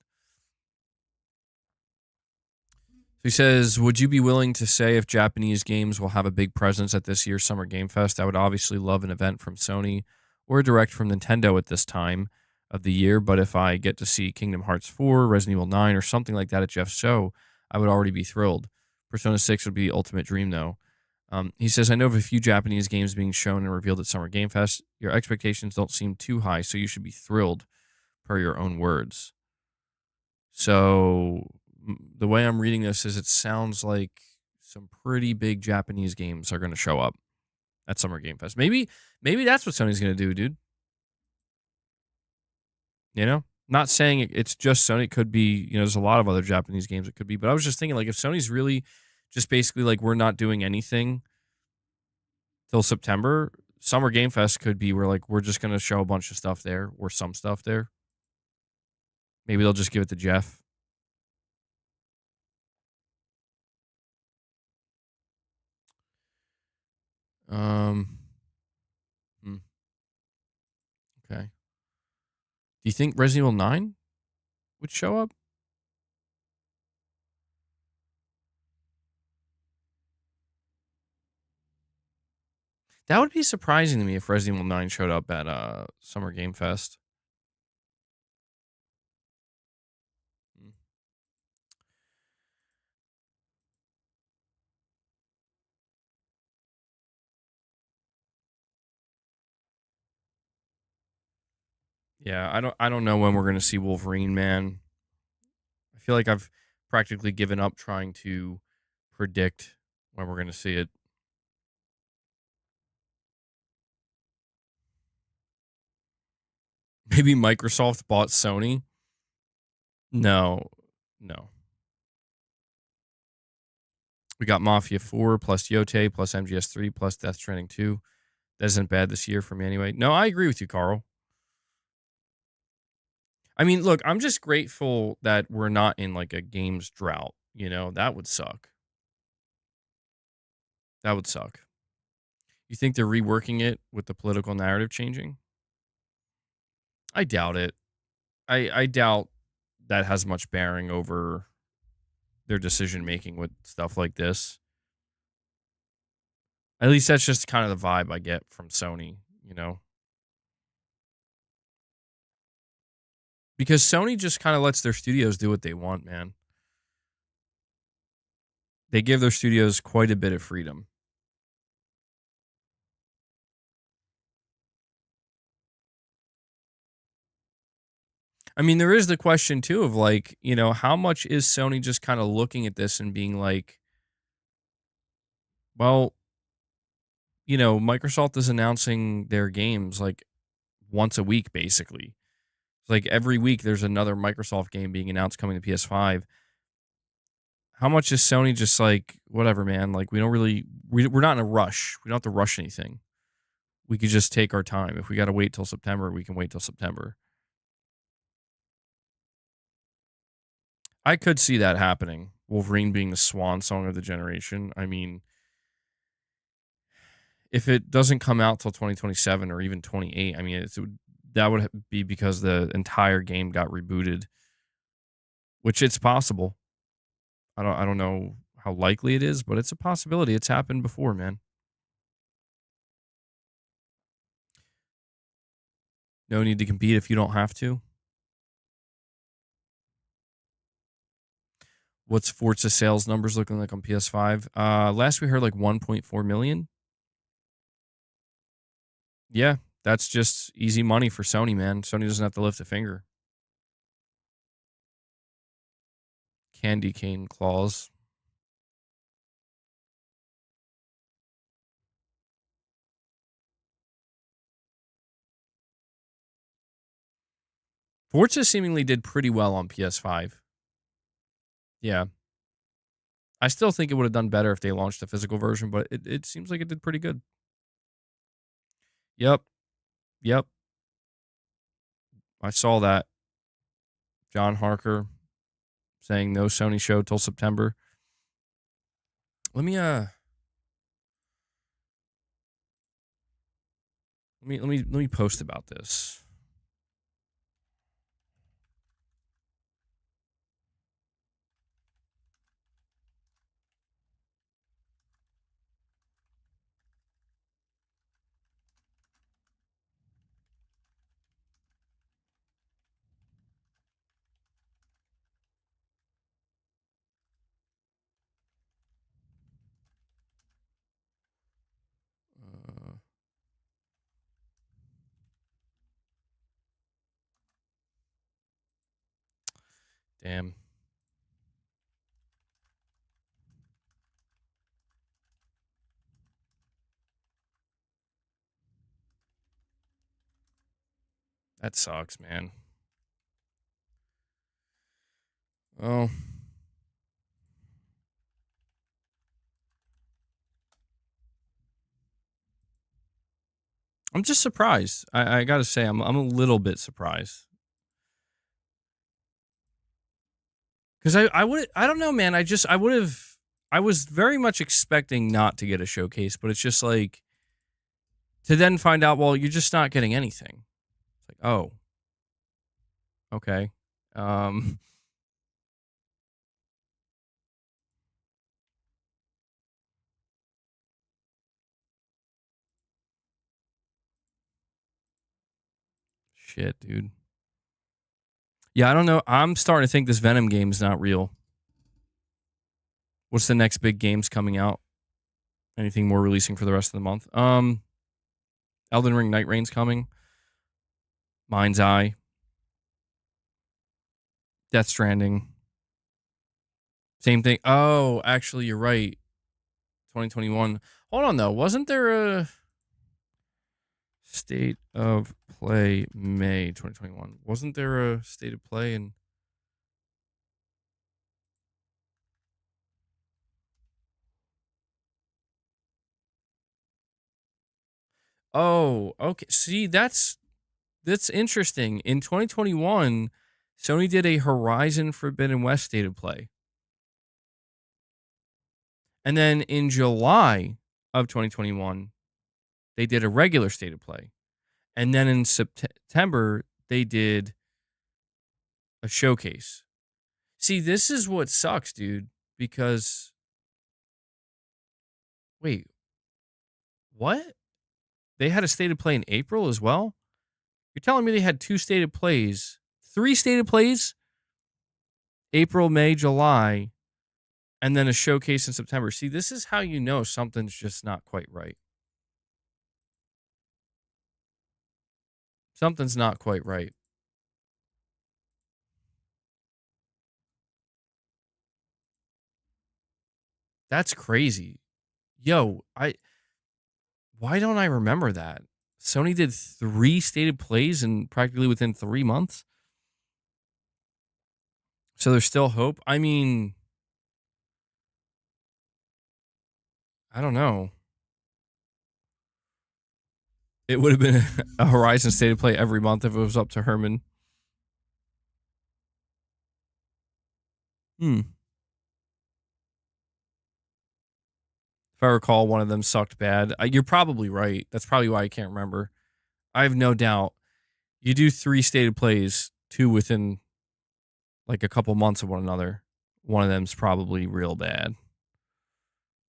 So he says, would you be willing to say if Japanese games will have a big presence at this year's Summer Game Fest? I would obviously love an event from Sony or a direct from Nintendo at this time of the year, but if I get to see Kingdom Hearts 4, Resident Evil 9, or something like that at Jeff's show, I would already be thrilled. Persona 6 would be the ultimate dream, though. He says, I know of a few Japanese games being shown and revealed at Summer Game Fest. Your expectations don't seem too high, so you should be thrilled, per your own words. So the way I'm reading this is it sounds like some pretty big Japanese games are going to show up at Summer Game Fest. Maybe that's what Sony's going to do, dude. You know, not saying it's just Sony. It could be, there's a lot of other Japanese games it could be. But I was just thinking, like, if Sony's really just basically like, we're not doing anything till September, Summer Game Fest could be where, like, we're just going to show a bunch of stuff there or some stuff there. Maybe they'll just give it to Jeff. Okay. Do you think Resident Evil 9 would show up? That would be surprising to me if Resident Evil 9 showed up at Summer Game Fest. Yeah, I don't know when we're going to see Wolverine, man. I feel like I've practically given up trying to predict when we're going to see it. Maybe Microsoft bought Sony? No. We got Mafia 4 plus Yote plus MGS3 plus Death Stranding 2. That isn't bad this year for me anyway. No, I agree with you, Carl. I mean, look, I'm just grateful that we're not in like a games drought. That would suck. That would suck. You think they're reworking it with the political narrative changing? I doubt it. I doubt that has much bearing over their decision making with stuff like this. At least that's just kind of the vibe I get from Sony, Because Sony just kind of lets their studios do what they want, man. They give their studios quite a bit of freedom. I mean, there is the question, too, of like, how much is Sony just kind of looking at this and being like, well, Microsoft is announcing their games like once a week, basically. It's like every week there's another Microsoft game being announced coming to PS5. How much is Sony just like, whatever, man? Like, we're not in a rush. We don't have to rush anything. we could just take our time. If we got to wait till September, we can wait till September. I could see that happening. Wolverine being the swan song of the generation. I mean, if it doesn't come out till 2027 or even 28, I mean, that would be because the entire game got rebooted, which it's possible. I don't know how likely it is, but it's a possibility. It's happened before, man. No need to compete if you don't have to. What's Forza sales numbers looking like on PS5? Last we heard like 1.4 million. Yeah, that's just easy money for Sony, man. Sony doesn't have to lift a finger. Candy cane claws. Forza seemingly did pretty well on PS5. Yeah. I still think it would have done better if they launched a physical version, but it seems like it did pretty good. Yep. Yep. I saw that. John Harker saying no Sony show till September. Let me post about this. Damn. That sucks, man. Oh. I'm just surprised. I gotta say, I'm a little bit surprised. Because I don't know, man. I was very much expecting not to get a showcase, but it's just like, to then find out, well, you're just not getting anything. It's like, oh, okay. Shit, dude. Yeah, I don't know. I'm starting to think this Venom game is not real. What's the next big games coming out? Anything more releasing for the rest of the month? Elden Ring Night Reign's coming. Mind's Eye. Death Stranding. Same thing. Oh, actually, you're right. 2021. Hold on, though. Wasn't there a State of Play May 2021? Wasn't there a State of Play in... Oh, okay. See, that's interesting. In 2021, Sony did a Horizon Forbidden West State of Play. And then in July of 2021, they did a regular State of Play. And then in September, they did a showcase. See, this is what sucks, dude, because... Wait. What? They had a State of Play in April as well? You're telling me they had 2 State of Plays, 3 State of Plays? April, May, July, and then a showcase in September. See, this is how you know something's just not quite right. Something's not quite right. That's crazy. Yo, why don't I remember that? Sony did 3 State of Plays and practically within 3 months. So there's still hope. I mean, I don't know. It would have been a Horizon State of Play every month if it was up to Herman. If I recall, one of them sucked bad. You're probably right. That's probably why I can't remember. I have no doubt. You do 3 stated plays, 2 within like a couple months of one another. One of them's probably real bad.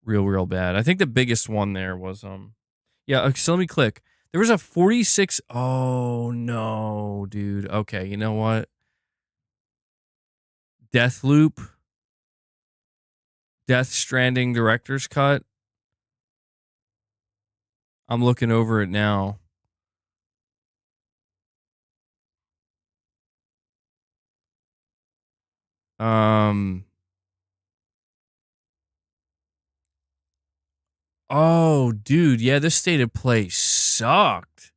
Real bad. I think the biggest one there was yeah, so let me click. There was a 46. Oh no, dude. Okay, you know what? Death Stranding director's cut. I'm looking over it now. Oh, dude, yeah, this state of play sucked.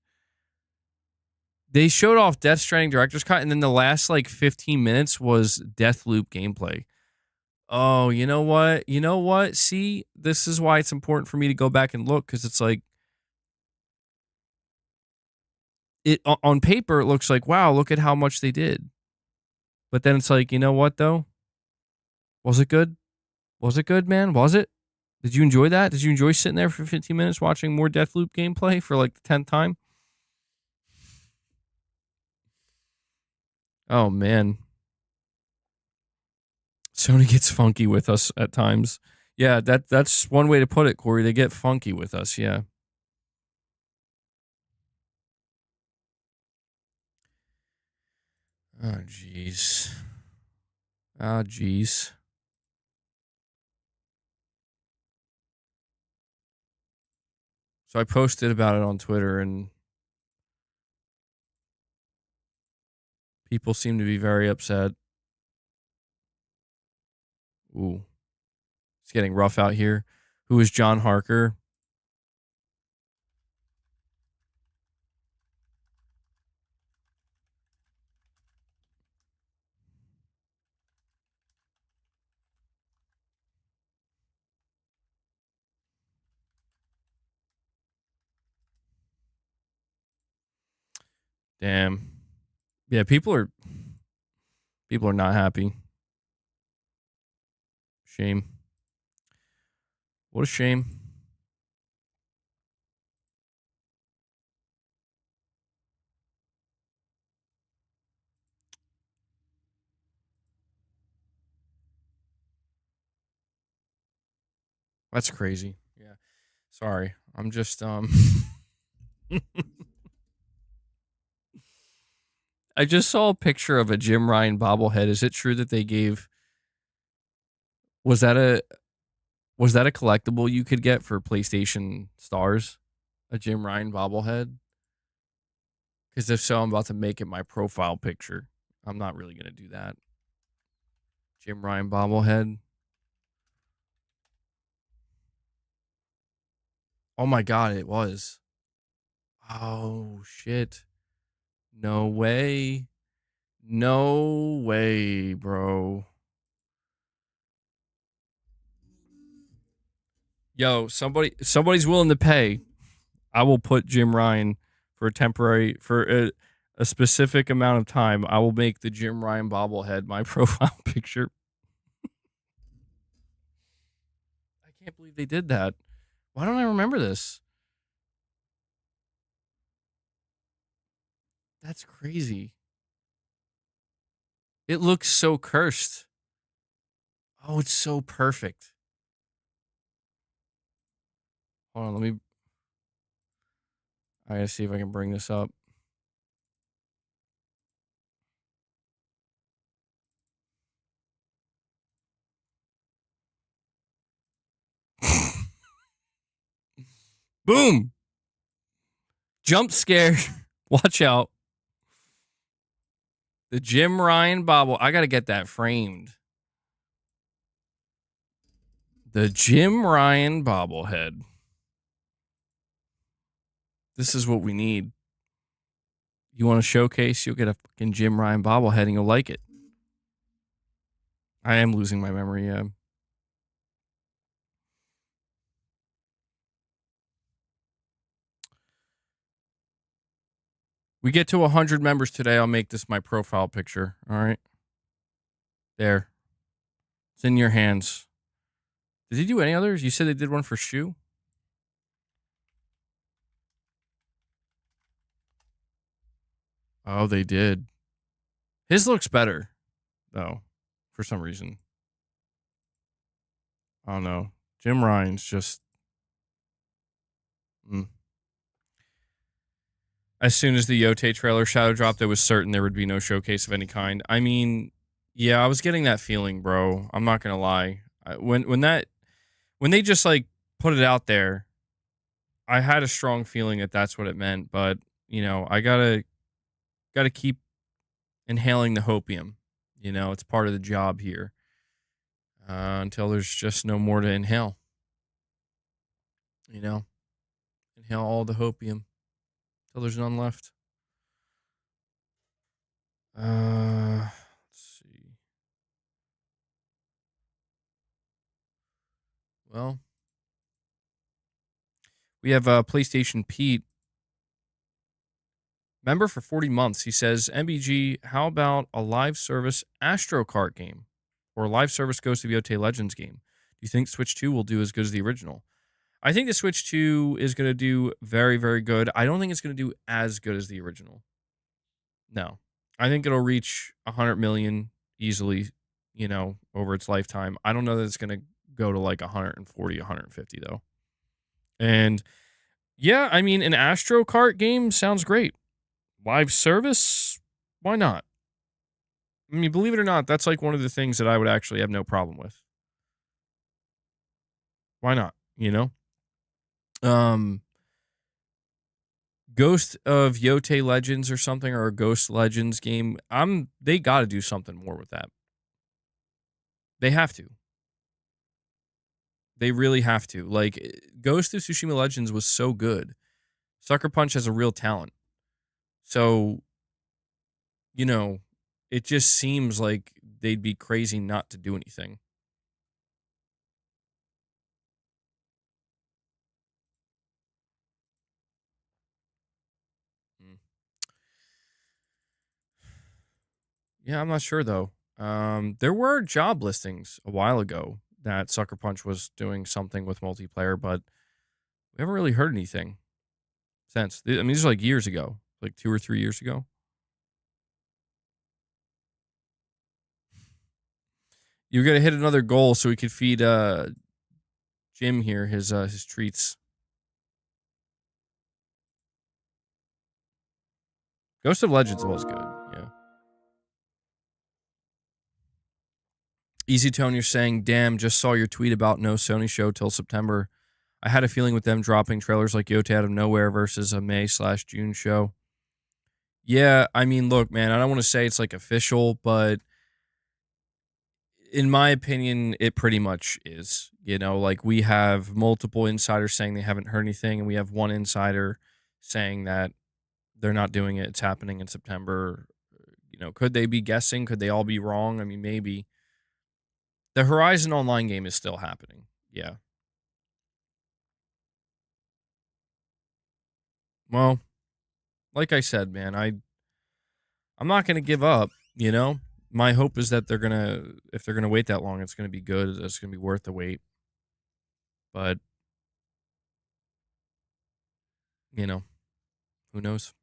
They showed off Death Stranding director's cut, and then the last like 15 minutes was Deathloop gameplay. Oh, you know what? You know what? See, this is why it's important for me to go back and look, because it's like it on paper it looks like, wow, look at how much they did. But then it's like, you know what though? Was it good? Was it good, man? Was it? Did you enjoy that? Did you enjoy sitting there for 15 minutes watching more Deathloop gameplay for like the 10th time? Oh man. Sony gets funky with us at times. Yeah, that's one way to put it, Corey. They get funky with us, yeah. Oh jeez. Oh jeez. So I posted about it on Twitter, and people seem to be very upset. Ooh. It's getting rough out here. Who is John Harker? Damn. Yeah, people are not happy. Shame. What a shame. That's crazy. Yeah. Sorry. I'm just I just saw a picture of a Jim Ryan bobblehead. Is it true that they gave was that a collectible you could get for PlayStation Stars? A Jim Ryan bobblehead? Because if so, I'm about to make it my profile picture. I'm not really going to do that. Jim Ryan bobblehead. Oh my god, it was. Oh shit. No way. No way, bro. Yo, somebody's willing to pay. I will put Jim Ryan for a specific amount of time. I will make the Jim Ryan bobblehead my profile picture. I can't believe they did that. Why don't I remember this? That's crazy. It looks so cursed. Oh, it's so perfect. Hold on, I gotta see if I can bring this up. Boom! Jump scare. Watch out. The Jim Ryan bobble. I gotta get that framed. The Jim Ryan bobblehead. This is what we need. You want to showcase? You'll get a fucking Jim Ryan bobblehead and you'll like it. I am losing my memory, yeah. We get to 100 members today. I'll make this my profile picture. All right. There. It's in your hands. Did he do any others? You said they did one for Shu? Oh, they did. His looks better, though, for some reason. I don't know. Jim Ryan's just... As soon as the Yote trailer shadow dropped, it was certain there would be no showcase of any kind. I mean, yeah, I was getting that feeling, bro. I'm not gonna lie. When they just like put it out there, I had a strong feeling that that's what it meant. But you know, I gotta keep inhaling the hopium. You know, it's part of the job here until there's just no more to inhale. You know, inhale all the hopium. Till there's none left. Let's see. Well, we have PlayStation Pete. Member for 40 months. He says, MBG, how about a live service Astro Kart game? Or a live service Ghost of Yotei Legends game? Do you think Switch 2 will do as good as the original? I think the Switch 2 is going to do very, very good. I don't think it's going to do as good as the original. No. I think it'll reach 100 million easily, you know, over its lifetime. I don't know that it's going to go to like 140, 150, though. And, yeah, I mean, an Astro Kart game sounds great. Live service? Why not? I mean, believe it or not, that's like one of the things that I would actually have no problem with. Why not? You know? Ghost of Yotei Legends or something, or a Ghost Legends game. They got to do something more with that. They have to. They really have to. Like, Ghost of Tsushima Legends was so good. Sucker Punch has a real talent. So, you know, it just seems like they'd be crazy not to do anything. Yeah, I'm not sure, though. There were job listings a while ago that Sucker Punch was doing something with multiplayer, but we haven't really heard anything since. I mean, this is like years ago, like 2 or 3 years ago. You're going to hit another goal so we could feed Jim here his treats. Ghost of Legends was good, yeah. Easy Tone, you're saying, damn, just saw your tweet about no Sony show till September. I had a feeling with them dropping trailers like Yote out of nowhere versus a May/June show. Yeah, I mean, look, man, I don't want to say it's like official, but in my opinion, it pretty much is. You know, like we have multiple insiders saying they haven't heard anything, and we have one insider saying that they're not doing it. It's happening in September. You know, could they be guessing? Could they all be wrong? I mean, maybe. The Horizon Online game is still happening. Yeah. Well, like I said, man, I'm not going to give up, you know? My hope is that if they're going to wait that long, it's going to be good. It's going to be worth the wait. But, you know, who knows?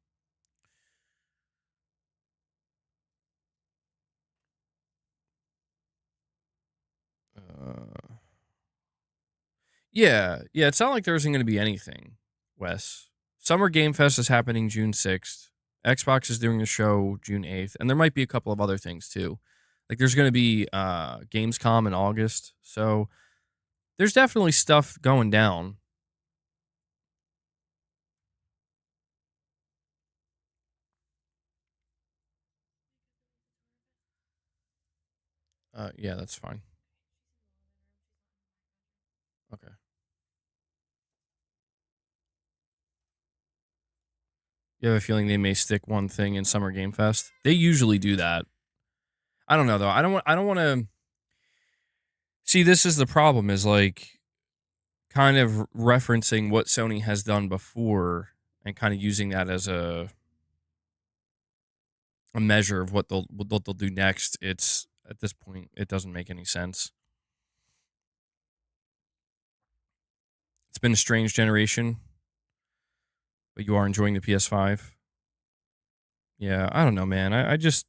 Yeah, it's not like there isn't going to be anything, Wes. Summer Game Fest is happening June 6th. Xbox is doing a show June 8th. And there might be a couple of other things, too. Like, there's going to be Gamescom in August. So, there's definitely stuff going down. Yeah, that's fine. Okay. You have a feeling they may stick one thing in Summer Game Fest? They usually do that. I don't know, though. I don't want to... See, this is the problem, is like kind of referencing what Sony has done before and kind of using that as a a measure of what they'll do next, it's at this point it doesn't make any sense. It's been a strange generation, but you are enjoying the PS5. Yeah, I don't know, man. I just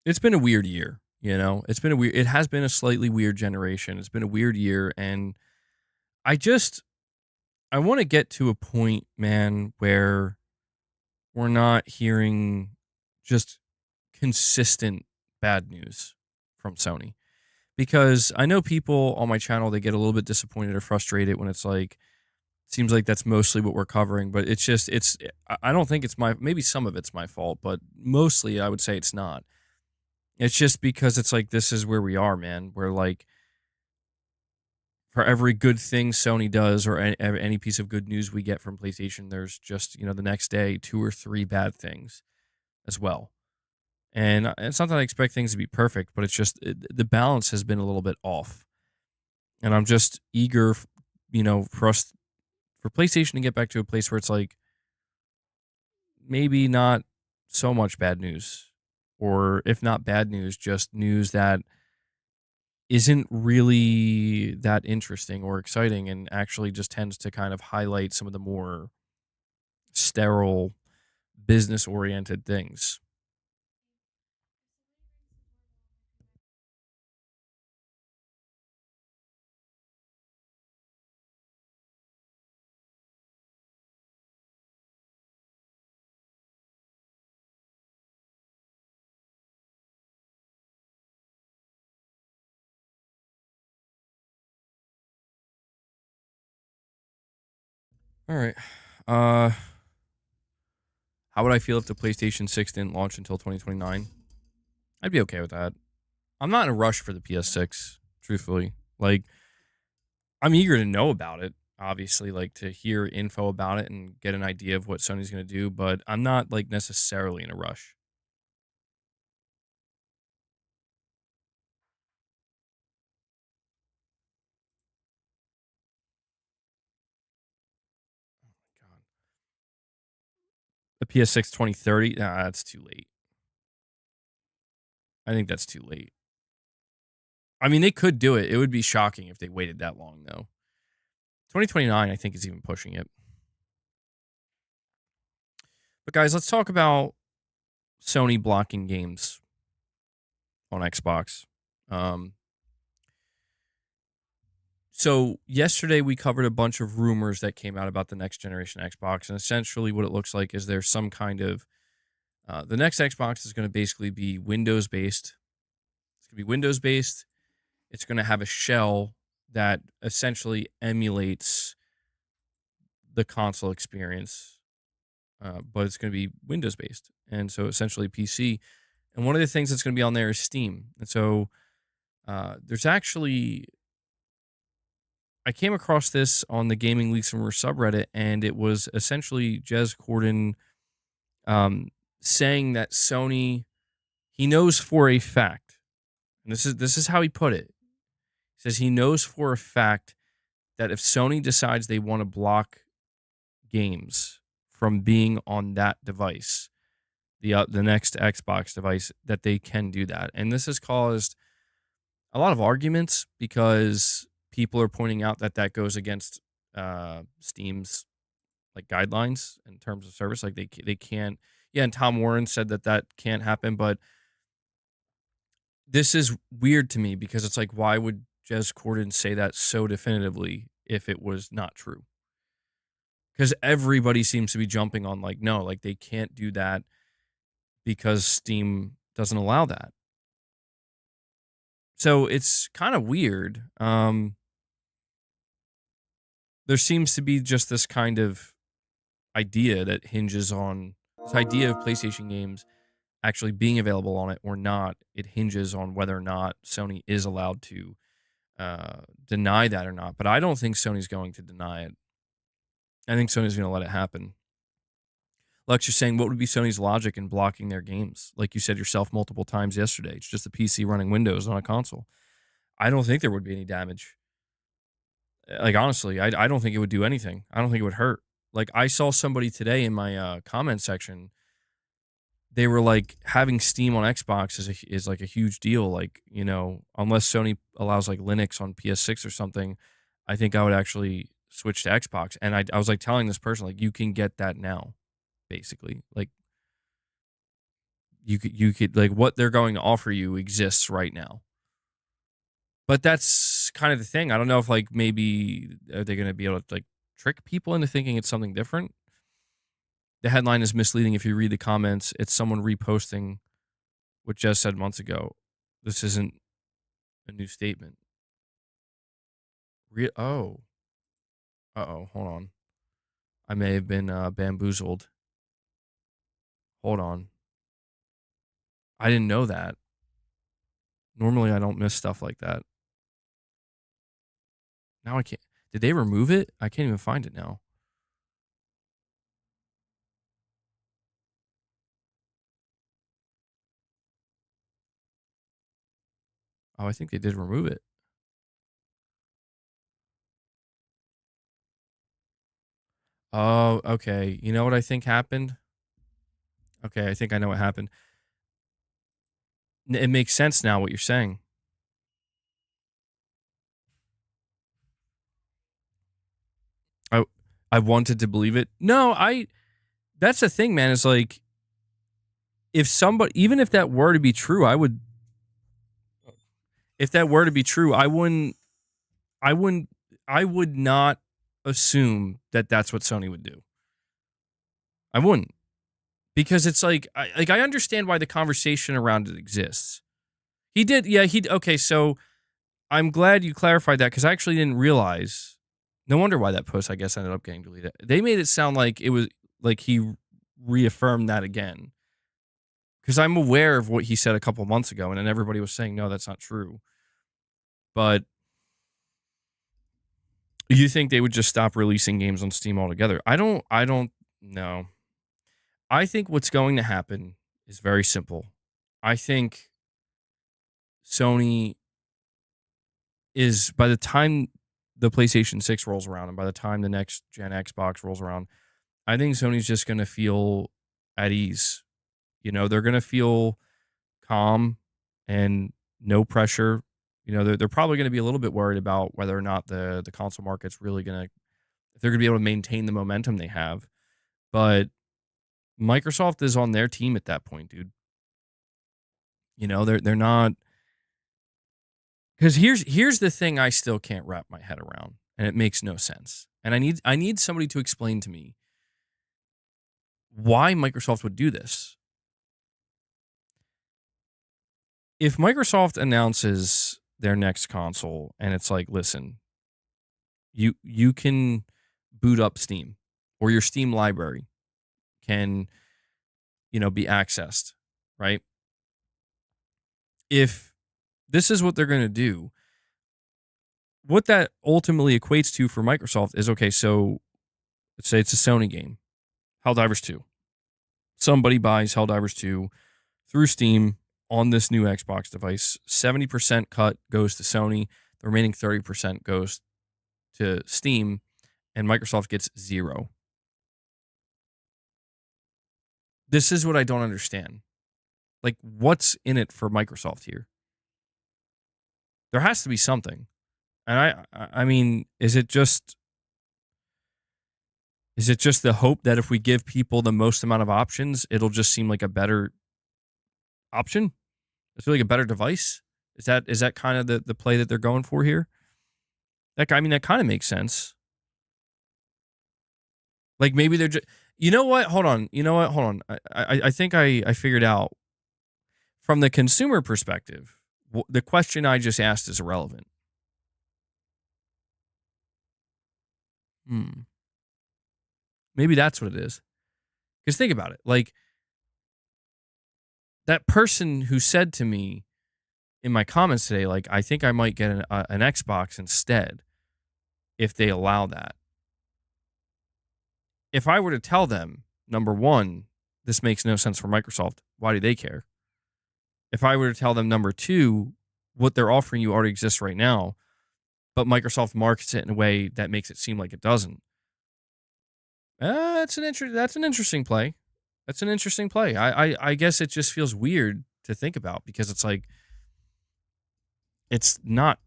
it's been a weird year, you know. It has been a slightly weird generation. It's been a weird year, and I just I want to get to a point, man, where we're not hearing just consistent bad news from Sony. Because I know people on my channel, they get a little bit disappointed or frustrated when it's like, seems like that's mostly what we're covering, but it's just, I don't think it's maybe some of it's my fault, but mostly I would say it's not. It's just because it's like, this is where we are, man. We're like, for every good thing Sony does or any piece of good news we get from PlayStation, there's just, the next day, 2 or 3 bad things as well. And it's not that I expect things to be perfect, but it's just the balance has been a little bit off. And I'm just eager, for PlayStation to get back to a place where it's like maybe not so much bad news, or if not bad news, just news that isn't really that interesting or exciting and actually just tends to kind of highlight some of the more sterile business oriented things. All right. How would I feel if the PlayStation 6 didn't launch until 2029? I'd be okay with that. I'm not in a rush for the PS6, truthfully. Like, I'm eager to know about it, obviously, like to hear info about it and get an idea of what Sony's going to do, but I'm not like necessarily in a rush. God. The PS6 2030? Nah, that's too late. I think that's too late. I mean, they could do it. It would be shocking if they waited that long, though. 2029, I think, is even pushing it. But guys, let's talk about Sony blocking games on Xbox. So yesterday we covered a bunch of rumors that came out about the next generation Xbox, and essentially what it looks like is there's some kind of the next Xbox is going to basically be Windows based. It's going to be Windows based. It's going to have a shell that essentially emulates the console experience, but it's going to be Windows based, and so essentially PC. And one of the things that's going to be on there is Steam, and so there's actually I came across this on the Gaming Leaks and Rumors subreddit, and it was essentially Jez Corden saying that Sony, he knows for a fact, and this is how he put it. He says he knows for a fact that if Sony decides they want to block games from being on that device, the next Xbox device, that they can do that. And this has caused a lot of arguments because people are pointing out that that goes against Steam's like guidelines in terms of service. Like they can't. Yeah, and Tom Warren said that that can't happen. But this is weird to me because it's like, why would Jez Corden say that so definitively if it was not true? Because everybody seems to be jumping on like, no, like they can't do that because Steam doesn't allow that. So it's kind of weird. There seems to be just this kind of idea that hinges on this idea of PlayStation games actually being available on it or not. It hinges on whether or not Sony is allowed to deny that or not. But I don't think Sony's going to deny it. I think Sony's going to let it happen. Lex, you're saying, what would be Sony's logic in blocking their games? Like you said yourself multiple times yesterday, it's just a PC running Windows on a console. I don't think there would be any damage. Like, honestly, I don't think it would do anything. I don't think it would hurt. Like, I saw somebody today in my comment section. They were like, having Steam on Xbox is like a huge deal. Like, you know, unless Sony allows like Linux on PS6 or something, I think I would actually switch to Xbox. And I was like telling this person, like, you can get that now, basically. Like, you could like, what they're going to offer you exists right now. But that's kind of the thing. I don't know if like maybe are they going to be able to like trick people into thinking it's something different. The headline is misleading. If you read the comments, it's someone reposting what Jez said months ago. This isn't a new statement. Uh-oh, hold on. I may have been bamboozled. Hold on. I didn't know that. Normally, I don't miss stuff like that. Now I can't. Did they remove it? I can't even find it now. Oh, I think they did remove it. Oh, okay. You know what I think happened? Okay, I think I know what happened. It makes sense now what you're saying. I wanted to believe it. No, that's the thing, man. It's like, if somebody, even if that were to be true, if that were to be true, I would not assume that that's what Sony would do. I wouldn't. Because it's like I understand why the conversation around it exists. Okay, so I'm glad you clarified that, because I actually didn't realize. No wonder why that post, I guess, ended up getting deleted. They made it sound like it was like he reaffirmed that again. Because I'm aware of what he said a couple months ago, and then everybody was saying, no, that's not true. But you think they would just stop releasing games on Steam altogether? I don't know. I think what's going to happen is very simple. I think Sony is, by the time the PlayStation 6 rolls around and by the time the next gen Xbox rolls around, I think Sony's just going to feel at ease. You know, they're going to feel calm and no pressure. You know, they're probably going to be a little bit worried about whether or not the console market's really going to, if they're going to be able to maintain the momentum they have. But Microsoft is on their team at that point, dude. You know, they're not, because here's the thing I still can't wrap my head around, and it makes no sense. And I need somebody to explain to me why Microsoft would do this. If Microsoft announces their next console and it's like, listen, you can boot up Steam, or your Steam library can, you know, be accessed, right? If this is what they're going to do, what that ultimately equates to for Microsoft is, okay, so let's say it's a Sony game, Helldivers 2. Somebody buys Helldivers 2 through Steam on this new Xbox device. 70% cut goes to Sony. The remaining 30% goes to Steam, and Microsoft gets zero. This is what I don't understand. Like, what's in it for Microsoft here? There has to be something. And I mean, is it just the hope that if we give people the most amount of options, it'll just seem like a better option? It's like a better device? Is that kind of the play that they're going for here? That kind of makes sense. Like, maybe they're just, you know what? Hold on. I think I figured out, from the consumer perspective, the question I just asked is irrelevant. Maybe that's what it is. Because think about it. Like, that person who said to me in my comments today, like, I think I might get an Xbox instead if they allow that. If I were to tell them, number one, this makes no sense for Microsoft, why do they care? If I were to tell them, number two, what they're offering you already exists right now, but Microsoft markets it in a way that makes it seem like it doesn't, That's an interesting play. That's an interesting play. I guess it just feels weird to think about because it's like it's not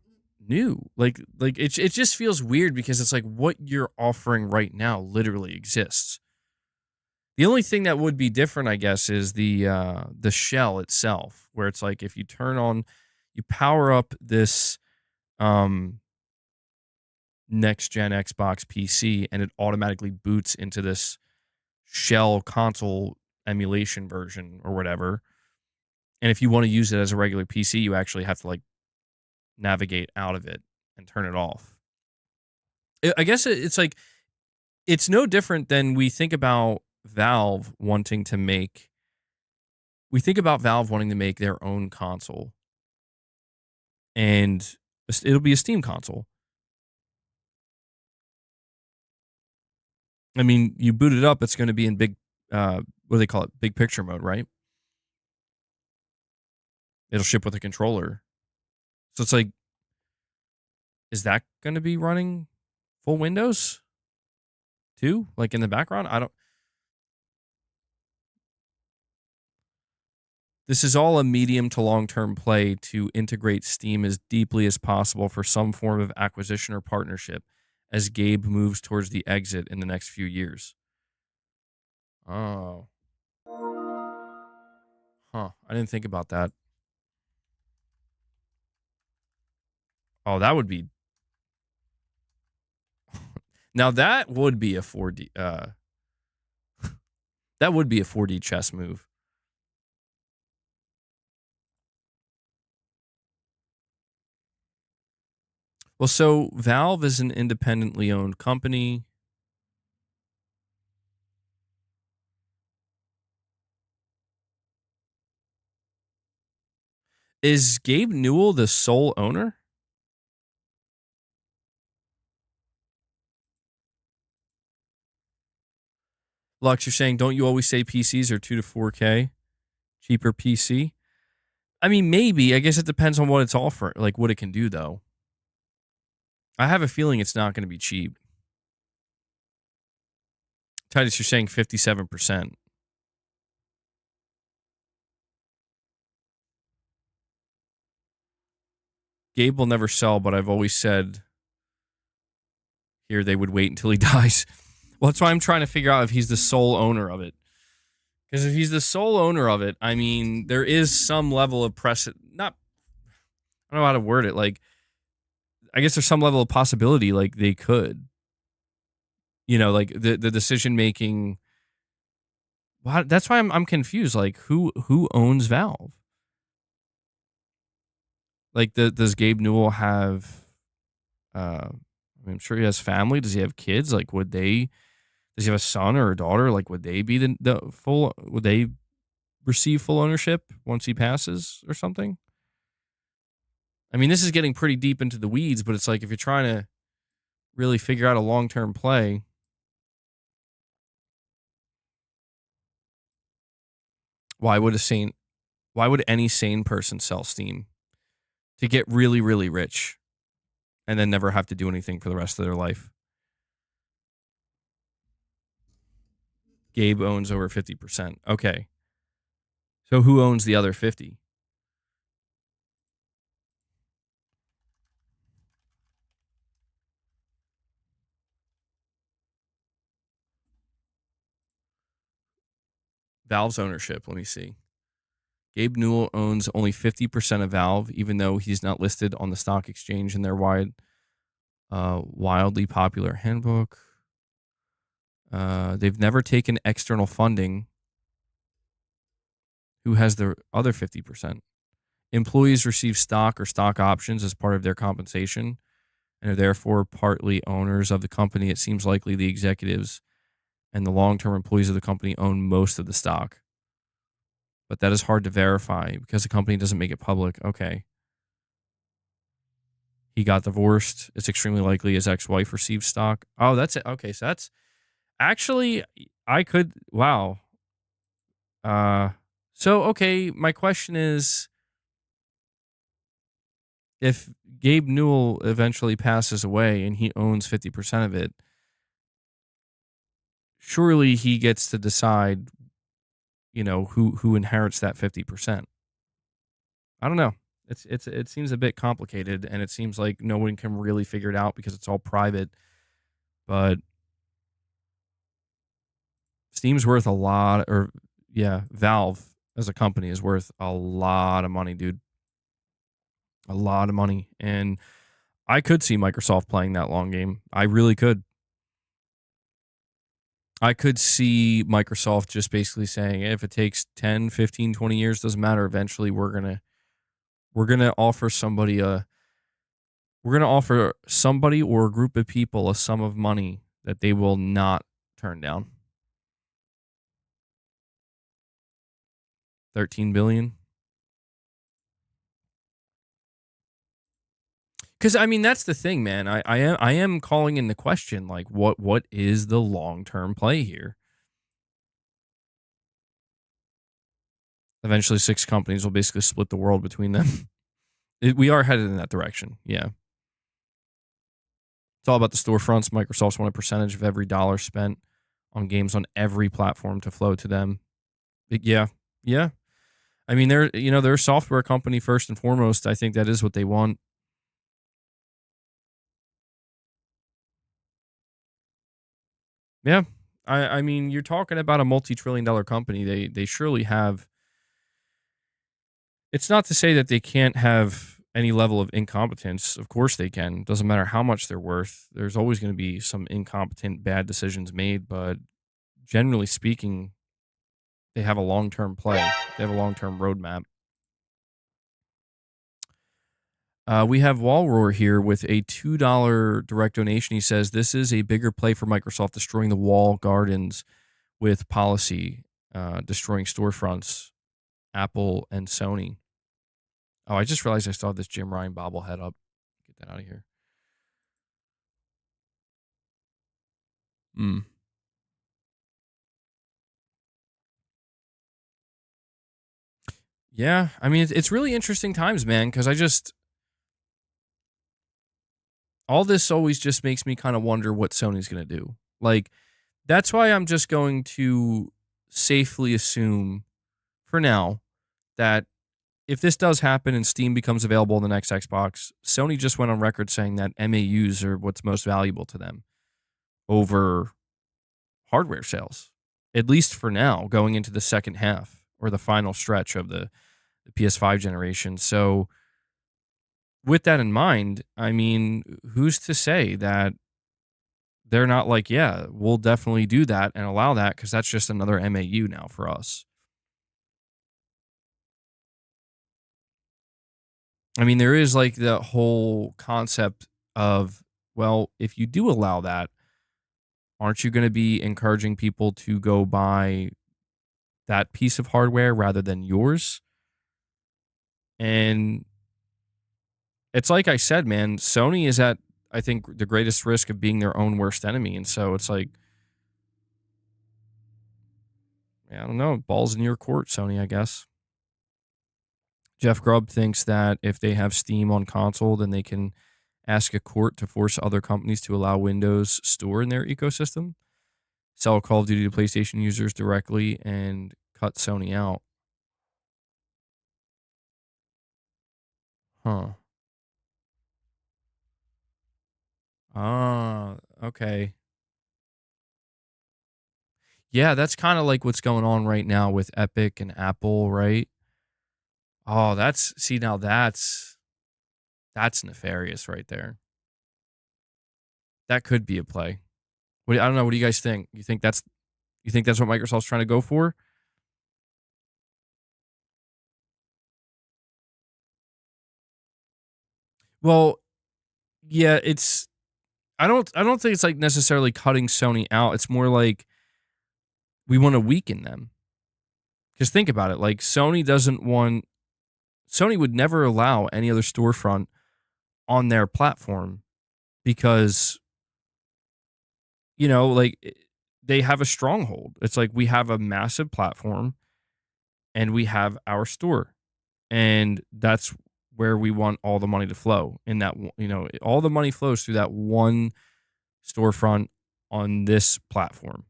new. Like it just feels weird because it's like what you're offering right now literally exists. The only thing that would be different, I guess, is the shell itself, where it's like if you turn on, you power up this um next gen Xbox PC, and it automatically boots into this shell console emulation version or whatever. And if you want to use it as a regular PC, you actually have to like navigate out of it and turn it off. I guess it's like it's no different than we think about Valve wanting to make. We think about Valve wanting to make their own console, and it'll be a Steam console. I mean, you boot it up, it's going to be in big, what do they call it? Big picture mode, right? It'll ship with a controller. So it's like, is that going to be running full Windows too? Like in the background? I don't. This is all a medium to long term play to integrate Steam as deeply as possible for some form of acquisition or partnership as Gabe moves towards the exit in the next few years. Oh. Huh. I didn't think about that. Oh, that would be. Now that would be a 4D. That would be a 4D chess move. Well, so Valve is an independently owned company. Is Gabe Newell the sole owner? Lux, you're saying, don't you always say PCs are 2 to 4K? Cheaper PC? I mean, maybe. I guess it depends on what it's offering, like what it can do, though. I have a feeling it's not going to be cheap. Titus, you're saying 57%. Gabe will never sell, but I've always said here they would wait until he dies. Well, that's why I'm trying to figure out if he's the sole owner of it. Because if he's the sole owner of it, I mean, there is some level of not, I don't know how to word it. Like, I guess there's some level of possibility, like they could, like the decision making. Wow, that's why I'm confused. Like, who owns Valve? Like, does Gabe Newell have? I'm sure he has family. Does he have kids? Like, does he have a son or a daughter? Like, would they be the full? Would they receive full ownership once he passes or something? I mean, this is getting pretty deep into the weeds, but it's like if you're trying to really figure out a long-term play, why would any sane person sell Steam to get really, really rich and then never have to do anything for the rest of their life? Gabe owns over 50%. Okay. So who owns the other 50? Valve's ownership. Let me see. Gabe Newell owns only 50% of Valve, even though he's not listed on the stock exchange in their wildly popular handbook. They've never taken external funding. Who has the other 50%? Employees receive stock or stock options as part of their compensation and are therefore partly owners of the company. It seems likely the executives and the long-term employees of the company own most of the stock. But that is hard to verify because the company doesn't make it public. Okay. He got divorced. It's extremely likely his ex-wife received stock. Oh, that's it. Okay, so that's actually wow. So okay, my question is, if Gabe Newell eventually passes away and he owns 50% of it, surely he gets to decide, who inherits that 50%. I don't know. It seems a bit complicated, and it seems like no one can really figure it out because it's all private. But Steam's worth a lot, or yeah, Valve as a company is worth a lot of money, dude. A lot of money. And I could see Microsoft playing that long game. I really could. I could see Microsoft just basically saying, if it takes 10, 15, 20 years, doesn't matter. Eventually we're going to offer somebody or a group of people a sum of money that they will not turn down. 13 billion. Because I mean, that's the thing, man. I am calling into question, like, what is the long-term play here? Eventually 6 companies will basically split the world between them. We are headed in that direction. Yeah. It's all about the storefronts. Microsoft's want a percentage of every dollar spent on games on every platform to flow to them. Yeah. I mean, they're a software company first and foremost. I think that is what they want. Yeah. I mean, you're talking about a multi-trillion-dollar company. They surely have. It's not to say that they can't have any level of incompetence. Of course they can. Doesn't matter how much they're worth. There's always going to be some incompetent, bad decisions made. But generally speaking, they have a long-term play. They have a long-term roadmap. We have Walroar here with a $2 direct donation. He says, this is a bigger play for Microsoft, destroying the wall gardens with policy, destroying storefronts, Apple and Sony. Oh, I just realized I still have this Jim Ryan bobblehead up. Get that out of here. Yeah, I mean, it's really interesting times, man, because all this always just makes me kind of wonder what Sony's going to do. Like, that's why I'm just going to safely assume for now that if this does happen and Steam becomes available in the next Xbox, Sony just went on record saying that MAUs are what's most valuable to them over hardware sales, at least for now, going into the second half or the final stretch of the PS5 generation. So with that in mind, I mean, who's to say that they're not like, yeah, we'll definitely do that and allow that, because that's just another MAU now for us. I mean, there is like the whole concept of, well, if you do allow that, aren't you going to be encouraging people to go buy that piece of hardware rather than yours? And it's like I said, man, Sony is at, I think, the greatest risk of being their own worst enemy. And so it's like, I don't know, balls in your court, Sony, I guess. Jeff Grubb thinks that if they have Steam on console, then they can ask a court to force other companies to allow Windows Store in their ecosystem, sell Call of Duty to PlayStation users directly, and cut Sony out. Huh. Ah, okay. Yeah, that's kind of like what's going on right now with Epic and Apple, right? Oh, that's nefarious right there. That could be a play. I don't know. What do you guys think? You think that's what Microsoft's trying to go for? Well, yeah, I don't think it's like necessarily cutting Sony out. It's more like we want to weaken them. Because think about it, like Sony would never allow any other storefront on their platform because, like they have a stronghold. It's like we have a massive platform and we have our store, and that's where we want all the money to flow. In that, all the money flows through that one storefront on this platform.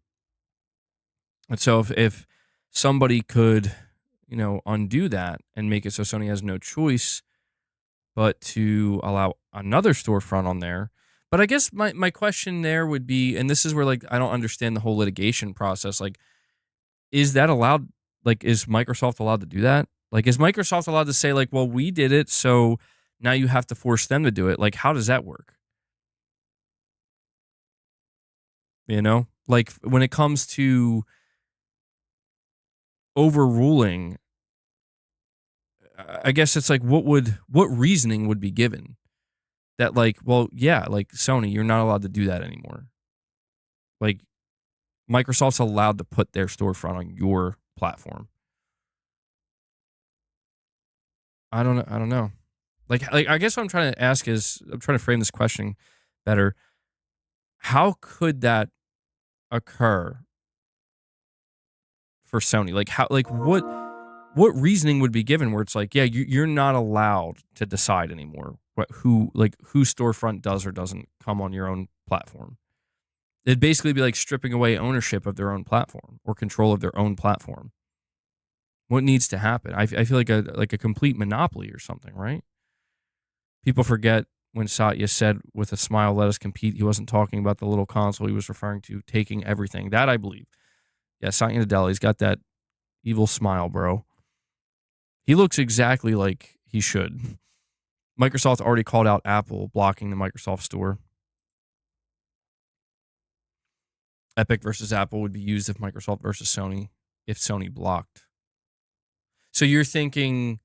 And so if somebody could, undo that and make it so Sony has no choice but to allow another storefront on there. But I guess my question there would be, and this is where like I don't understand the whole litigation process. Like, is that allowed? Like, is Microsoft allowed to do that? Like, is Microsoft allowed to say like, well, we did it, so now you have to force them to do it? Like, how does that work? Like when it comes to overruling, I guess it's like, what reasoning would be given that like, well, yeah, like Sony, you're not allowed to do that anymore. Like Microsoft's allowed to put their storefront on your platform. I don't know. Like I guess what I'm trying to ask is, I'm trying to frame this question better. How could that occur for Sony? Like what reasoning would be given where it's like, yeah, you're not allowed to decide anymore who storefront does or doesn't come on your own platform. It'd basically be like stripping away ownership of their own platform or control of their own platform. What needs to happen? I feel like a complete monopoly or something, right? People forget when Satya said with a smile, "Let us compete." He wasn't talking about the little console. He was referring to taking everything. That I believe. Yeah, Satya Nadella, he's got that evil smile, bro. He looks exactly like he should. Microsoft already called out Apple blocking the Microsoft Store. Epic versus Apple would be used if Microsoft versus Sony, if Sony blocked. So you're thinking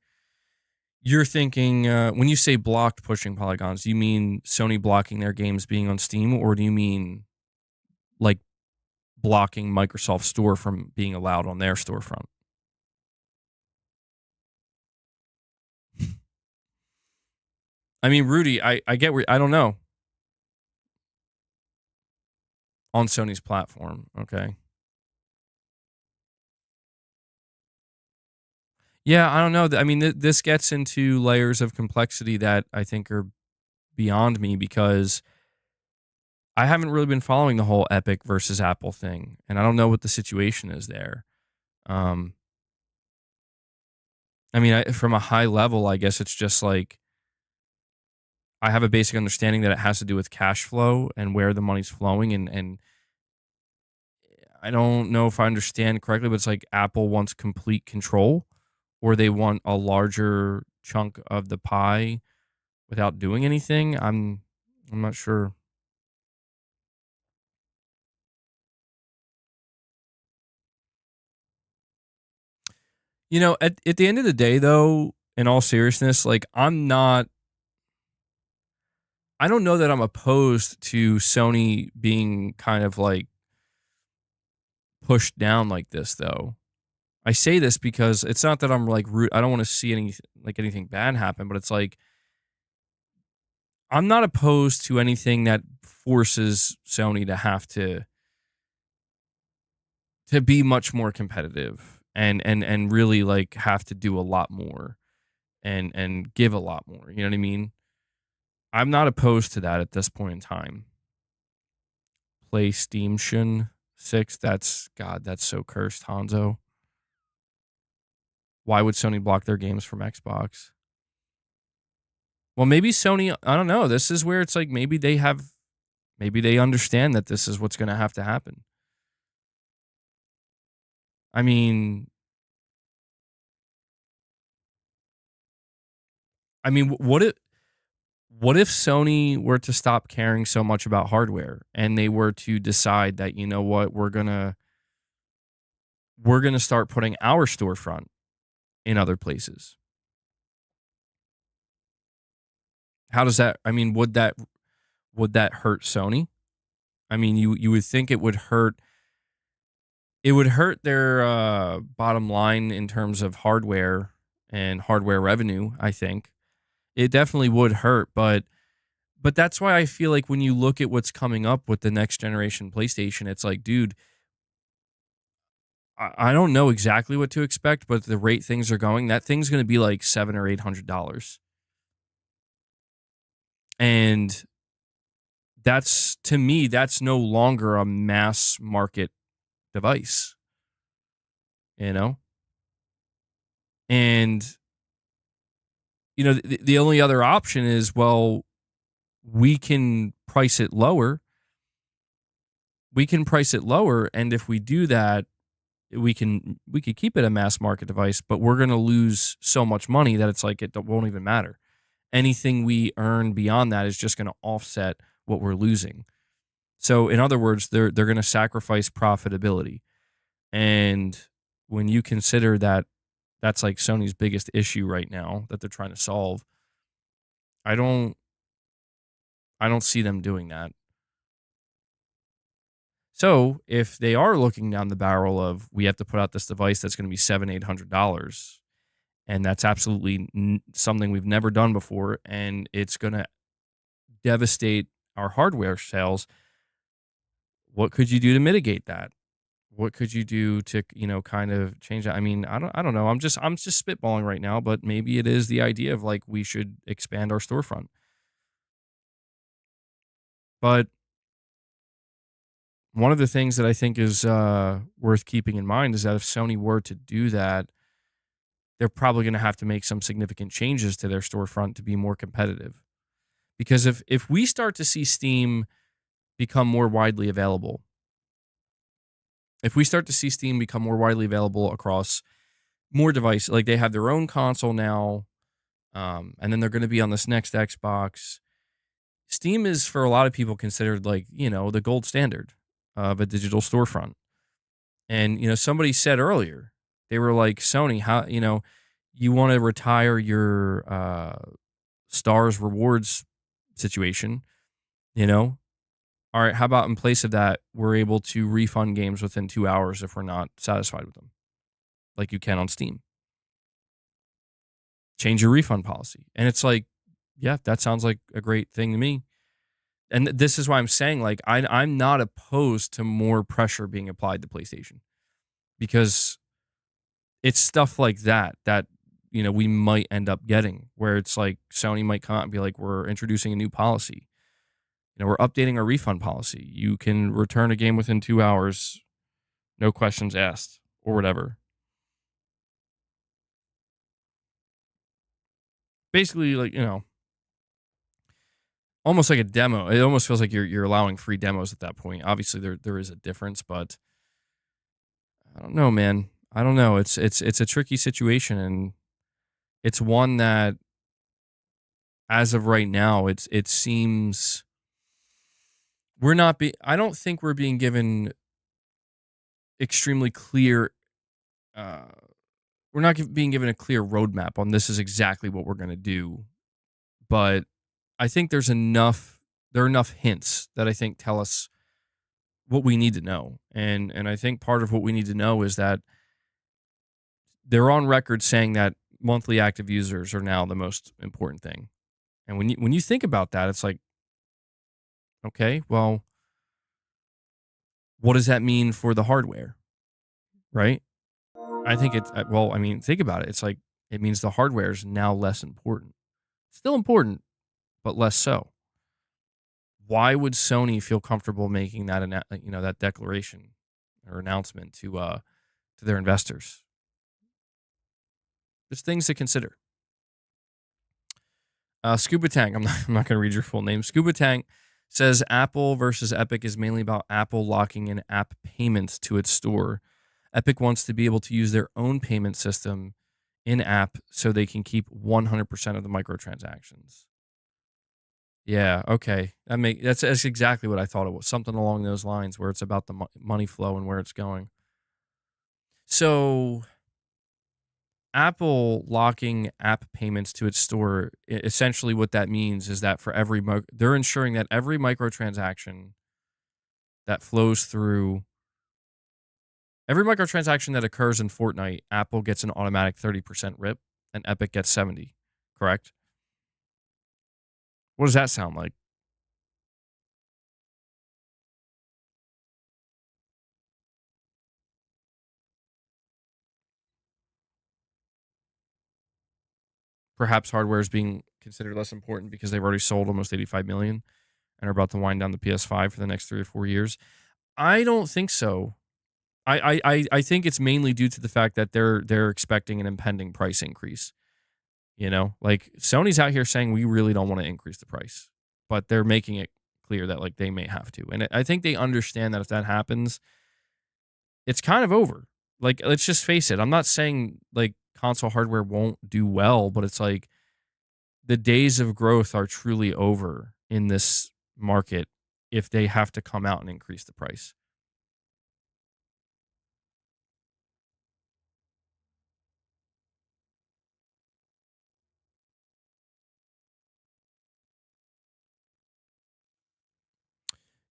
when you say blocked pushing polygons, do you mean Sony blocking their games being on Steam, or do you mean like blocking Microsoft Store from being allowed on their storefront? I mean, Rudy, I get where, I don't know. On Sony's platform, okay. Yeah, I don't know. I mean, this gets into layers of complexity that I think are beyond me, because I haven't really been following the whole Epic versus Apple thing, and I don't know what the situation is there. Um, I mean, from a high level, I guess it's just like I have a basic understanding that it has to do with cash flow and where the money's flowing, and I don't know if I understand correctly, but it's like Apple wants complete control, or they want a larger chunk of the pie without doing anything. I'm not sure. At the end of the day, though, in all seriousness, like I don't know that I'm opposed to Sony being kind of like pushed down like this, though. I say this because it's not that I'm like I don't want to see anything bad happen, but it's like I'm not opposed to anything that forces Sony to have to be much more competitive and really like have to do a lot more and give a lot more. You know what I mean? I'm not opposed to that at this point in time. PlayStation 6, that's so cursed, Hanzo. Why would Sony block their games from Xbox? Well, maybe Sony, I don't know. This is where it's like maybe they understand that this is what's going to have to happen. I mean, what if Sony were to stop caring so much about hardware and they were to decide that, you know what, we're going to start putting our storefront in other places? How does that, I mean, would that hurt Sony? I mean, you would think it would hurt their bottom line in terms of hardware and hardware revenue, I think. It definitely would hurt, but that's why I feel like when you look at what's coming up with the next generation PlayStation, it's like, dude, I don't know exactly what to expect, but the rate things are going, that thing's going to be like $700 or $800. And that's, to me, that's no longer a mass market device. you know? And, the only other option is, well, we can price it lower. We can price it lower, and if we do that, we could keep it a mass market device, but we're going to lose so much money that it's like won't even matter. Anything we earn beyond that is just going to offset what we're losing. So in other words, they're going to sacrifice profitability. And when you consider that that's like Sony's biggest issue right now that they're trying to solve, I don't see them doing that. So if they are looking down the barrel of we have to put out this device that's going to be $700-800, and that's absolutely something we've never done before, and it's going to devastate our hardware sales, what could you do to mitigate that? What could you do to kind of change that? I mean, I don't know. I'm just spitballing right now, but maybe it is the idea of like we should expand our storefront. But one of the things that I think is worth keeping in mind is that if Sony were to do that, they're probably going to have to make some significant changes to their storefront to be more competitive. Because if we start to see Steam become more widely available, across more devices, like they have their own console now, and then they're going to be on this next Xbox. Steam is, for a lot of people, considered like, the gold standard of a digital storefront. And, somebody said earlier, they were like, Sony, how, you want to retire your Stars rewards situation, all right, how about in place of that, we're able to refund games within 2 hours if we're not satisfied with them, like you can on Steam. Change your refund policy. And it's like, yeah, that sounds like a great thing to me. And this is why I'm saying, like, I'm not opposed to more pressure being applied to PlayStation, because it's stuff like that we might end up getting, where it's like Sony might come out and be like, we're introducing a new policy. We're updating our refund policy. You can return a game within 2 hours, no questions asked, or whatever. Basically, like, almost like a demo. It almost feels like you're allowing free demos at that point. Obviously, there is a difference, but I don't know, man. I don't know. It's a tricky situation, and it's one that, as of right now, it seems I don't think we're being given extremely clear. We're not being given a clear roadmap on this is exactly what we're going to do, but I think there are enough hints that I think tell us what we need to know. And I think part of what we need to know is that they're on record saying that monthly active users are now the most important thing. And when you think about that, it's like, okay, well, what does that mean for the hardware? Right? I think think about it. It's like, it means the hardware is now less important. Still important, but less so. Why would Sony feel comfortable making that, that declaration or announcement to their investors? There's things to consider. Scuba Tank, I'm not going to read your full name. Scuba Tank says Apple versus Epic is mainly about Apple locking in app payments to its store. Epic wants to be able to use their own payment system in app so they can keep 100% of the microtransactions. Yeah, okay. That's exactly what I thought it was. Something along those lines, where it's about the money flow and where it's going. So Apple locking app payments to its store, essentially what that means is that for they're ensuring that every microtransaction that flows through, every microtransaction that occurs in Fortnite, Apple gets an automatic 30% rip and Epic gets 70, correct? What does that sound like? Perhaps hardware is being considered less important because they've already sold almost 85 million and are about to wind down the PS5 for the next 3 or 4 years. I don't think so. I think it's mainly due to the fact that they're expecting an impending price increase. You know, like Sony's out here saying we really don't want to increase the price, but they're making it clear that like they may have to. And I think they understand that if that happens, it's kind of over. Like, let's just face it. I'm not saying like console hardware won't do well, but it's like the days of growth are truly over in this market if they have to come out and increase the price.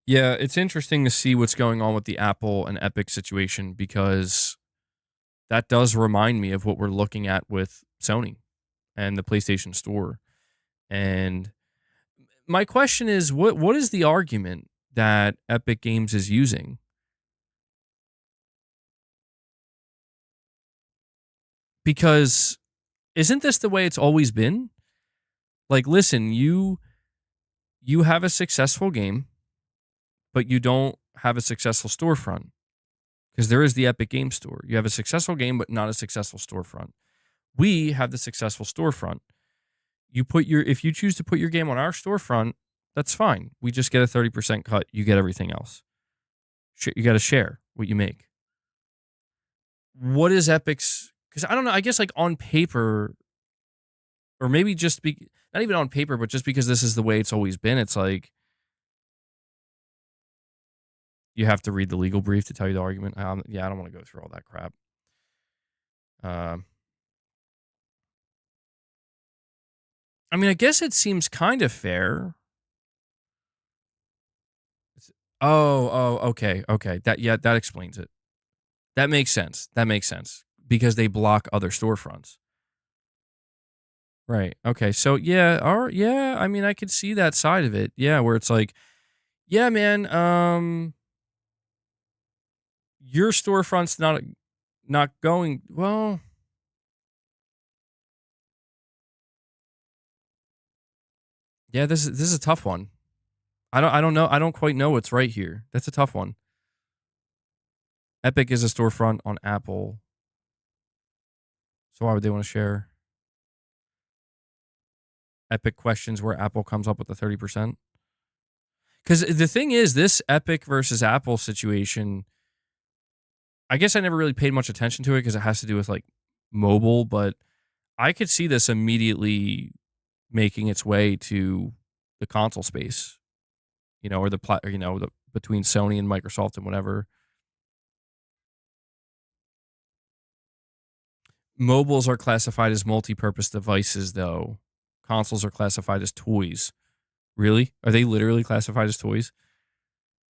Yeah, it's interesting to see what's going on with the Apple and Epic situation because that does remind me of what we're looking at with Sony and the PlayStation Store. And my question is, what is the argument that Epic Games is using? Because isn't this the way it's always been? Like, listen, you have a successful game, but you don't have a successful storefront because there is the Epic Game Store. You have a successful game, but not a successful storefront. We have the successful storefront. If you choose to put your game on our storefront, that's fine. We just get a 30% cut. You get everything else. You got to share what you make. What is Epic's? Because I don't know. I guess like on paper, or maybe not even on paper, but just because this is the way it's always been, it's like you have to read the legal brief to tell you the argument. Yeah, I don't want to go through all that crap. I mean, I guess it seems kind of fair. Okay. That explains it. That makes sense. Because they block other storefronts. Right. Okay. So yeah, I mean, I could see that side of it. Yeah, where it's like, yeah, man, your storefront's not going well. Yeah, this is a tough one. I don't know. I don't quite know what's right here. That's a tough one. Epic is a storefront on Apple. So why would they want to share? Epic questions where Apple comes up with the 30%. Because the thing is, this Epic versus Apple situation, I guess I never really paid much attention to it because it has to do with like mobile, but I could see this immediately making its way to the console space, or between Sony and Microsoft and whatever. Mobiles are classified as multi-purpose devices, though. Consoles are classified as toys. Really? Are they literally classified as toys?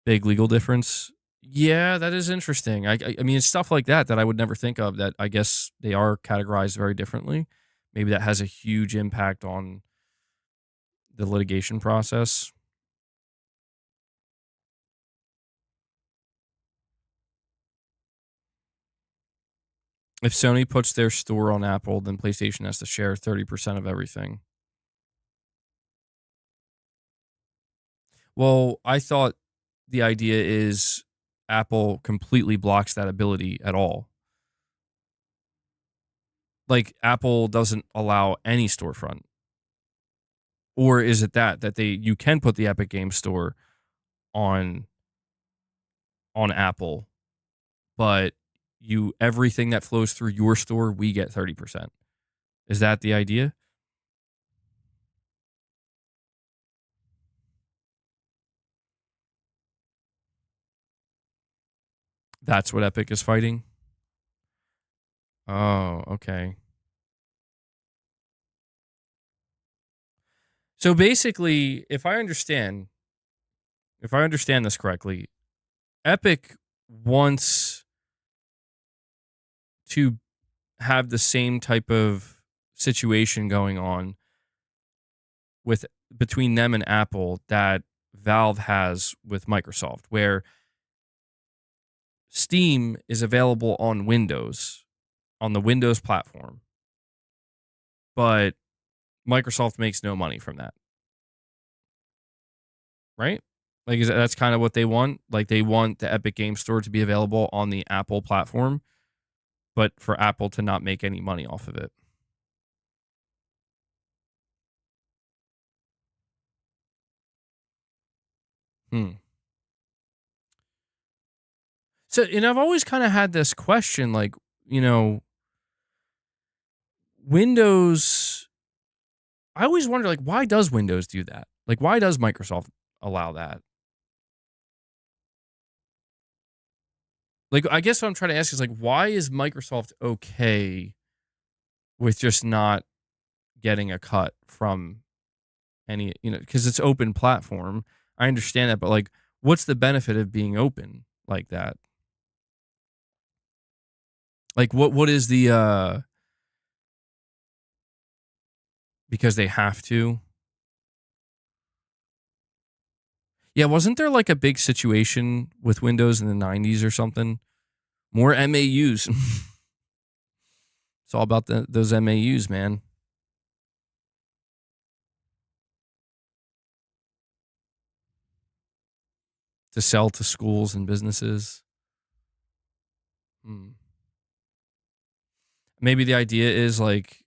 Big legal difference. Yeah, that is interesting. I mean, it's stuff like that I would never think of that I guess they are categorized very differently. Maybe that has a huge impact on the litigation process. If Sony puts their store on Apple, then PlayStation has to share 30% of everything. Well, I thought the idea is Apple completely blocks that ability at all. Like Apple doesn't allow any storefront. Or is it that you can put the Epic Game Store on Apple, but everything that flows through your store, we get 30%. Is that the idea? That's what Epic is fighting? Oh, okay. So basically, if I understand this correctly, Epic wants to have the same type of situation going on between them and Apple that Valve has with Microsoft, where Steam is available on Windows, on the Windows platform, but Microsoft makes no money from that. Right? Like, that's kind of what they want? Like, they want the Epic Game Store to be available on the Apple platform, but for Apple to not make any money off of it. Hmm. So, and I've always kind of had this question, like, Windows. I always wonder, like, why does Windows do that? Like, why does Microsoft allow that? Like, I guess what I'm trying to ask is, like, why is Microsoft okay with just not getting a cut from any, because it's open platform. I understand that, but like, what's the benefit of being open like that? Like, what is the, because they have to? Yeah, wasn't there like a big situation with Windows in the 90s or something? More MAUs. It's all about those MAUs, man. To sell to schools and businesses. Hmm. Maybe the idea is like,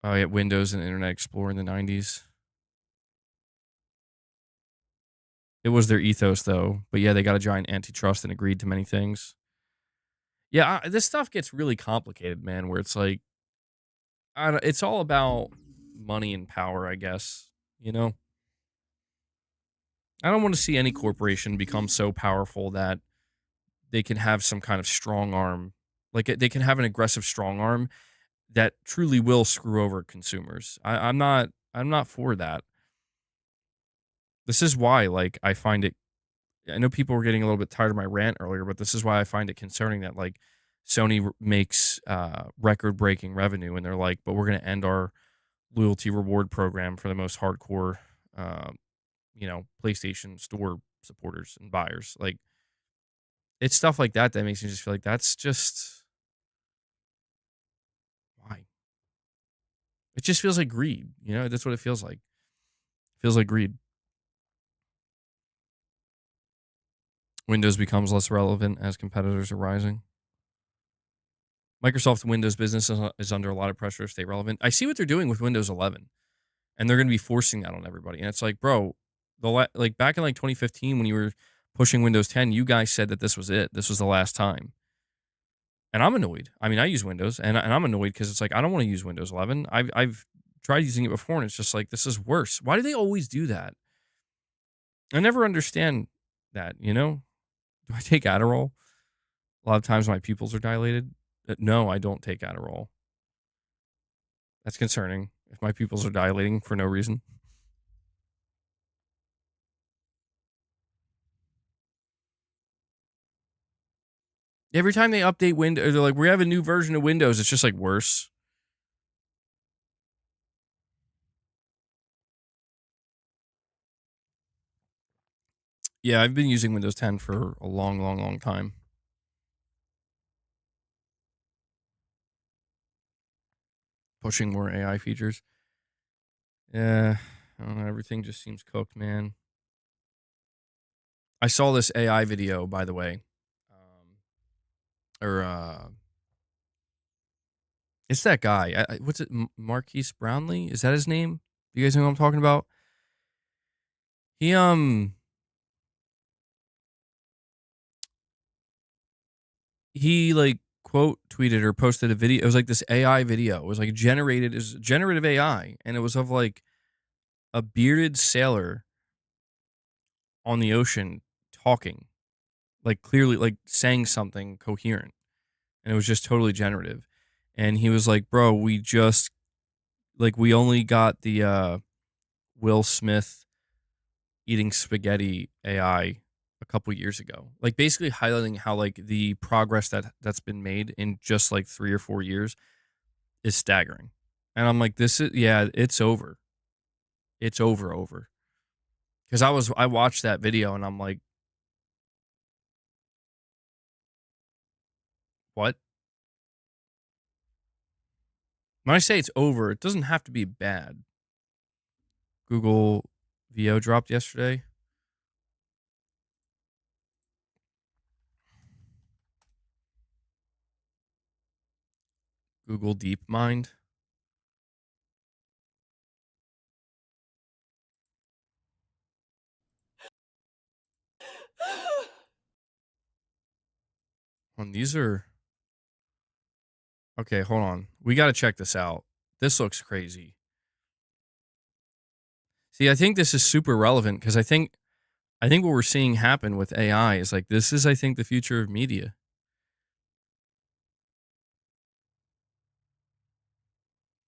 oh yeah, Windows and Internet Explorer in the 90s. It was their ethos though. But yeah, they got a giant antitrust and agreed to many things. Yeah, this stuff gets really complicated, man, where it's like, it's all about money and power, I guess. You know? I don't want to see any corporation become so powerful that they can have some kind of strong arm. Like, they can have an aggressive strong arm that truly will screw over consumers. I'm not for that. This is why, like, I know people were getting a little bit tired of my rant earlier, but this is why I find it concerning that, like, Sony makes record-breaking revenue, and they're like, but we're going to end our loyalty reward program for the most hardcore, PlayStation Store supporters and buyers. Like, it's stuff like that that makes me just feel like that's just why. It just feels like greed. That's what it feels like. Feels like greed. Windows becomes less relevant as competitors are rising. Microsoft Windows business is under a lot of pressure to stay relevant. I see what they're doing with Windows 11, and they're going to be forcing that on everybody. And it's like, bro, like back in like 2015 when you were pushing Windows 10, you guys said that this was it. This was the last time. And I'm annoyed. I mean, I use Windows, and I'm annoyed because it's like I don't want to use Windows 11. I've tried using it before, and it's just like, this is worse. Why do they always do that? I never understand that. Do I take Adderall? A lot of times my pupils are dilated. No, I don't take Adderall. That's concerning if my pupils are dilating for no reason. Every time they update Windows, they're like, we have a new version of Windows. It's just like worse. Yeah, I've been using Windows 10 for a long, long, long time. Pushing more AI features. Yeah, I don't know, everything just seems cooked, man. I saw this AI video, by the way. It's that guy. What's it? Marquise Brownlee? Is that his name? You guys know what I'm talking about? He like quote tweeted or posted a video. It was like this AI video. It was like generated as generative AI, and it was of like a bearded sailor on the ocean talking, like clearly like saying something coherent, and it was just totally generative. And he was like, "Bro, we only got the Will Smith eating spaghetti AI a couple years ago." Like, basically highlighting how like the progress that's been made in just like 3 or 4 years is staggering. And I'm like, it's over. It's over. Cuz I watched that video and I'm like, what? When I say it's over, it doesn't have to be bad. Google VO dropped yesterday. Google DeepMind. And these are... Okay, hold on. We got to check this out. This looks crazy. See, I think this is super relevant because I think what we're seeing happen with AI is like, this is, I think, the future of media.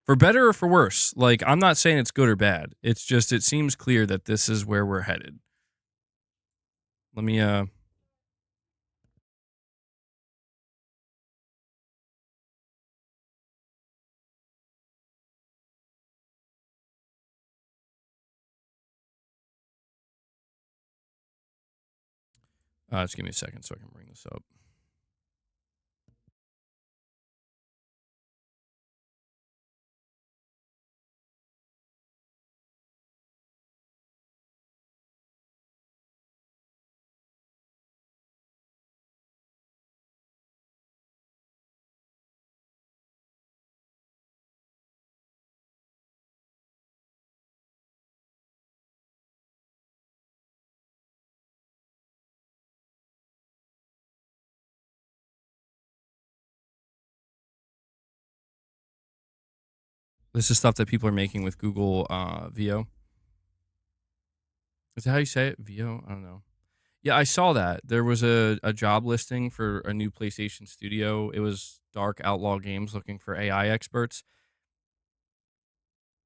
For better or for worse. Like, I'm not saying it's good or bad. It's just, it seems clear that this is where we're headed. Let me, just give me a second so I can bring this up. This is stuff that people are making with Google VO. Is that how you say it? VO? I don't know. Yeah, I saw that. There was a job listing for a new PlayStation studio. It was Dark Outlaw Games looking for AI experts.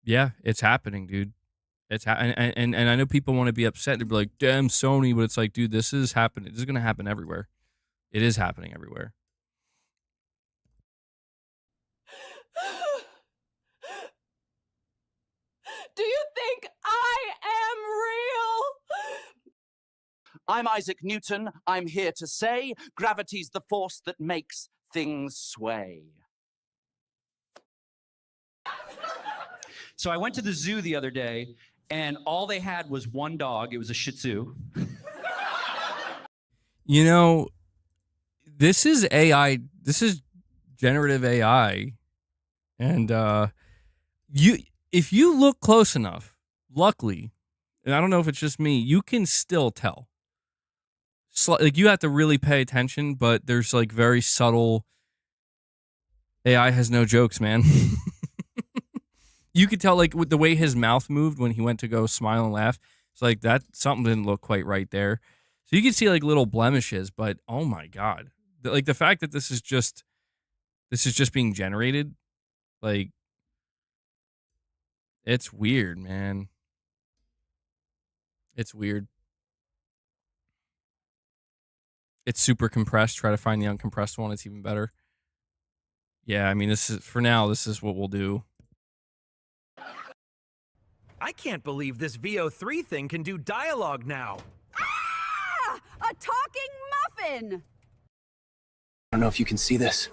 Yeah, it's happening, dude. And I know people want to be upset. They'd be like, damn Sony, but it's like, dude, this is happening. This is going to happen everywhere. It is happening everywhere. Do you think I am real? I'm Isaac Newton. I'm here to say gravity's the force that makes things sway. So I went to the zoo the other day, and all they had was one dog. It was a Shih Tzu. You know, this is AI. This is generative AI. And if you look close enough, luckily, and I don't know if it's just me, you can still tell. Like, you have to really pay attention, but there's like very subtle... AI has no jokes, man. You could tell, like, with the way his mouth moved when he went to go smile and laugh. It's like that something didn't look quite right there. So you can see like little blemishes, but oh my god, like the fact that this is just being generated, like, it's weird, man. It's weird. It's super compressed. Try to find the uncompressed one. It's even better. Yeah, I mean, this is, for now, this is what we'll do. I can't believe this VO3 thing can do dialogue now. Ah! A talking muffin! I don't know if you can see this.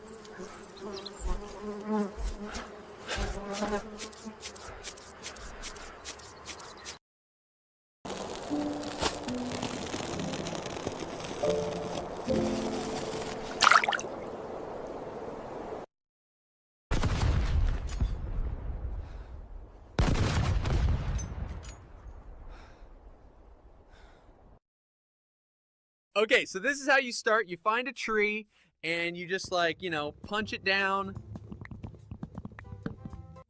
Okay, so this is how you start. You find a tree, and you just, like, you know, punch it down.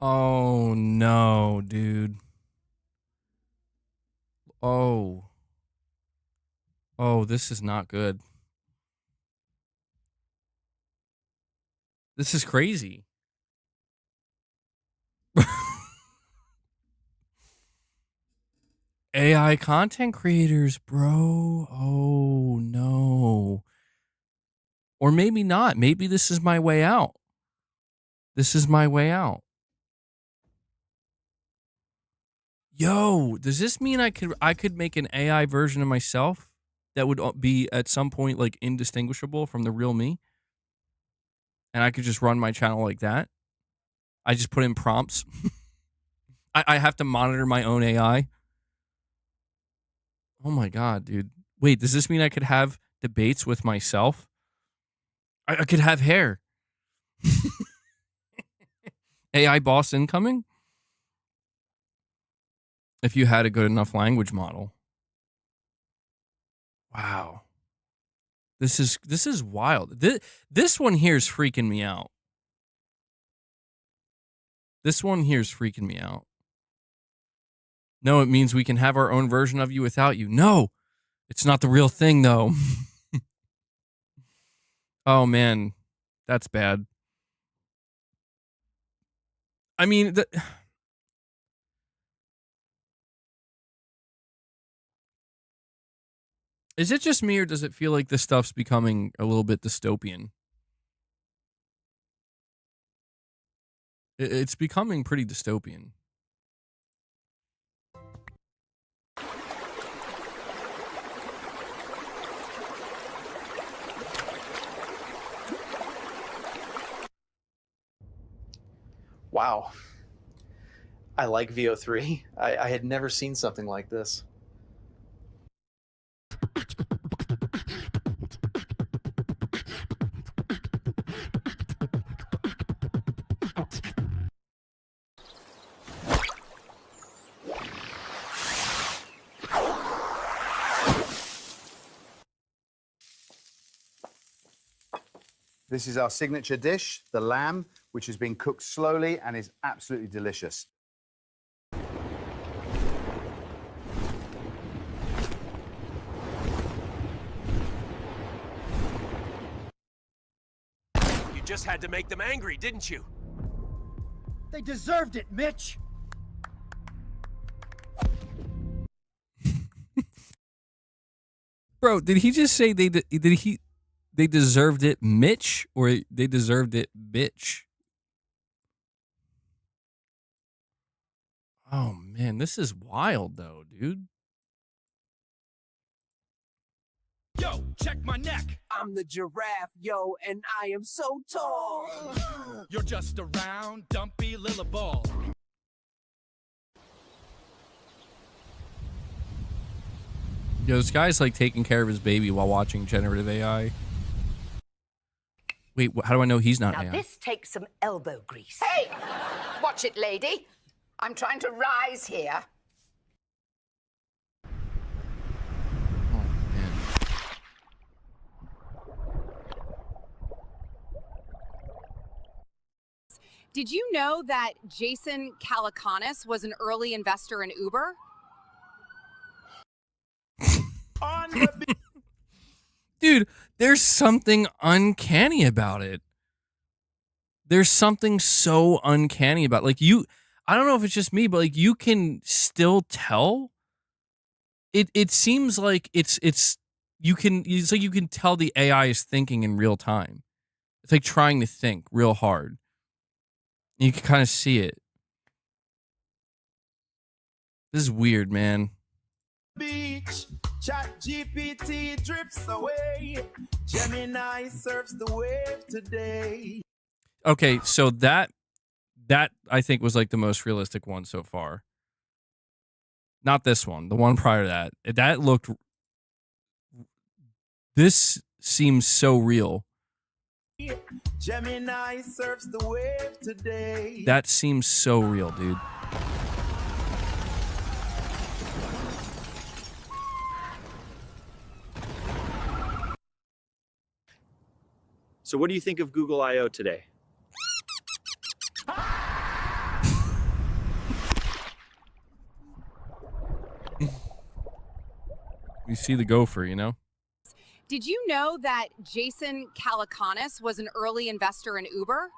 Oh, no, dude. Oh. Oh, this is not good. This is crazy. AI content creators, bro. Oh, no. Or maybe not. Maybe this is my way out. This is my way out. Yo, does this mean I could make an AI version of myself that would be at some point like indistinguishable from the real me? And I could just run my channel like that? I just put in prompts. I have to monitor my own AI. Oh my god, dude. Wait, does this mean I could have debates with myself? I could have hair. AI boss incoming? If you had a good enough language model. Wow. This is wild. This one here is freaking me out. This one here is freaking me out. No, it means we can have our own version of you without you. No, it's not the real thing, though. Oh, man. That's bad. I mean, is it just me, or does it feel like this stuff's becoming a little bit dystopian? It's becoming pretty dystopian. Wow. I like VO3. I had never seen something like this. This is our signature dish, the lamb, which has been cooked slowly and is absolutely delicious. You just had to make them angry, didn't you? They deserved it, Mitch. Bro, did he just say they deserved it, Mitch, or they deserved it, bitch? Oh man, this is wild though, dude. Yo, check my neck. I'm the giraffe, yo, and I am so tall. You're just a round, dumpy little ball. Yo, this guy's like taking care of his baby while watching generative AI. Wait, how do I know he's not AI? Now this takes some elbow grease. Hey! Watch it, lady. I'm trying to rise here. Did you know that Jason Calacanis was an early investor in Uber? Dude, there's something uncanny about it. There's something so uncanny about like I don't know if it's just me, but like you can still tell. It seems like it's like you can tell the AI is thinking in real time. It's like trying to think real hard. You can kind of see it. This is weird, man. Beach, ChatGPT drifts away. Gemini surfs the wave today. Okay, so that I think was like the most realistic one so far. Not this one, the one prior to that. That looked. This seems so real. Gemini surfs the wave today. That seems so real, dude. So what do you think of Google I.O. today? You see the gopher, you know? Did you know that Jason Calacanis was an early investor in Uber?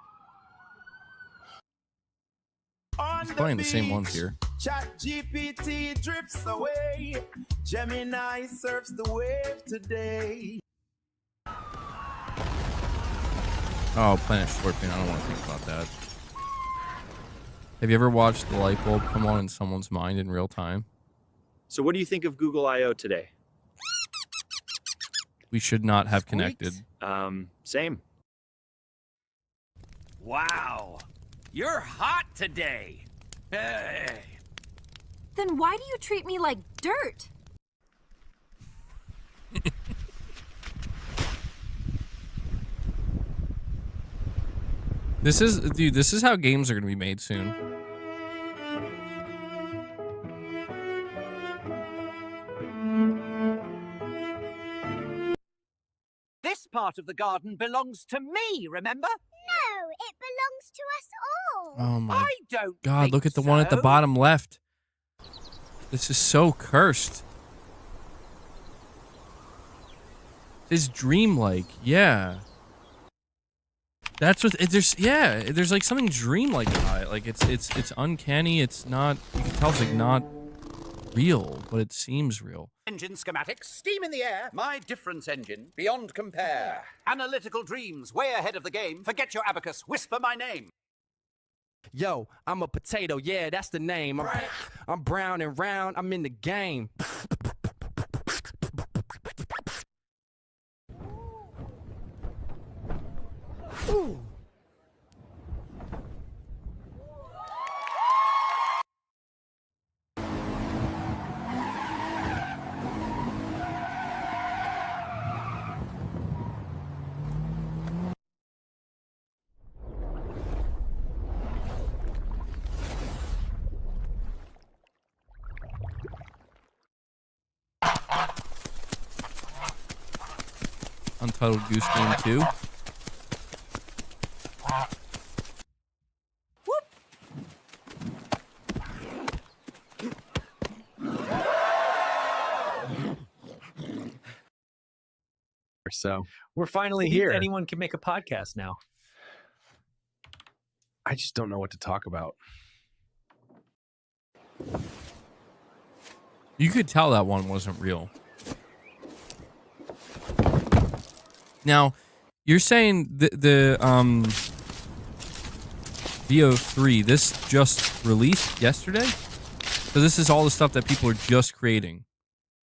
He's playing the same ones here. ChatGPT drifts away. Gemini surfs the wave today. Oh, Planet Scorpion. I don't want to think about that. Have you ever watched the light bulb come on in someone's mind in real time? So what do you think of Google I.O. today? We should not have connected. Same. Wow, you're hot today. Hey. Then why do you treat me like dirt? This is, dude, this is how games are going to be made soon. This part of the garden belongs to me, remember? No, it belongs to us all. Oh my I don't God, think look at the one at the so. bottom left. This is so cursed. It's dreamlike, yeah. That's what there's. Yeah, there's like something dreamlike about it. Like it's uncanny. It's not. You can tell it's like not real, but it seems real. Engine schematics, steam in the air, my difference engine, beyond compare. Analytical dreams, way ahead of the game. Forget your abacus, whisper my name. Yo, I'm a potato, yeah, that's the name. I'm brown and round, I'm in the game. Ooh. Untitled Goose Game 2. So we're finally here. Anyone can make a podcast now. I just don't know what to talk about. You could tell that one wasn't real. Now, you're saying the VO3, this just released yesterday? So this is all the stuff that people are just creating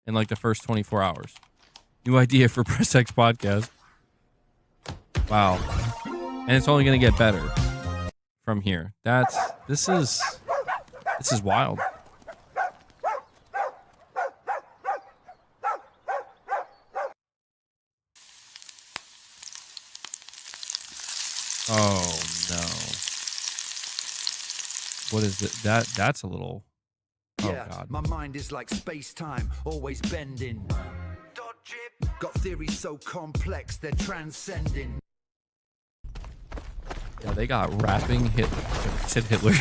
in like the first 24 hours. New idea for Press X Podcast. Wow. And it's only going to get better from here. This is wild. Oh no. What is it? That's a little. Oh God. My mind is like space-time, always bending. Got theories so complex, they're transcending. Yeah, they got rapping Hitler. I said Hitler.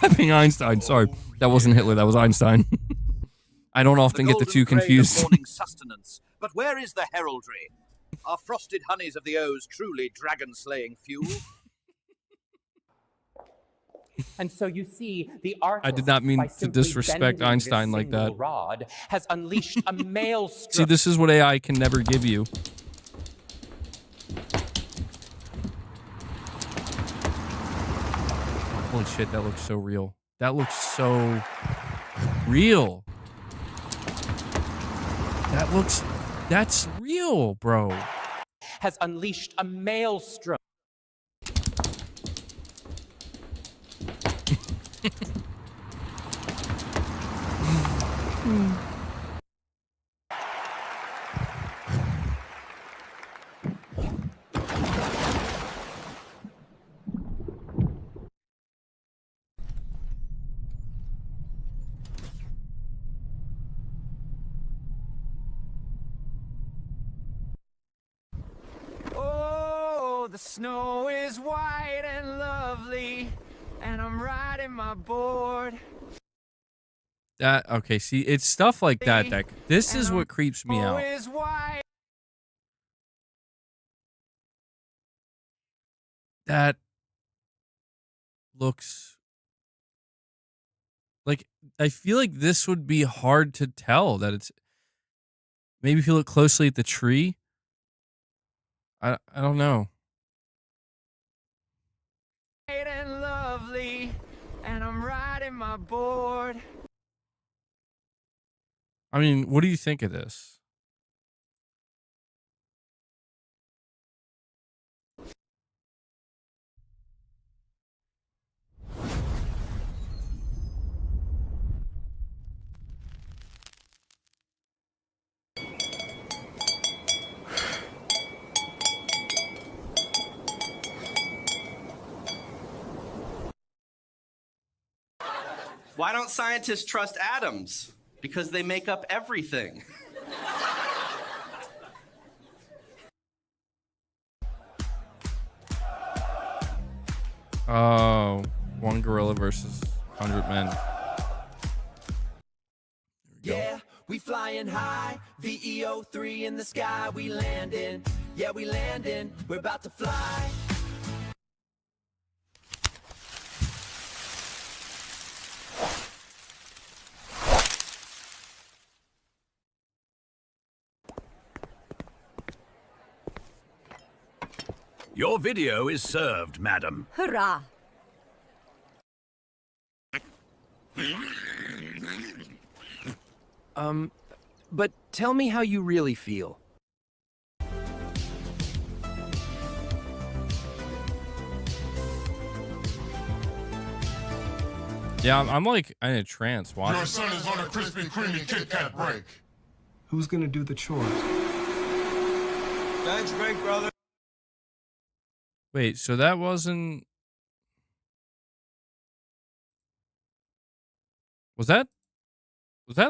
Rapping Einstein. Sorry, that wasn't Hitler. That was Einstein. I don't often get the two confused. Morning sustenance. But where is the heraldry? Are frosted honeys of the O's truly dragon-slaying fuel? And so you see, the artist, I did not mean by to simply disrespect bending Einstein this like that. single rod, has unleashed a maelstrom. See, this is what AI can never give you. Holy shit, that looks so real. That looks so real. That's real, bro. Has unleashed a maelstrom. Oh, the snow is white and lovely, and I'm riding my board. That okay, see, it's stuff like that this is what creeps me out. That looks like, I feel like this would be hard to tell that it's, maybe if you look closely at the tree. I don't know. And lovely, and I'm riding my board. I mean, what do you think of this? Why don't scientists trust atoms? Because they make up everything. Oh, one gorilla versus 100 men. Yeah, we flying high, VEO3 in the sky, we landing. Yeah, we landing, we're about to fly. Your video is served, madam. Hurrah! But tell me how you really feel. Yeah, I'm like in a trance watching. Your son is on a crispy, creamy Kit Kat break. Who's gonna do the chores? Thanks, big brother. Wait, so that wasn't... Was that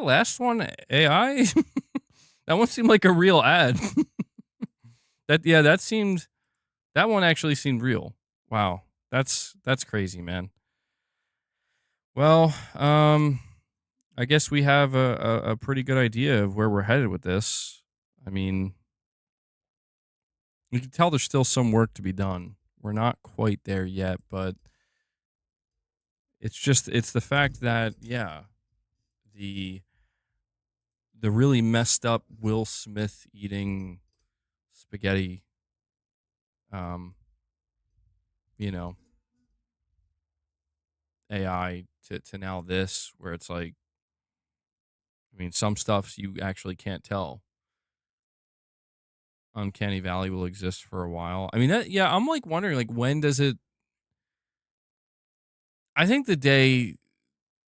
last one AI? That one seemed like a real ad. That one actually seemed real. Wow. That's crazy, man. Well, I guess we have a pretty good idea of where we're headed with this. I mean, you can tell there's still some work to be done. We're not quite there yet, but it's the fact that, yeah, the really messed up Will Smith eating spaghetti, AI to now this, where it's like, I mean, some stuff you actually can't tell. Uncanny Valley will exist for a while. I mean, I'm like wondering, like, when does it? I think the day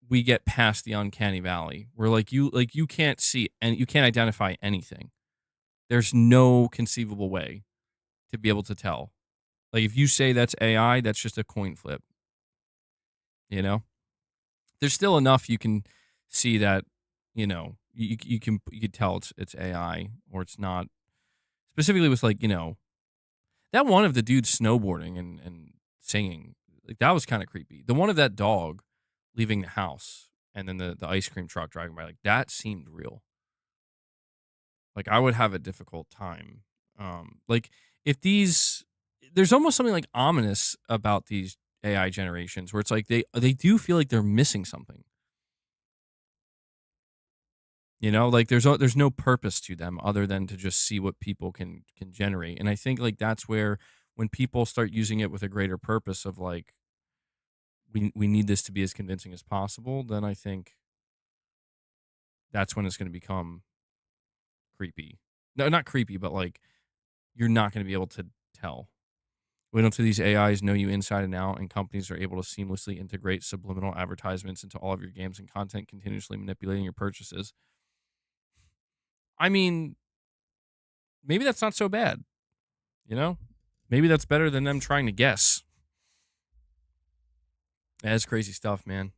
we get past the Uncanny Valley, where you can't see and you can't identify anything. There's no conceivable way to be able to tell. Like, if you say that's AI, that's just a coin flip. You know, there's still enough you can see that, you can tell it's AI or it's not. Specifically with, like, that one of the dudes snowboarding and singing, like, that was kind of creepy. The one of that dog leaving the house and then the ice cream truck driving by, like, that seemed real. Like, I would have a difficult time. Like, if there's almost something like ominous about these AI generations where it's like they do feel like they're missing something. Like, there's no purpose to them other than to just see what people can generate. And I think, like, that's where when people start using it with a greater purpose of, like, we need this to be as convincing as possible, then I think that's when it's going to become creepy. No, not creepy, but, like, you're not going to be able to tell. Wait until these AIs know you inside and out, and companies are able to seamlessly integrate subliminal advertisements into all of your games and content, continuously manipulating your purchases. I mean, maybe that's not so bad. Maybe that's better than them trying to guess. That's crazy stuff, man.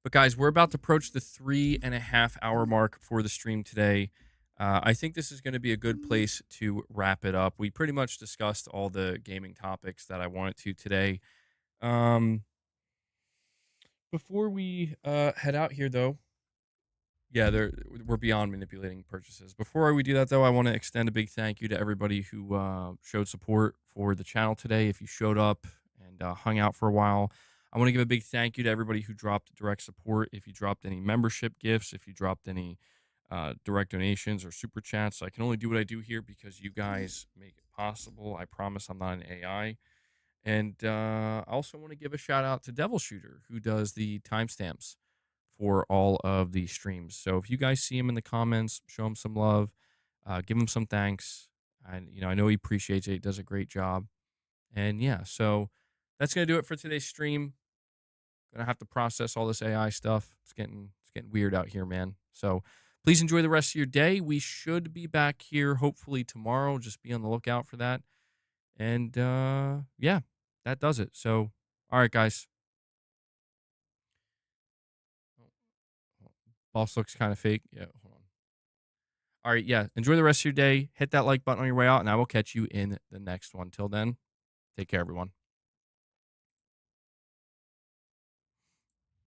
But guys, we're about to approach the 3.5 hour mark for the stream today. I think this is going to be a good place to wrap it up. We pretty much discussed all the gaming topics that I wanted to today. Before we head out here, though, yeah, we're beyond manipulating purchases. Before we do that, though, I want to extend a big thank you to everybody who showed support for the channel today. If you showed up and hung out for a while, I want to give a big thank you to everybody who dropped direct support. If you dropped any membership gifts, if you dropped any direct donations or super chats, I can only do what I do here because you guys make it possible. I promise I'm not an AI. And I also want to give a shout out to Devil Shooter, who does the timestamps for all of the streams. So if you guys see him in the comments, show him some love, give him some thanks. And, I know he appreciates it. He does a great job. And yeah, so that's going to do it for today's stream. Going to have to process all this AI stuff. It's getting weird out here, man. So please enjoy the rest of your day. We should be back here hopefully tomorrow. Just be on the lookout for that. And yeah, that does it. So, all right, guys. Boss looks kind of fake. Yeah, hold on. All right, yeah. Enjoy the rest of your day. Hit that like button on your way out, and I will catch you in the next one. Till then, take care, everyone.